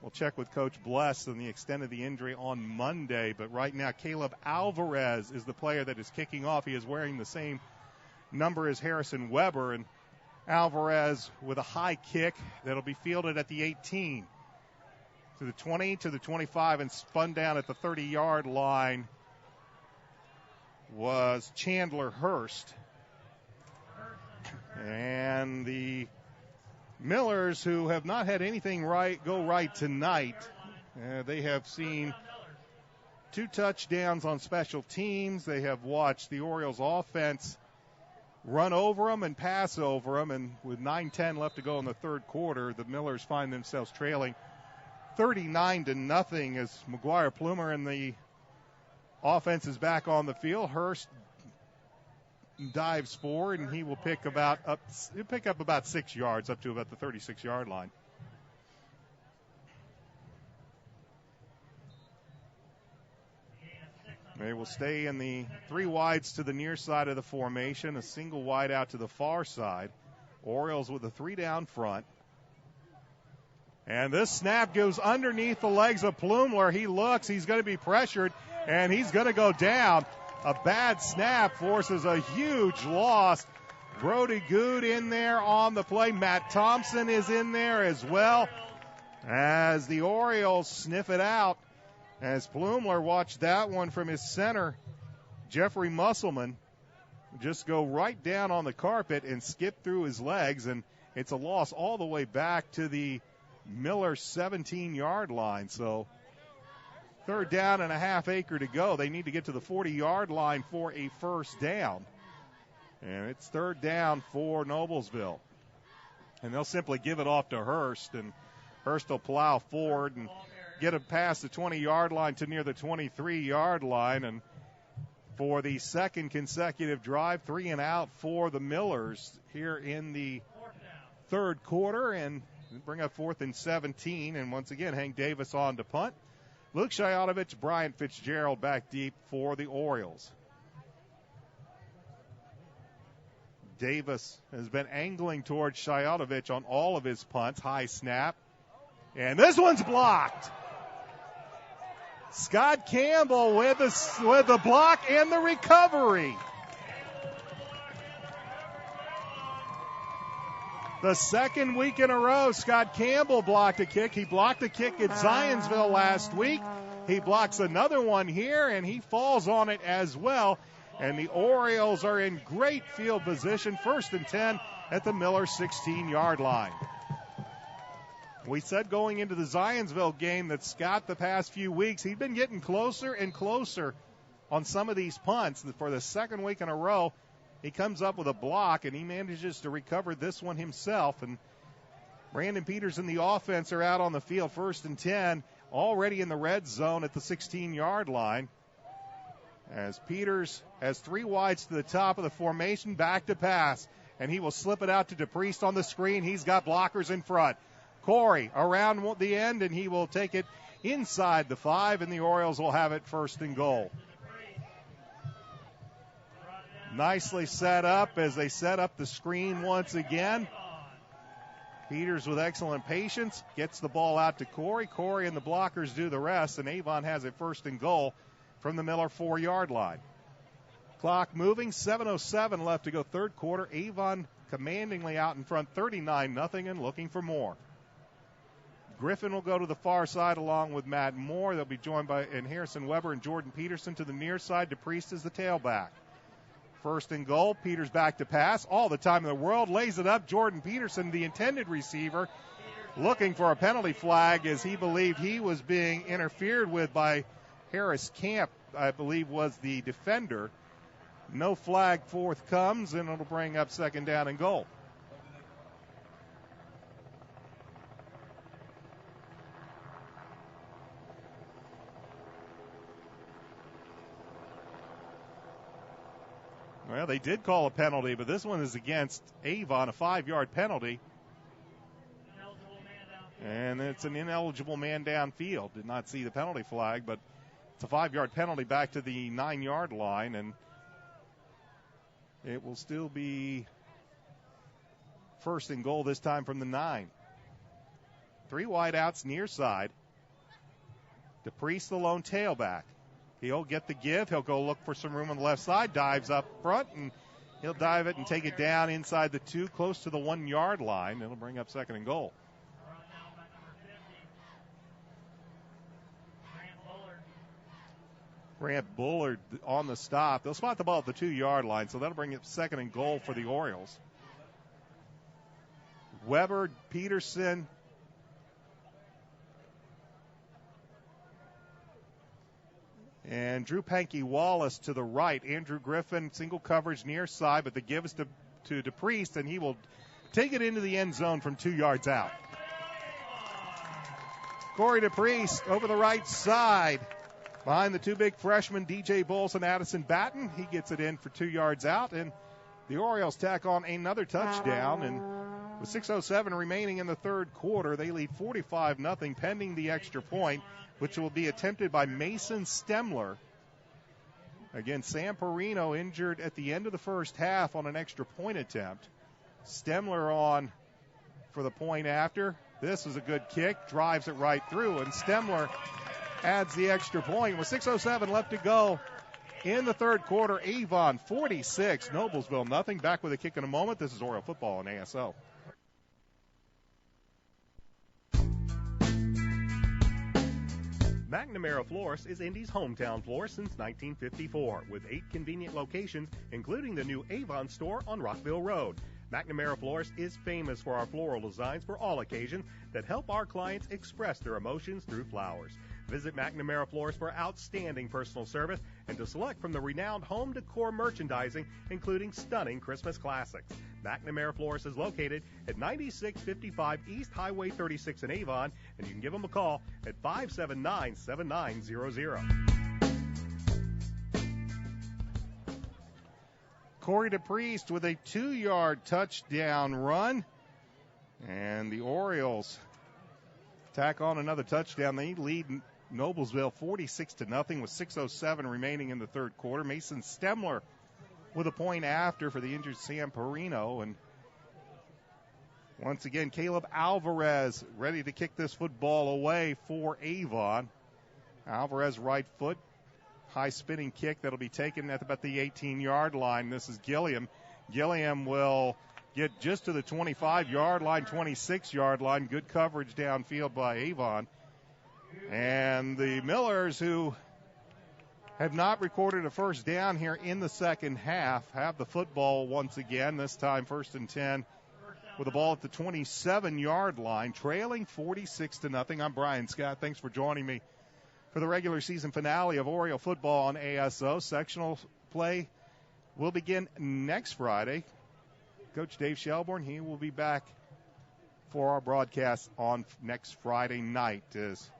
We'll check with Coach Bless on the extent of the injury on Monday, but right now Caleb Alvarez is the player that is kicking off. He is wearing the same number as Harrison Weber, and Alvarez with a high kick that'll be fielded at the 18 to the 20 to the 25 and spun down at the 30-yard line was Chandler Hurst. And the Millers, who have not had anything go right tonight, they have seen 2 touchdowns on special teams. They have watched the Orioles offense run over them and pass over them, and with 9:10 left to go in the 3rd quarter, the Millers find themselves trailing 39-0 as McGuire Plumer and the offense is back on the field. Hurst dives forward, and he will pick up about 6 yards, up to about the 36-yard line. They will stay in the 3 wides to the near side of the formation, a single wide out to the far side. Orioles with a 3 down front. And this snap goes underneath the legs of Plumler. He looks, he's going to be pressured, and he's going to go down. A bad snap forces a huge loss. Brody Good in there on the play. Matt Thompson is in there as well as the Orioles sniff it out. As Plumler watched that one from his center, Jeffrey Musselman just go right down on the carpet and skip through his legs, and it's a loss all the way back to the Miller 17-yard line. So 3rd down and a half acre to go. They need to get to the 40-yard line for a first down. And it's 3rd down for Noblesville. And they'll simply give it off to Hurst, and Hurst will plow forward and get it past the 20-yard line to near the 23-yard line. And for the second consecutive drive, 3 and out for the Millers here in the 3rd quarter, and bring up 4th and 17. And once again, Hank Davis on to punt. Luke Shayatovich, Bryant Fitzgerald back deep for the Orioles. Davis has been angling towards Shayatovich on all of his punts. High snap. And this one's blocked. Scott Campbell with the block and the recovery. The second week in a row, Scott Campbell blocked a kick. He blocked a kick at Zionsville last week. He blocks another one here, and he falls on it as well. And the Orioles are in great field position, 1st and 10 at the Miller 16-yard line. We said going into the Zionsville game that Scott, the past few weeks, he'd been getting closer and closer on some of these punts. For the second week in a row, he comes up with a block, and he manages to recover this one himself. And Brandon Peters and the offense are out on the field, 1st and 10, already in the red zone at the 16-yard line. As Peters has 3 wides to the top of the formation, back to pass, and he will slip it out to DePriest on the screen. He's got blockers in front. Corey around the end, and he will take it inside the 5, and the Orioles will have it 1st and goal. Nicely set up as they set up the screen once again. Peters with excellent patience gets the ball out to Corey. Corey and the blockers do the rest, and Avon has it 1st and goal from the Miller 4-yard line. Clock moving, 7:07 left to go 3rd quarter. Avon commandingly out in front, 39-0, and looking for more. Griffin will go to the far side along with Matt Moore. They'll be joined by Harrison Weber and Jordan Peterson to the near side. DePriest is the tailback. 1st and goal. Peters back to pass. All the time in the world. Lays it up. Jordan Peterson, the intended receiver, looking for a penalty flag as he believed he was being interfered with by Harris Camp, I believe, was the defender. No flag forthcomes, and it'll bring up 2nd down and goal. Well, they did call a penalty, but this one is against Avon, a 5-yard penalty. And it's an ineligible man downfield. Did not see the penalty flag, but it's a 5-yard penalty back to the 9-yard line, and it will still be 1st and goal this time from the 9. 3 wide outs near side. DePriest, the lone tailback. He'll get the give. He'll go look for some room on the left side. Dives up front, and he'll dive it and take it down inside the 2, close to the 1-yard line. It'll bring up 2nd and goal. Grant Bullard on the stop. They'll spot the ball at the 2-yard line, so that'll bring up 2nd and goal for the Orioles. Weber, Peterson, and Drew Pankey-Wallace to the right. Andrew Griffin, single coverage near side, but the give is to DePriest, and he will take it into the end zone from 2 yards out. Corey DePriest over the right side. Behind the 2 big freshmen, DJ Bowles and Addison Batten. He gets it in for 2 yards out, and the Orioles tack on another touchdown. And with 6:07 remaining in the 3rd quarter, they lead 45-0 pending the extra point, which will be attempted by Mason Stemler. Again, Sam Perino injured at the end of the first half on an extra point attempt. Stemler on for the point after. This is a good kick, drives it right through, and Stemler adds the extra point. With 6:07 left to go
in the third quarter. Avon 46, Noblesville nothing. Back with a kick in a moment. This is Oriole football on ASO.
McNamara Florist is Indy's hometown florist since 1954, with 8 convenient locations, including the new Avon store on Rockville Road. McNamara Florist is famous for our floral designs for all occasions that help our clients express their emotions through flowers. Visit McNamara Florist for outstanding personal service and to select from the renowned home decor merchandising, including stunning Christmas classics. McNamara Florist is located at 9655 East Highway 36 in Avon, and you can give them a call at 579-7900.
Corey DePriest with a 2-yard touchdown run. And the Orioles tack on another touchdown. They lead Noblesville 46-0 with 6:07 remaining in the third quarter. Mason Stemler with a point after for the injured Sam Perino. And once again, Caleb Alvarez ready to kick this football away for Avon. Alvarez right foot. High spinning kick that'll be taken at about the 18-yard line. This is Gilliam. Gilliam will get just to the 25-yard line, 26-yard line. Good coverage downfield by Avon. And the Millers, who have not recorded a first down here in the second half, have the football once again, this time 1st and 10 with the ball at the 27-yard line, trailing 46-0. I'm Brian Scott. Thanks for joining me for the regular season finale of Oriole football on ASO. Sectional play will begin next Friday. Coach Dave Shelbourne, he will be back for our broadcast on next Friday night as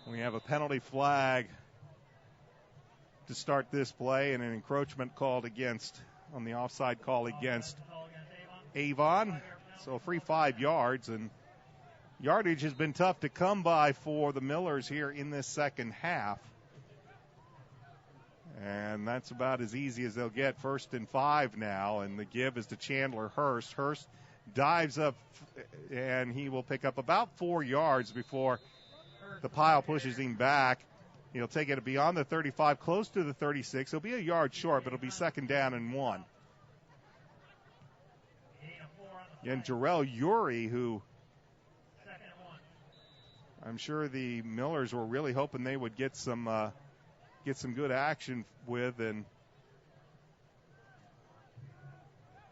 we have a penalty flag to start this play and an encroachment called against, on the offside call against Avon. So a free 5 yards, and yardage has been tough to come by for the Millers here in this second half. And that's about as easy as they'll get. 1st and 5 now, and the give is to Chandler Hurst. Hurst dives up, and he will pick up about 4 yards before the pile pushes him back. He'll take it beyond the 35, close to the 36. He'll be a yard short, but it'll be 2nd down and 1. And Jarrell Uri, who I'm sure the Millers were really hoping they would get some good action with, and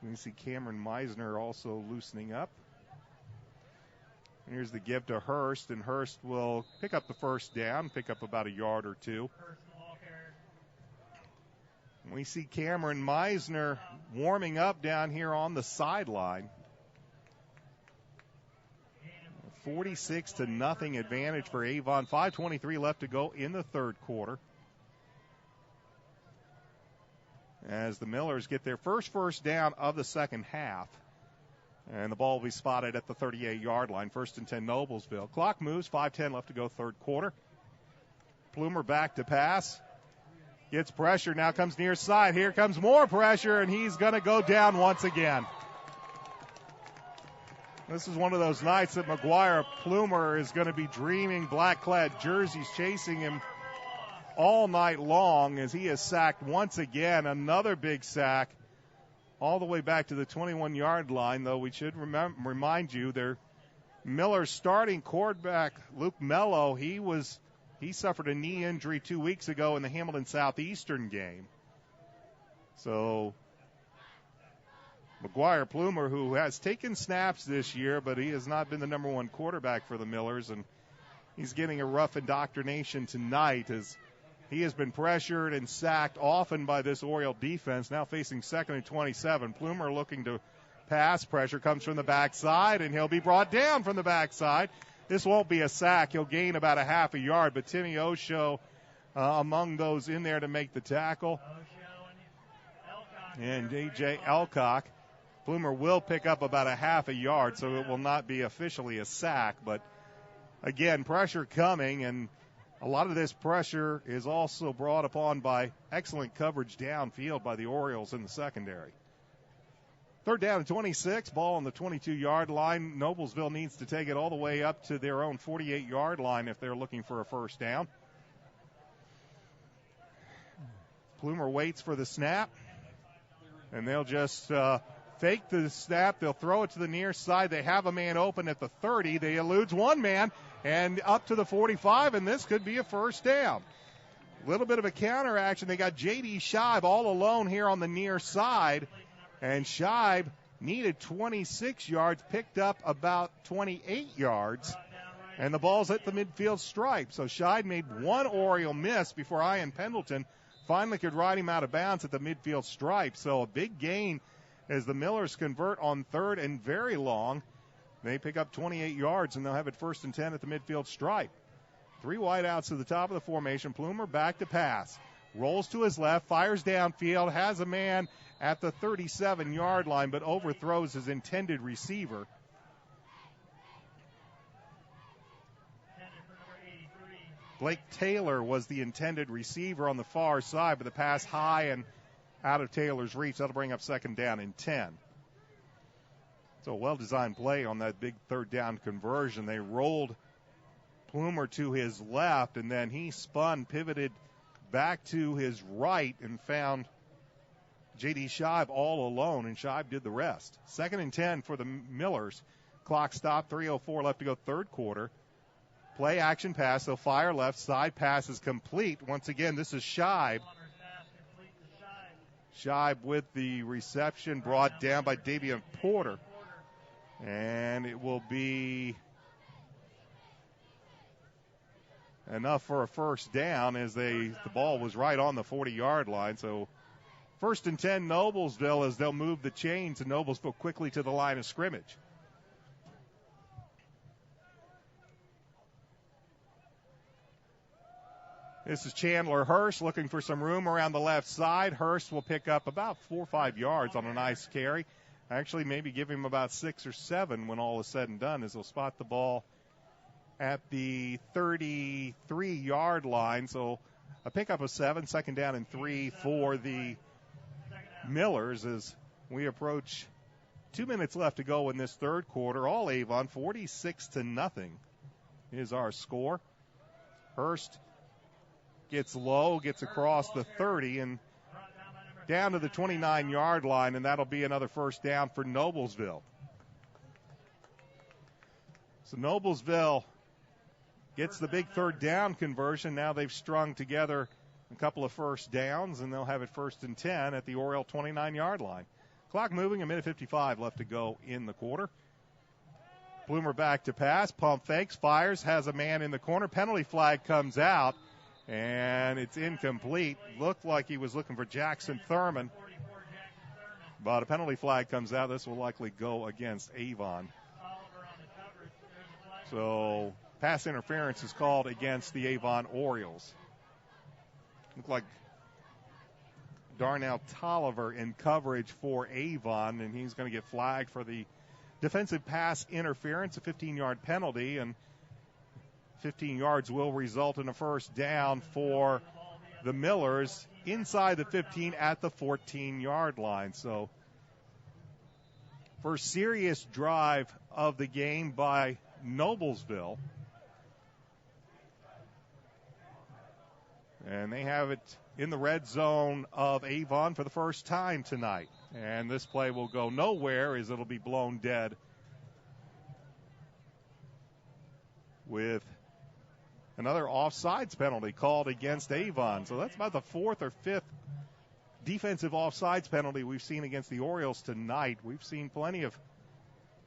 we see Cameron Meisner also loosening up. Here's the give to Hurst, and Hurst will pick up the first down, pick up about a yard or two. We see Cameron Meisner warming up down here on the sideline. 46-0 advantage for Avon. 5:23 left to go in the third quarter, as the Millers get their first down of the second half. And the ball will be spotted at the 38-yard line. 1st and 10, Noblesville. Clock moves, 5:10 left to go third quarter. Plumer back to pass. Gets pressure, now comes near side. Here comes more pressure, and he's going to go down once again. This is one of those nights that McGuire Plumer is going to be dreaming black-clad jerseys chasing him all night long, as he is sacked once again. Another big sack all the way back to the 21-yard line, though we should remind you, their Miller starting quarterback, Luke Mello, he suffered a knee injury 2 weeks ago in the Hamilton Southeastern game. So McGuire Plumer, who has taken snaps this year, but he has not been the number one quarterback for the Millers, and he's getting a rough indoctrination tonight as he has been pressured and sacked often by this Oriole defense, now facing 2nd and 27. Plumer looking to pass. Pressure comes from the backside, and he'll be brought down from the backside. This won't be a sack. He'll gain about a half a yard, but Timmy Osho among those in there to make the tackle. And A.J. Elcock. Plumer will pick up about a half a yard, so it will not be officially a sack. But, again, pressure coming, and a lot of this pressure is also brought upon by excellent coverage downfield by the Orioles in the secondary. 3rd down and 26, ball on the 22-yard line. Noblesville needs to take it all the way up to their own 48-yard line if they're looking for a first down.
Plumer waits for the snap, and they'll just fake the snap. They'll throw it to the near side. They have a man open at the 30. They eludes one man and up to the 45, and this could be a first down. A little bit of a counter action. They got J.D. Scheib all alone here on the near side, and Scheib needed 26 yards, picked up about 28 yards, and the ball's at the midfield stripe. So Scheib made one Oriole miss before Ian Pendleton finally could ride him out of bounds at the midfield stripe. So a big gain as the Millers convert on third and very long. They pick up 28 yards, and they'll have it 1st and 10 at the midfield stripe. 3 wideouts to the top of the formation. Plumer back to pass. Rolls to his left, fires downfield, has a man at the 37-yard line, but overthrows his intended receiver. Blake Taylor was the intended receiver on the far side, but the pass high and out of Taylor's reach. That'll bring up 2nd down and 10. So a well-designed play on that big 3rd down conversion. They rolled Plumer to his left, and then he spun, pivoted back to his right, and found J.D. Scheib all alone, and Scheib did the rest. 2nd and 10 for the Millers. Clock stopped, 3:04 left to go, 3rd quarter. Play action pass, they'll fire left, side pass is complete. Once again, this is Scheib. Scheib with the reception brought down by Davian Porter. And it will be enough for a first down as the ball was right on the 40-yard line. So 1st and 10 Noblesville as they'll move the chains, and Noblesville quickly to the line of scrimmage. This is Chandler Hurst looking for some room around the left side. Hurst will pick up about 4 or 5 yards on a nice carry. Actually, maybe give him about 6 or 7 when all is said and done, as he'll spot the ball at the 33-yard line. So a pickup of 7, 2nd down and 3 for the Millers as we approach 2 minutes left to go in this 3rd quarter. All Avon, 46-0 is our score. Hurst gets low, gets across the 30, and down to the 29-yard line, and that'll be another first down for Noblesville. So Noblesville gets the big 3rd down conversion. Now they've strung together a couple of first downs, and they'll have it 1st and 10 at the Oriole 29-yard line. Clock moving, 1:55 left to go in the quarter. Plumer back to pass, pump fakes, fires, has a man in the corner. Penalty flag comes out, and it's incomplete. Looked like he was looking for Jackson Thurman, but a penalty flag comes out. This will likely go against Avon. So pass interference is called against the Avon Orioles. Looked like Darnell Tolliver in coverage for Avon, and he's going to get flagged for the defensive pass interference, a 15-yard penalty, and 15 yards will result in a first down for the Millers inside the 15 at the 14-yard line. So first serious drive of the game by Noblesville. And they have it in the red zone of Avon for the first time tonight. And this play will go nowhere as it'll be blown dead with another offsides penalty called against Avon. So that's about the 4th or 5th defensive offsides penalty we've seen against the Orioles tonight. We've seen plenty of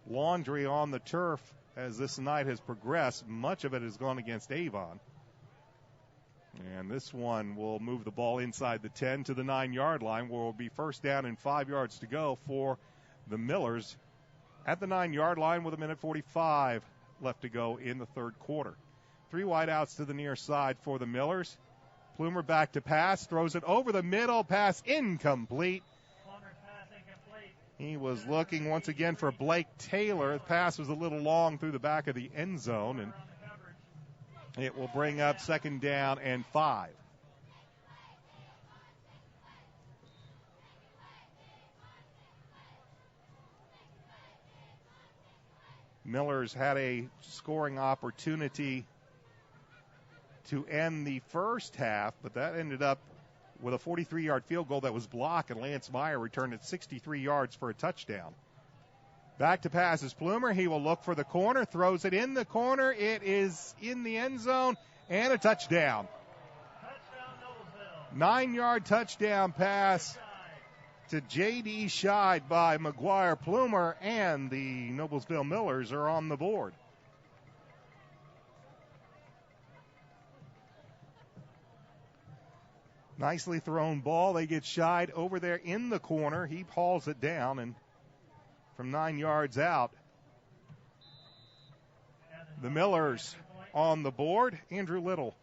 laundry on the turf as this night has progressed. Much of it has gone against Avon. And this one will move the ball inside the 10 to the 9-yard line, where it will be first down and 5 yards to go for the Millers at the 9-yard line with 1:45 left to go in the 3rd quarter. 3 wideouts to the near side for the Millers. Plumer back to pass, throws it over the middle, pass incomplete. He was looking once again for Blake Taylor. The pass was a little long through the back of the end zone, and it will bring up 2nd down and 5. Millers had a scoring opportunity to end the first half, but that ended up with a 43-yard field goal that was blocked, and Lance Meyer returned it 63 yards for a touchdown. Back to pass is Plumer. He will look for the corner, throws it in the corner. It is in the end zone, and a touchdown. 9-yard touchdown pass to J.D. Scheid by McGuire Plumer, and the Noblesville Millers are on the board. Nicely thrown ball. They get Scheid over there in the corner. He hauls it down, and from 9 yards out, the Millers on the board. Andrew Little.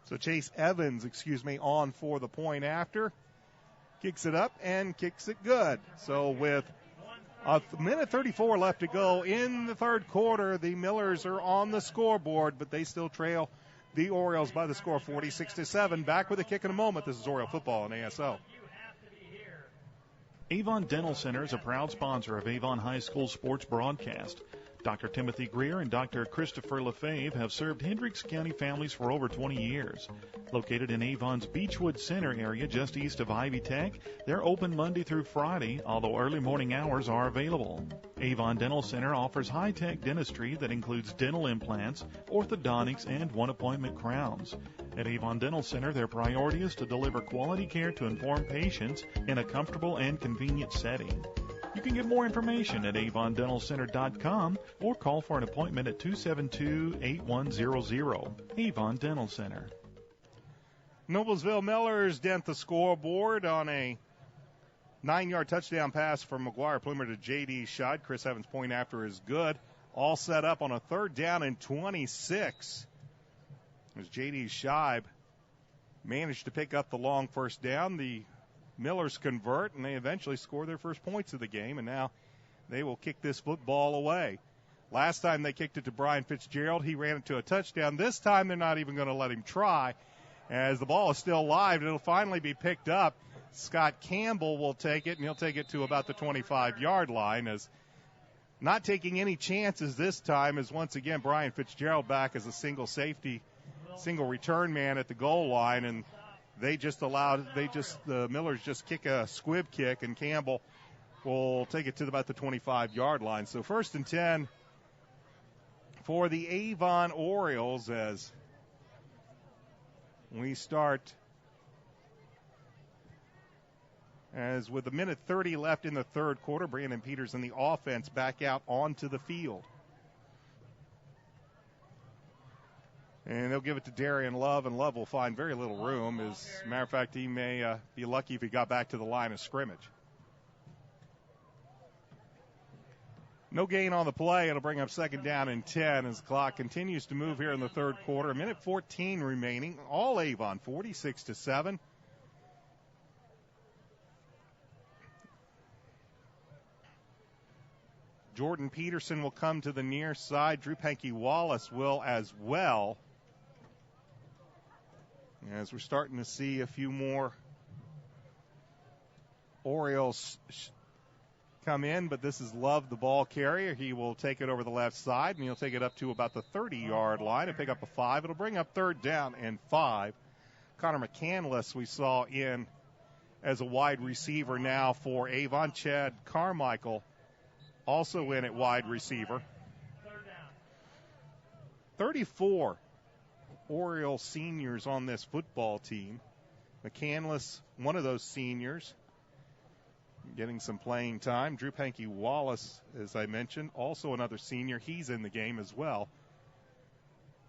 So Chase Evans, on for the point after. Kicks it up and kicks it good. So with a minute 34 left to go in the third quarter, the Millers are on the scoreboard, but they still trail the Orioles by the score 46-7. Back with a kick in a moment. This is Oriole football on ASO.
Avon Dental Center is a proud sponsor of Avon High School sports broadcast. Dr. Timothy Greer and Dr. Christopher LaFave have served Hendricks County families for over 20 years. Located in Avon's Beechwood Center area just east of Ivy Tech, they're open Monday through Friday, although early morning hours are available. Avon Dental Center offers high-tech dentistry that includes dental implants, orthodontics, and one-appointment crowns. At Avon Dental Center, their priority is to deliver quality care to informed patients in a comfortable and convenient setting. You can get more information at avondentalcenter.com or call for an appointment at 272-8100. Avon Dental Center.
Noblesville Millers dent the scoreboard on a 9-yard touchdown pass from McGuire Plumer to J.D. Scheid. Chris Evans' point after is good. All set up on a 3rd down and 26. As J.D. Scheid managed to pick up the long first down, the Millers convert, and they eventually score their first points of the game, and now they will kick this football away. Last time they kicked it to Brian Fitzgerald, he ran it to a touchdown. This time they're not even going to let him try, as the ball is still live, and it'll finally be picked up. Scott Campbell will take it, and he'll take it to about the 25-yard line, as not taking any chances this time is once again Brian Fitzgerald back as a single safety, single return man at the goal line, and the Millers just kick a squib kick, and Campbell will take it to about the 25-yard line. So 1st and 10 for the Avon Orioles as we start, as with a minute 30 left in the third quarter, Brandon Peters and the offense back out onto the field. And they'll give it to Darian Love, and Love will find very little room. As a matter of fact, he may be lucky if he got back to the line of scrimmage. No gain on the play. It'll bring up 2nd down and 10 as the clock continues to move here in the third quarter. A minute 14 remaining. All Avon, 46-7. Jordan Peterson will come to the near side. Drew Pankey-Wallace will as well. As we're starting to see a few more Orioles come in, but this is Love, the ball carrier. He will take it over the left side, and he'll take it up to about the 30-yard line and pick up a 5. It'll bring up 3rd down and 5. Connor McCandless we saw in as a wide receiver now for Avon. Chad Carmichael also in at wide receiver. 34 Orioles seniors on this football team. McCandless, one of those seniors, getting some playing time. Drew Pankey-Wallace, as I mentioned, also another senior. He's in the game as well.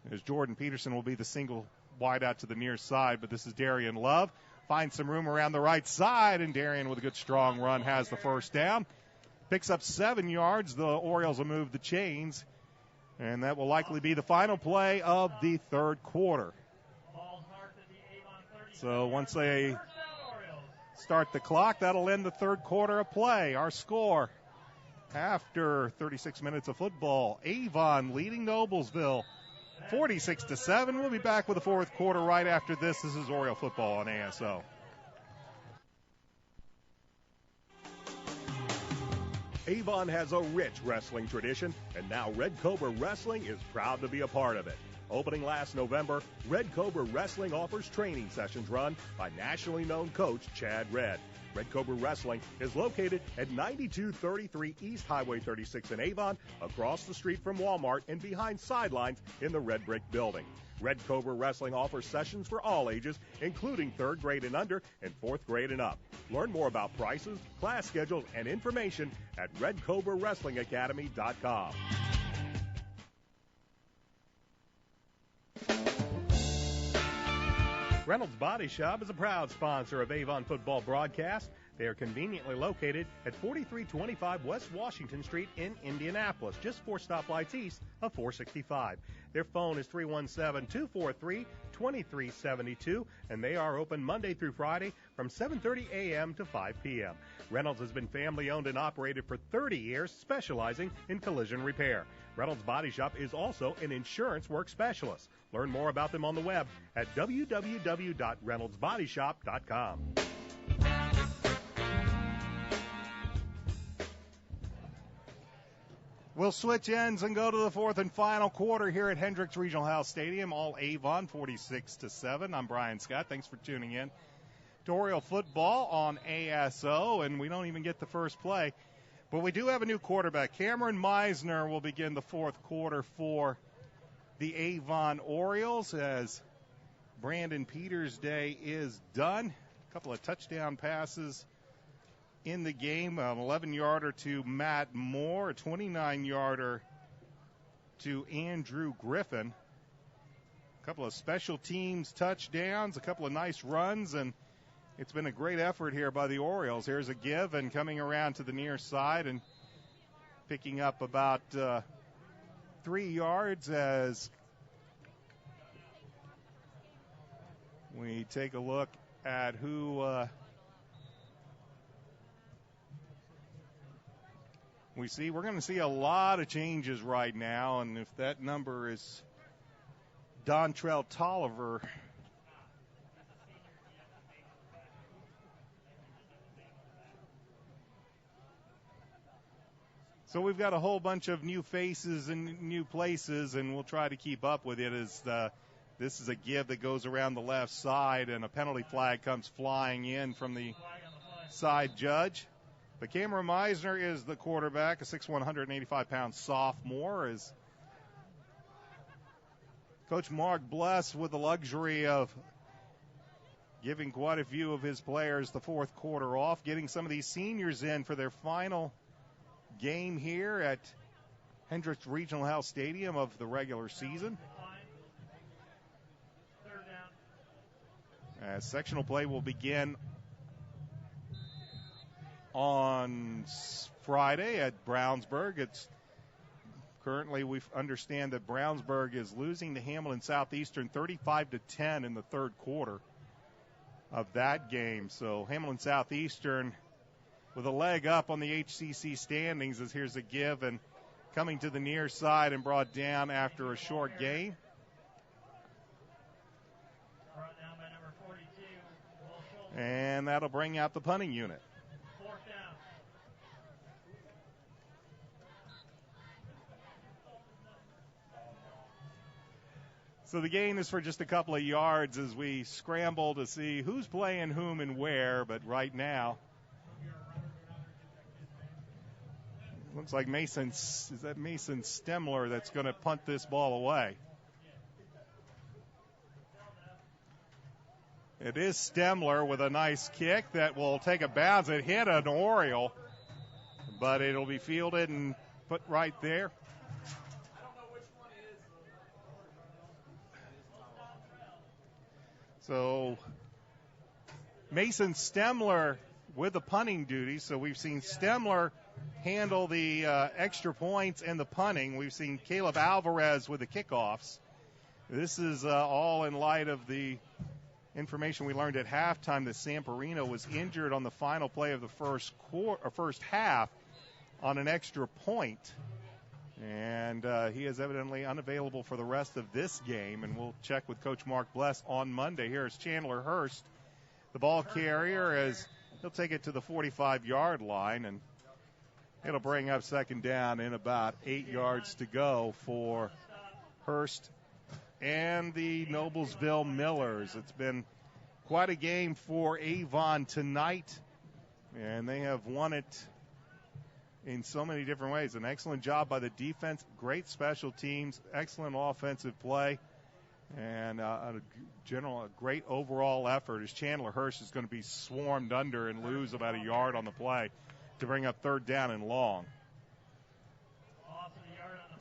As Jordan Peterson will be the single wide out to the near side, but this is Darian Love. Finds some room around the right side, and Darian with a good strong run has the first down. Picks up 7 yards. The Orioles will move the chains. And that will likely be the final play of the third quarter. So once they start the clock, that'll end the third quarter of play. Our score after 36 minutes of football, Avon leading Noblesville 46-7. We'll be back with the fourth quarter right after this. This is Oriole football on ASO.
Avon has a rich wrestling tradition, and now Red Cobra Wrestling is proud to be a part of it. Opening last November, Red Cobra Wrestling offers training sessions run by nationally known coach Chad Red. Red Cobra Wrestling is located at 9233 East Highway 36 in Avon, across the street from Walmart and behind sidelines in the Red Brick Building. Red Cobra Wrestling offers sessions for all ages, including 3rd grade and under and 4th grade and up. Learn more about prices, class schedules, and information at RedCobraWrestlingAcademy.com. Reynolds Body Shop is a proud sponsor of Avon Football Broadcast. They are conveniently located at 4325 West Washington Street in Indianapolis, just 4 stoplights east of 465. Their phone is 317-243-2372, and they are open Monday through Friday from 7:30 a.m. to 5 p.m. Reynolds has been family-owned and operated for 30 years, specializing in collision repair. Reynolds Body Shop is also an insurance work specialist. Learn more about them on the web at www.reynoldsbodyshop.com.
We'll switch ends and go to the 4th and final quarter here at Hendricks Regional House Stadium. All Avon, 46-7. I'm Brian Scott. Thanks for tuning in to Oriole football on ASO, and we don't even get the first play. But we do have a new quarterback. Cameron Meisner will begin the 4th quarter for the Avon Orioles as Brandon Peters' day is done. A couple of touchdown passes in the game, an 11-yarder to Matt Moore, a 29-yarder to Andrew Griffin. A couple of special teams touchdowns, a couple of nice runs, and it's been a great effort here by the Orioles. Here's a give and coming around to the near side and picking up about 3 yards as we take a look at who we see. We're going to see a lot of changes right now, and if that number is Dontrell Tolliver, so we've got a whole bunch of new faces and new places, and we'll try to keep up with it as this is a give that goes around the left side, and a penalty flag comes flying in from the side judge. But Cameron Meisner is the quarterback, a 6'1", 185-pound sophomore. As Coach Mark Bless, with the luxury of giving quite a few of his players the 4th quarter off, getting some of these seniors in for their final game here at Hendricks Regional House Stadium of the regular season. As sectional play will begin on Friday at Brownsburg. It's currently, we understand that Brownsburg is losing to Hamilton Southeastern 35-10 in the 3rd quarter of that game. So Hamilton Southeastern with a leg up on the HCC standings, as here's a give and coming to the near side and brought down after a short gain. And that'll bring out the punting unit. So the gain is for just a couple of yards as we scramble to see who's playing whom and where, but right now looks like Mason Stemler that's going to punt this ball away. It is Stemler with a nice kick that will take a bounce. It hit an Oriole, but it'll be fielded and put right there. So Mason Stemler with the punting duty. So we've seen Stemler handle the extra points and the punting. We've seen Caleb Alvarez with the kickoffs. This is all in light of the information we learned at halftime that Samperino was injured on the final play of the first half on an extra point. And he is evidently unavailable for the rest of this game, and we'll check with Coach Mark Bless on Monday. Here is Chandler Hurst, the ball carrier, as he'll take it to the 45-yard line. And
It'll bring up second down and about 8 yards to go for Hurst and the Noblesville Millers. It's been quite a game for Avon tonight, and they have won it in so many different ways. An excellent job by the defense, great special teams, excellent offensive play, and a great overall effort as Chandler Hurst is going to be swarmed under and lose about a yard on the play to bring up third down and long.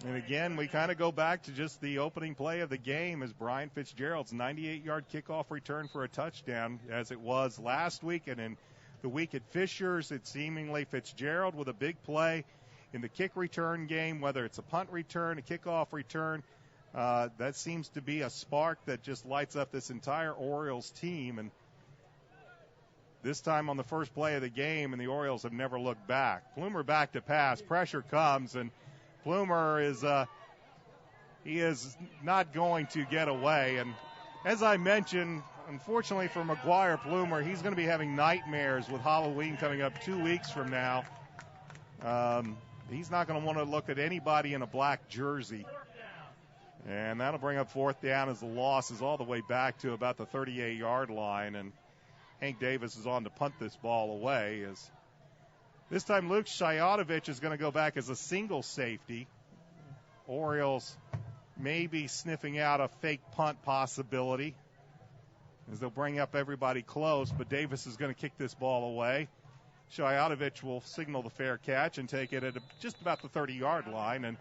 And again, we kind of go back to just the opening play of the game as Brian Fitzgerald's 98-yard kickoff return for a touchdown, as it was last week. And in the week at Fishers, it's seemingly Fitzgerald with a big play in the kick return game, whether it's a punt return, a kickoff return. That seems to be a spark that just lights up this entire Orioles team. And this time on the first play of the game, and the Orioles have never looked back. Plumer back to pass. Pressure comes, and Plumer is not going to get away. And as I mentioned, unfortunately for McGuire Plumer, he's going to be having nightmares with Halloween coming up 2 weeks from now. He's not going to want to look at anybody in a black jersey. And that'll bring up fourth down as the loss is all the way back to about the 38-yard line. And Hank Davis is on to punt this ball away. As this time Luke Shayatovich is going to go back as a single safety. Orioles may be sniffing out a fake punt possibility as they'll bring up everybody close, but Davis is going to kick this ball away. Shayatovich will signal the fair catch and take it at just about the 30-yard line. And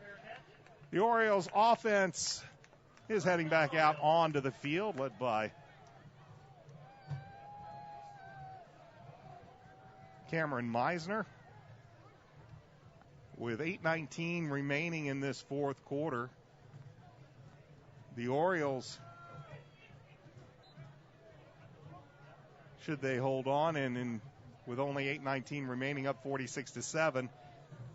the Orioles offense is heading back out onto the field, led by Cameron Meisner. With 8:19 remaining in this fourth quarter, the Orioles, should they hold on, and with only 8:19 remaining, up 46-7,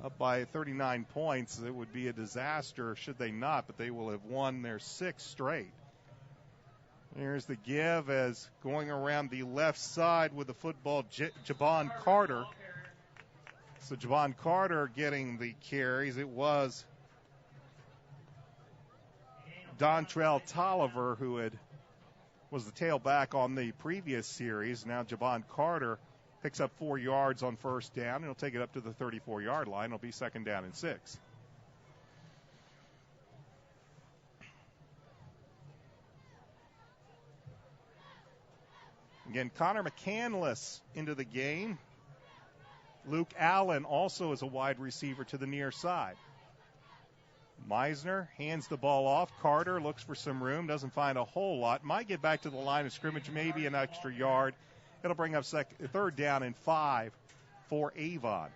up by 39 points, it would be a disaster should they not, but they will have won their sixth straight. Here's the give as going around the left side with the football, Javon Carter. So Javon Carter getting the carries. It was Dontrell Tolliver who was the tailback on the previous series. Now Javon Carter picks up 4 yards on first down, and he'll take it up to the 34-yard line. It'll be second down and 6. Again, Connor McCandless into the game. Luke Allen also is a wide receiver to the near side. Meisner hands the ball off. Carter looks for some room, doesn't find a whole lot. Might get back to the line of scrimmage, maybe an extra yard. It'll bring up third down and 5 for Avon.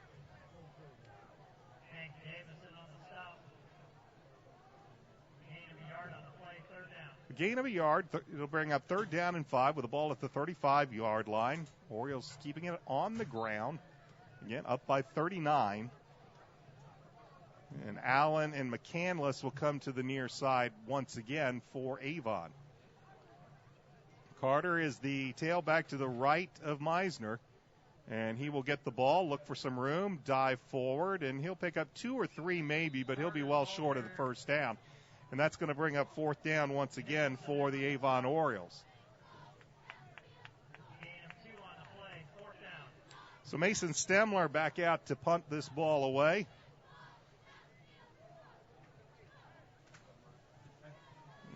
A gain of a yard. It'll bring up third down and 5 with the ball at the 35-yard line. Orioles keeping it on the ground. Again, up by 39. And Allen and McCandless will come to the near side once again for Avon. Carter is the tailback to the right of Meisner. And he will get the ball, look for some room, dive forward, and he'll pick up 2 or 3 maybe, but he'll be well short of the first down. And that's going to bring up fourth down once again for the Avon Orioles. So Mason Stemler back out to punt this ball away.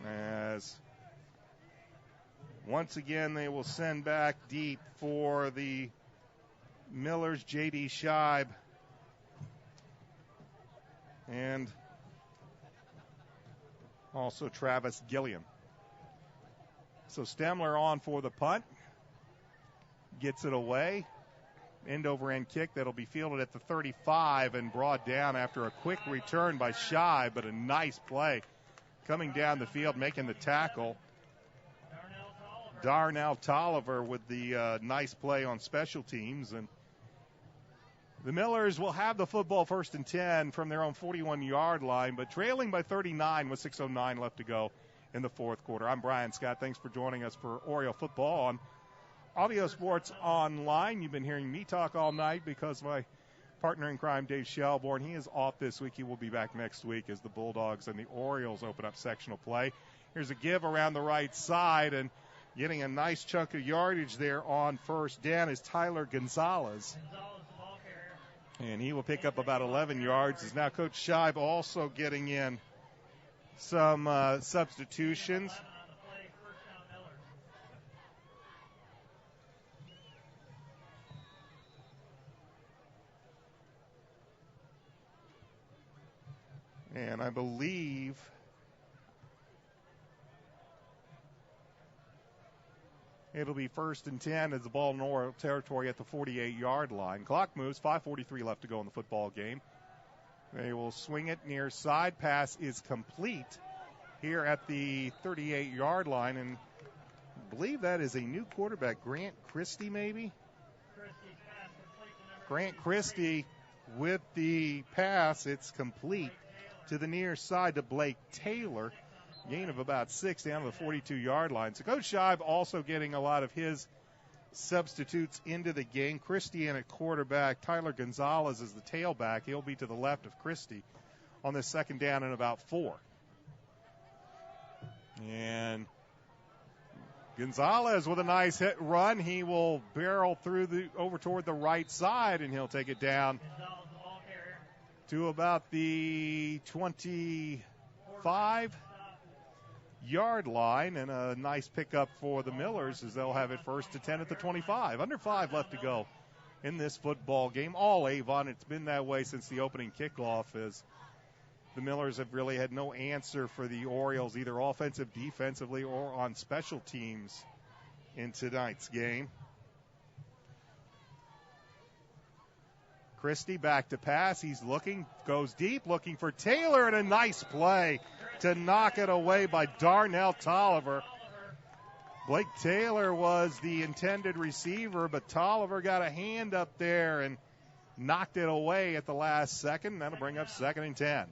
As once again they will send back deep for the Millers, J.D. Scheib. And also Travis Gilliam. So Stemler on for the punt. Gets it away. End-over-end kick that'll be fielded at the 35 and brought down after a quick return by Scheib, but a nice play. Coming down the field, making the tackle. Darnell Tolliver with the nice play on special teams. And the Millers will have the football first and 10 from their own 41-yard line, but trailing by 39 with 6:09 left to go in the fourth quarter. I'm Brian Scott. Thanks for joining us for Oriole football on Audio Sports Online. You've been hearing me talk all night because my partner in crime, Dave Shelbourne. He is off this week. He will be back next week as the Bulldogs and the Orioles open up sectional play. Here's a give around the right side, and getting a nice chunk of yardage there on first down is Tyler Gonzalez. And he will pick up about 11 yards. As now Coach Scheib also getting in some substitutions. And I believe it'll be 1st and 10 as the ball in Oriole territory at the 48-yard line. Clock moves, 5:43 left to go in the football game. They will swing it near side. Pass is complete here at the 38-yard line. And I believe that is a new quarterback, Grant Christie maybe? Grant Christie with the pass. It's complete to the near side to Blake Taylor. Gain of about 6 down to the 42-yard line. So Coach Scheib also getting a lot of his substitutes into the game. Christie in at quarterback. Tyler Gonzalez is the tailback. He'll be to the left of Christie on this 2nd down and about 4. And Gonzalez with a nice hit run. He will barrel through over toward the right side, and he'll take it down to about the 25-yard line, and a nice pickup for the Millers as they'll have it 1st to 10 at the 25. Under 5 left to go in this football game. All Avon. It's been that way since the opening kickoff, as the Millers have really had no answer for the Orioles, either offensive, defensively, or on special teams in tonight's game. Christie back to pass. He's looking, goes deep, looking for Taylor, and a nice play to knock it away by Darnell Tolliver. Blake Taylor was the intended receiver, but Tolliver got a hand up there and knocked it away at the last second. That'll bring up 2nd and 10.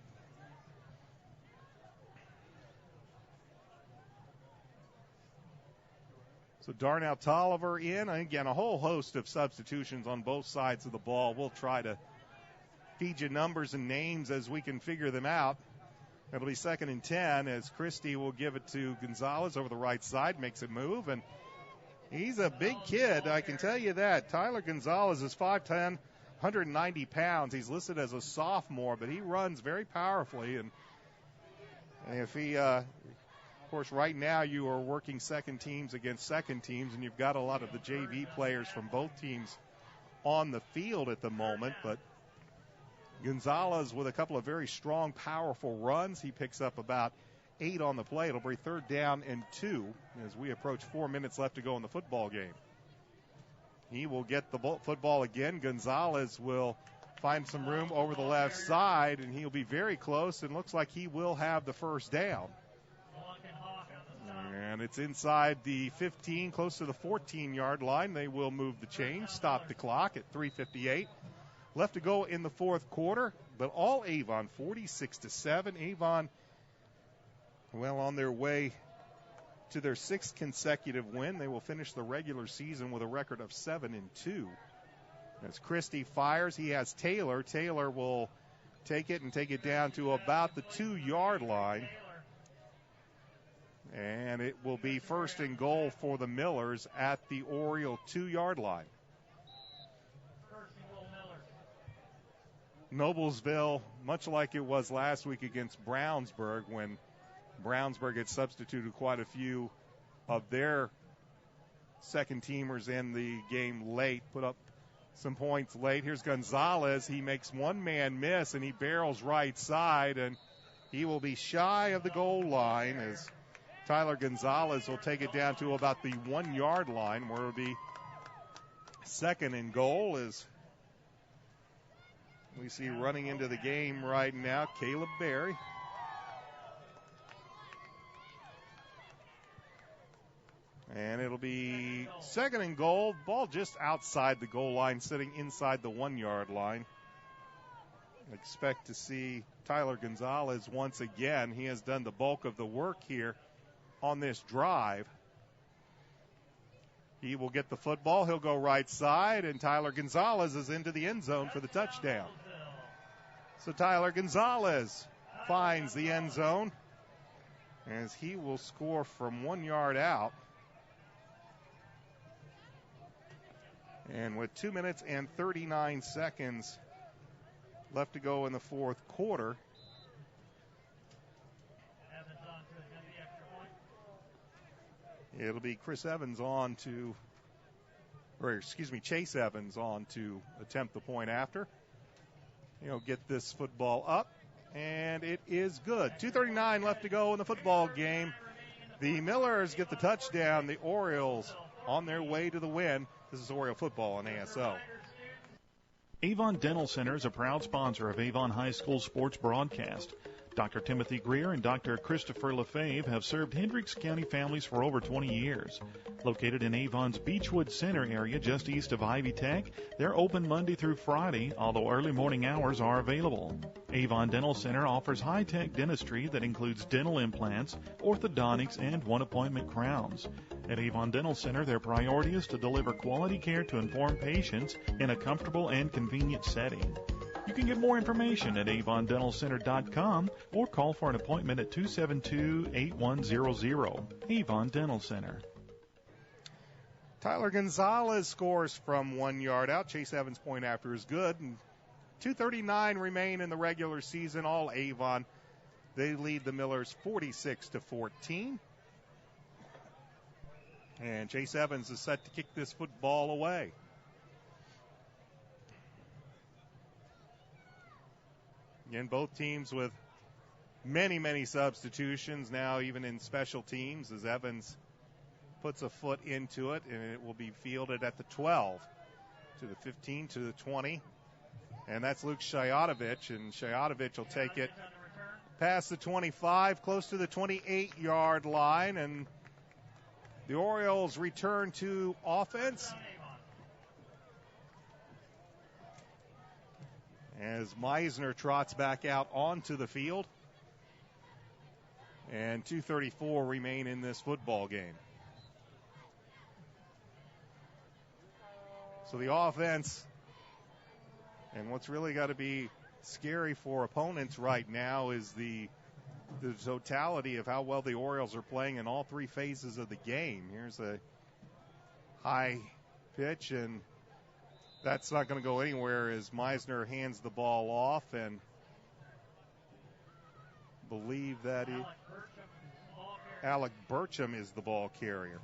So Darnell Tolliver in. Again, a whole host of substitutions on both sides of the ball. We'll try to feed you numbers and names as we can figure them out. It'll be 2nd and 10 as Christie will give it to Gonzalez over the right side, makes it move, and he's a big kid, I can tell you that. Tyler Gonzalez is 5'10", 190 pounds. He's listed as a sophomore, but he runs very powerfully, and if he of course, right now you are working second teams against second teams, and you've got a lot of the JV players from both teams on the field at the moment. But Gonzalez with a couple of very strong, powerful runs. He picks up about 8 on the play. It'll be 3rd down and 2 as we approach 4 minutes left to go in the football game. He will get the football again. Gonzalez will find some room over the left side, and he'll be very close, and looks like he will have the 1st down. And it's inside the 15, close to the 14-yard line. They will move the chain, stop the clock at 3:58 left to go in the 4th quarter. But all Avon, 46-7. Avon, well, on their way to their 6th consecutive win. They will finish the regular season with a record of 7-2. As Christie fires, he has Taylor. Taylor will take it and take it down to about the 2-yard line. And it will be 1st and goal for the Millers at the Oriole 2-yard line. Noblesville, much like it was last week against Brownsburg, when Brownsburg had substituted quite a few of their second-teamers in the game late, put up some points late. Here's Gonzalez. He makes one man miss, and he barrels right side, and he will be shy of the goal line as Tyler Gonzalez will take it down to about the 1-yard line, where it'll be 2nd and goal. As we see running into the game right now, Caleb Berry. And it'll be 2nd and goal. Ball just outside the goal line, sitting inside the 1-yard line. Expect to see Tyler Gonzalez once again. He has done the bulk of the work here on this drive. He will get the football. He'll go right side, and Tyler Gonzalez is into the end zone for the touchdown. So Tyler Gonzalez finds the end zone as he will score from 1 yard out. And with 2 minutes and 39 seconds left to go in the fourth quarter, it'll be Chase Evans on to attempt the point after. He'll get this football up, and it is good. 2:39 left to go in the football game. The Millers get the touchdown. The Orioles on their way to the win. This is Oriole football on ASO.
Avon Dental Center is a proud sponsor of Avon High School sports broadcast. Dr. Timothy Greer and Dr. Christopher LaFave have served Hendricks County families for over 20 years. Located in Avon's Beechwood Center area just east of Ivy Tech, they're open Monday through Friday, although early morning hours are available. Avon Dental Center offers high-tech dentistry that includes dental implants, orthodontics, and one-appointment crowns. At Avon Dental Center, their priority is to deliver quality care to informed patients in a comfortable and convenient setting. You can get more information at avondentalcenter.com or call for an appointment at 272-8100. Avon Dental Center.
Tyler Gonzalez scores from 1 yard out. Chase Evans' point after is good. And 2:39 remain in the regular season. All Avon. They lead the Millers 46-14. And Chase Evans is set to kick this football away. Again, both teams with many, many substitutions now, even in special teams, as Evans puts a foot into it, and it will be fielded at the 12, to the 15, to the 20. And that's Luke Shayatovich, and Shayatovich will take it past the 25, close to the 28-yard line, and the Orioles return to offense as Meisner trots back out onto the field. And 2:34 remain in this football game. So the offense, and what's really got to be scary for opponents right now is the totality of how well the Orioles are playing in all three phases of the game. Here's a high pitch, and that's not going to go anywhere as Meisner hands the ball off, and believe that Alec Burcham is the ball carrier.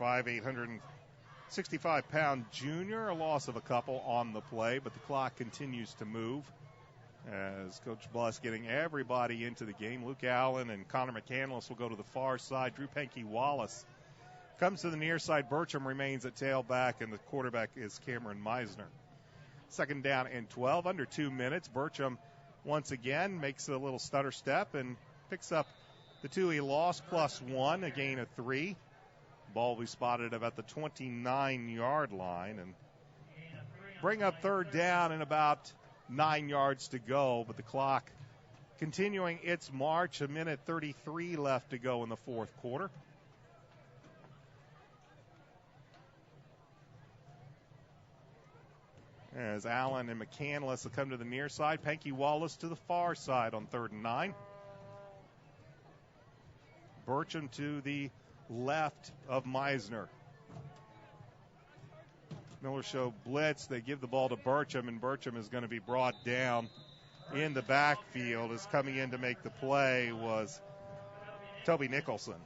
865-pound junior, a loss of a couple on the play, but the clock continues to move as Coach Buss getting everybody into the game. Luke Allen and Connor McCandless will go to the far side. Drew Penke-Wallace comes to the near side. Burcham remains at tailback, and the quarterback is Cameron Meisner. Second down and 12, under 2 minutes. Burcham once again makes a little stutter step and picks up the two he lost, +1, a gain of 3. Ball will be spotted about the 29-yard line, and bring up third down and about 9 yards to go, but the clock continuing its march. 1:33 left to go in the fourth quarter. As Allen and McCandless will come to the near side. Penke-Wallace to the far side on 3rd and 9. Burcham to the left of Meisner. Miller show blitz. They give the ball to Burcham, and Burcham is going to be brought down in the backfield. As coming in to make the play was Toby Nicholson.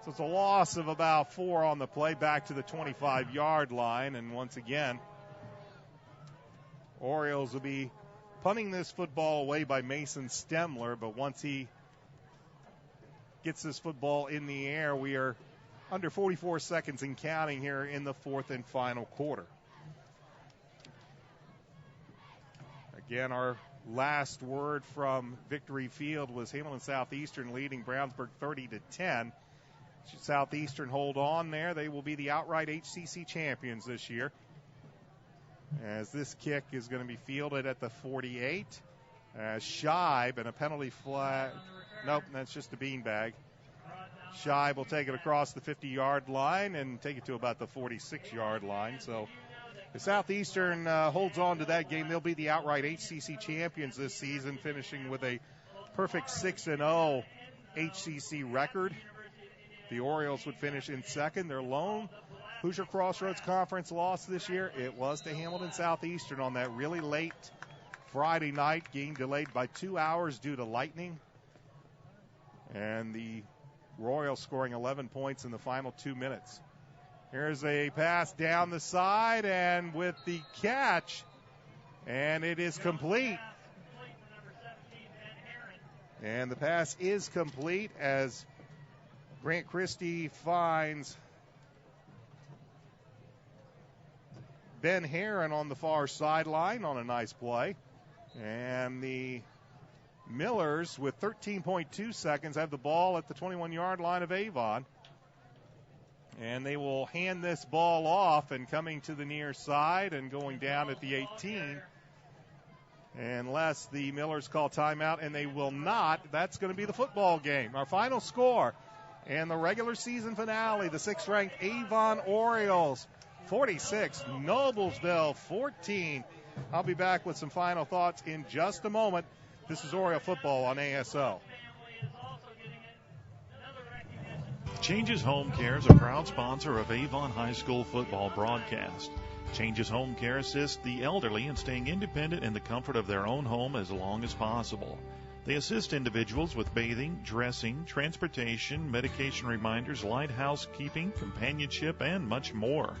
So it's a loss of about 4 on the play, back to the 25-yard line, and once again, Orioles will be punting this football away by Mason Stemler, but once he gets this football in the air, we are under 44 seconds and counting here in the fourth and final quarter. Again, our last word from Victory Field was Hamilton Southeastern leading Brownsburg 30-10. Should Southeastern hold on there, they will be the outright HCC champions this year. As this kick is going to be fielded at the 48. Shibe, and a penalty flag Nope, that's just a beanbag. Shibe will take it across the 50-yard line and take it to about the 46-yard line. So if Southeastern holds on to that game, they'll be the outright HCC champions this season, finishing with a perfect 6-0 HCC record. The Orioles would finish in second. Their lone Hoosier Crossroads Conference loss this year, it was to Hamilton Southeastern on that really late Friday night. Game delayed by 2 hours due to lightning. And the Royals scoring 11 points in the final 2 minutes. Here's a pass down the side and with the catch, and it is complete. And the pass is complete as Grant Christie finds Ben Herron on the far sideline on a nice play. And the Millers, with 13.2 seconds, have the ball at the 21-yard line of Avon. And they will hand this ball off, and coming to the near side and going down at the 18. Unless the Millers call timeout, and they will not, that's going to be the football game. Our final score and the regular season finale, the 6th-ranked Avon Orioles 46, Noblesville 14. I'll be back with some final thoughts in just a moment. This is Oriole football on ASO.
Changes Home Care is a proud sponsor of Avon High School football broadcast. Changes Home Care assists the elderly in staying independent in the comfort of their own home as long as possible. They assist individuals with bathing, dressing, transportation, medication reminders, light housekeeping, companionship, and much more.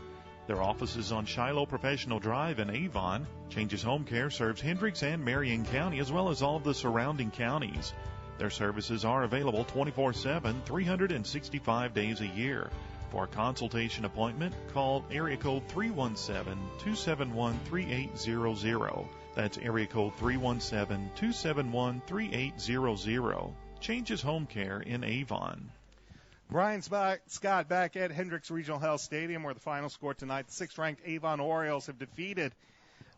Their office is on Shiloh Professional Drive in Avon. Changes Home Care serves Hendricks and Marion County as well as all of the surrounding counties. Their services are available 24/7, 365 days a year. For a consultation appointment, call area code 317-271-3800. That's area code 317-271-3800. Changes Home Care in Avon.
Brian Scott back at Hendricks Regional Health Stadium, where the final score tonight, the 6th-ranked Avon Orioles have defeated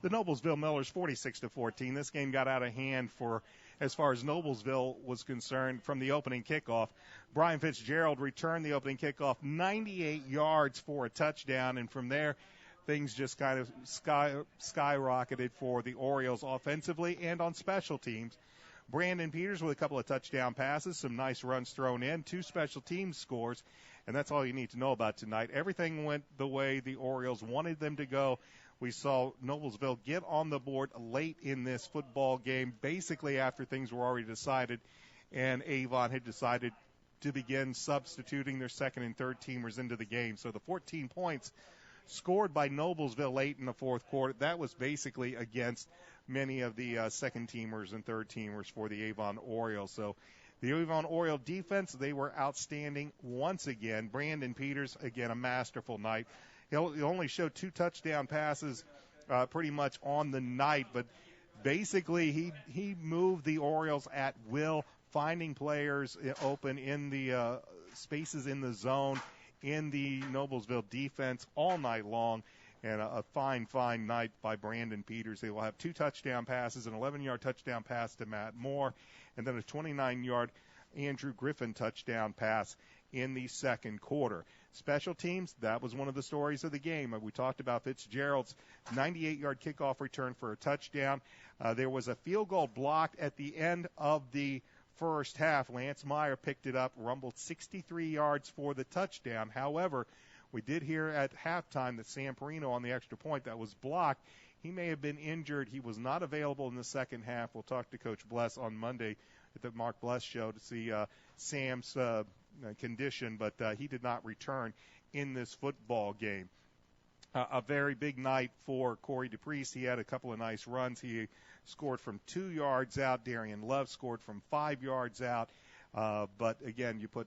the Noblesville Millers 46-14. This game got out of hand for as far as Noblesville was concerned from the opening kickoff. Brian Fitzgerald returned the opening kickoff 98 yards for a touchdown, and from there things just kind of skyrocketed for the Orioles offensively and on special teams. Brandon Peters with a couple of touchdown passes, some nice runs thrown in, 2 special teams scores, and that's all you need to know about tonight. Everything went the way the Orioles wanted them to go. We saw Noblesville get on the board late in this football game, basically after things were already decided, and Avon had decided to begin substituting their second and third teamers into the game. So the 14 points scored by Noblesville late in the fourth quarter, that was basically against many of the second-teamers and third-teamers for the Avon Orioles. So the Avon Oriole defense, they were outstanding once again. Brandon Peters, again, a masterful night. He only showed 2 touchdown passes pretty much on the night, but basically he moved the Orioles at will, finding players open in the spaces in the zone in the Noblesville defense all night long. And a fine night by Brandon Peters. They will have 2 touchdown passes, an 11-yard touchdown pass to Matt Moore, and then a 29-yard Andrew Griffin touchdown pass in the second quarter. Special teams, that was one of the stories of the game. We talked about Fitzgerald's 98-yard kickoff return for a touchdown. There was a field goal blocked at the end of the first half. Lance Meyer picked it up, rumbled 63 yards for the touchdown. However, we did hear at halftime that Sam Perino on the extra point that was blocked, he may have been injured. He was not available in the second half. We'll talk to Coach Bless on Monday at the Mark Bless show to see Sam's condition, but he did not return in this football game. A very big night for Corey DePriest. He had a couple of nice runs. He scored from 2 yards out. Darian Love scored from 5 yards out. But, again, you put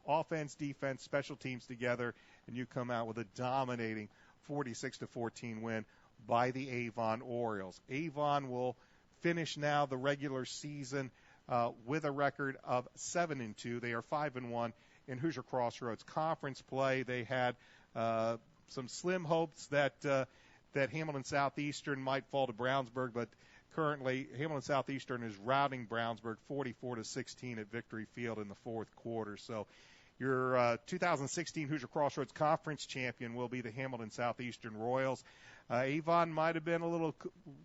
offense, defense, special teams together, and you come out with a dominating 46-14 win by the Avon Orioles. Avon will finish now the regular season with a record of 7-2. They are 5-1 in Hoosier Crossroads Conference play. They had some slim hopes that Hamilton Southeastern might fall to Brownsburg, but currently Hamilton Southeastern is routing Brownsburg 44-16 at Victory Field in the fourth quarter. So your 2016 Hoosier Crossroads Conference champion will be the Hamilton Southeastern Royals. Avon might have been a little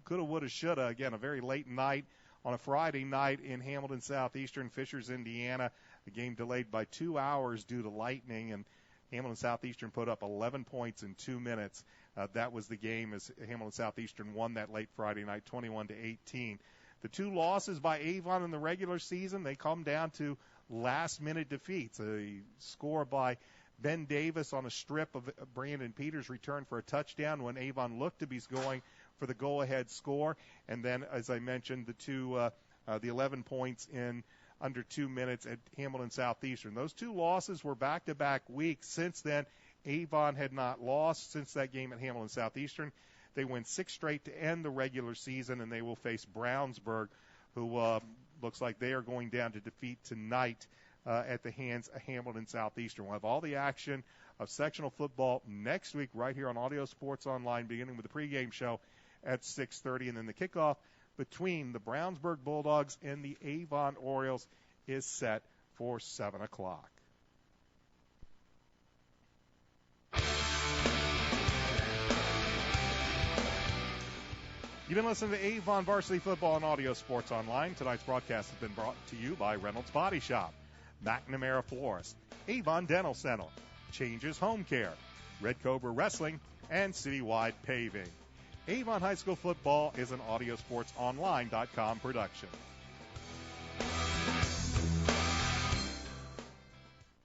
coulda, woulda, shoulda. Again, a very late night on a Friday night in Hamilton Southeastern, Fishers, Indiana. The game delayed by 2 hours due to lightning, and Hamilton Southeastern put up 11 points in 2 minutes. That was the game as Hamilton Southeastern won that late Friday night, 21-18. The two losses by Avon in the regular season, they come down to last-minute defeats. A score by Ben Davis on a strip of Brandon Peters' return for a touchdown when Avon looked to be going for the go-ahead score. And then, as I mentioned, the 11 points in under 2 minutes at Hamilton Southeastern. Those two losses were back-to-back weeks. Since then, Avon had not lost since that game at Hamilton Southeastern. They win 6 straight to end the regular season, and they will face Brownsburg, who looks like they are going down to defeat tonight at the hands of Hamilton Southeastern. We'll have all the action of sectional football next week right here on Audio Sports Online, beginning with the pregame show at 6:30, and then the kickoff between the Brownsburg Bulldogs and the Avon Orioles is set for 7 o'clock. You've been listening to Avon Varsity Football and Audio Sports Online. Tonight's broadcast has been brought to you by Reynolds Body Shop, McNamara Florist, Avon Dental Center, Changes Home Care, Red Cobra Wrestling, and Citywide Paving. Avon High School Football is an AudioSportsOnline.com production.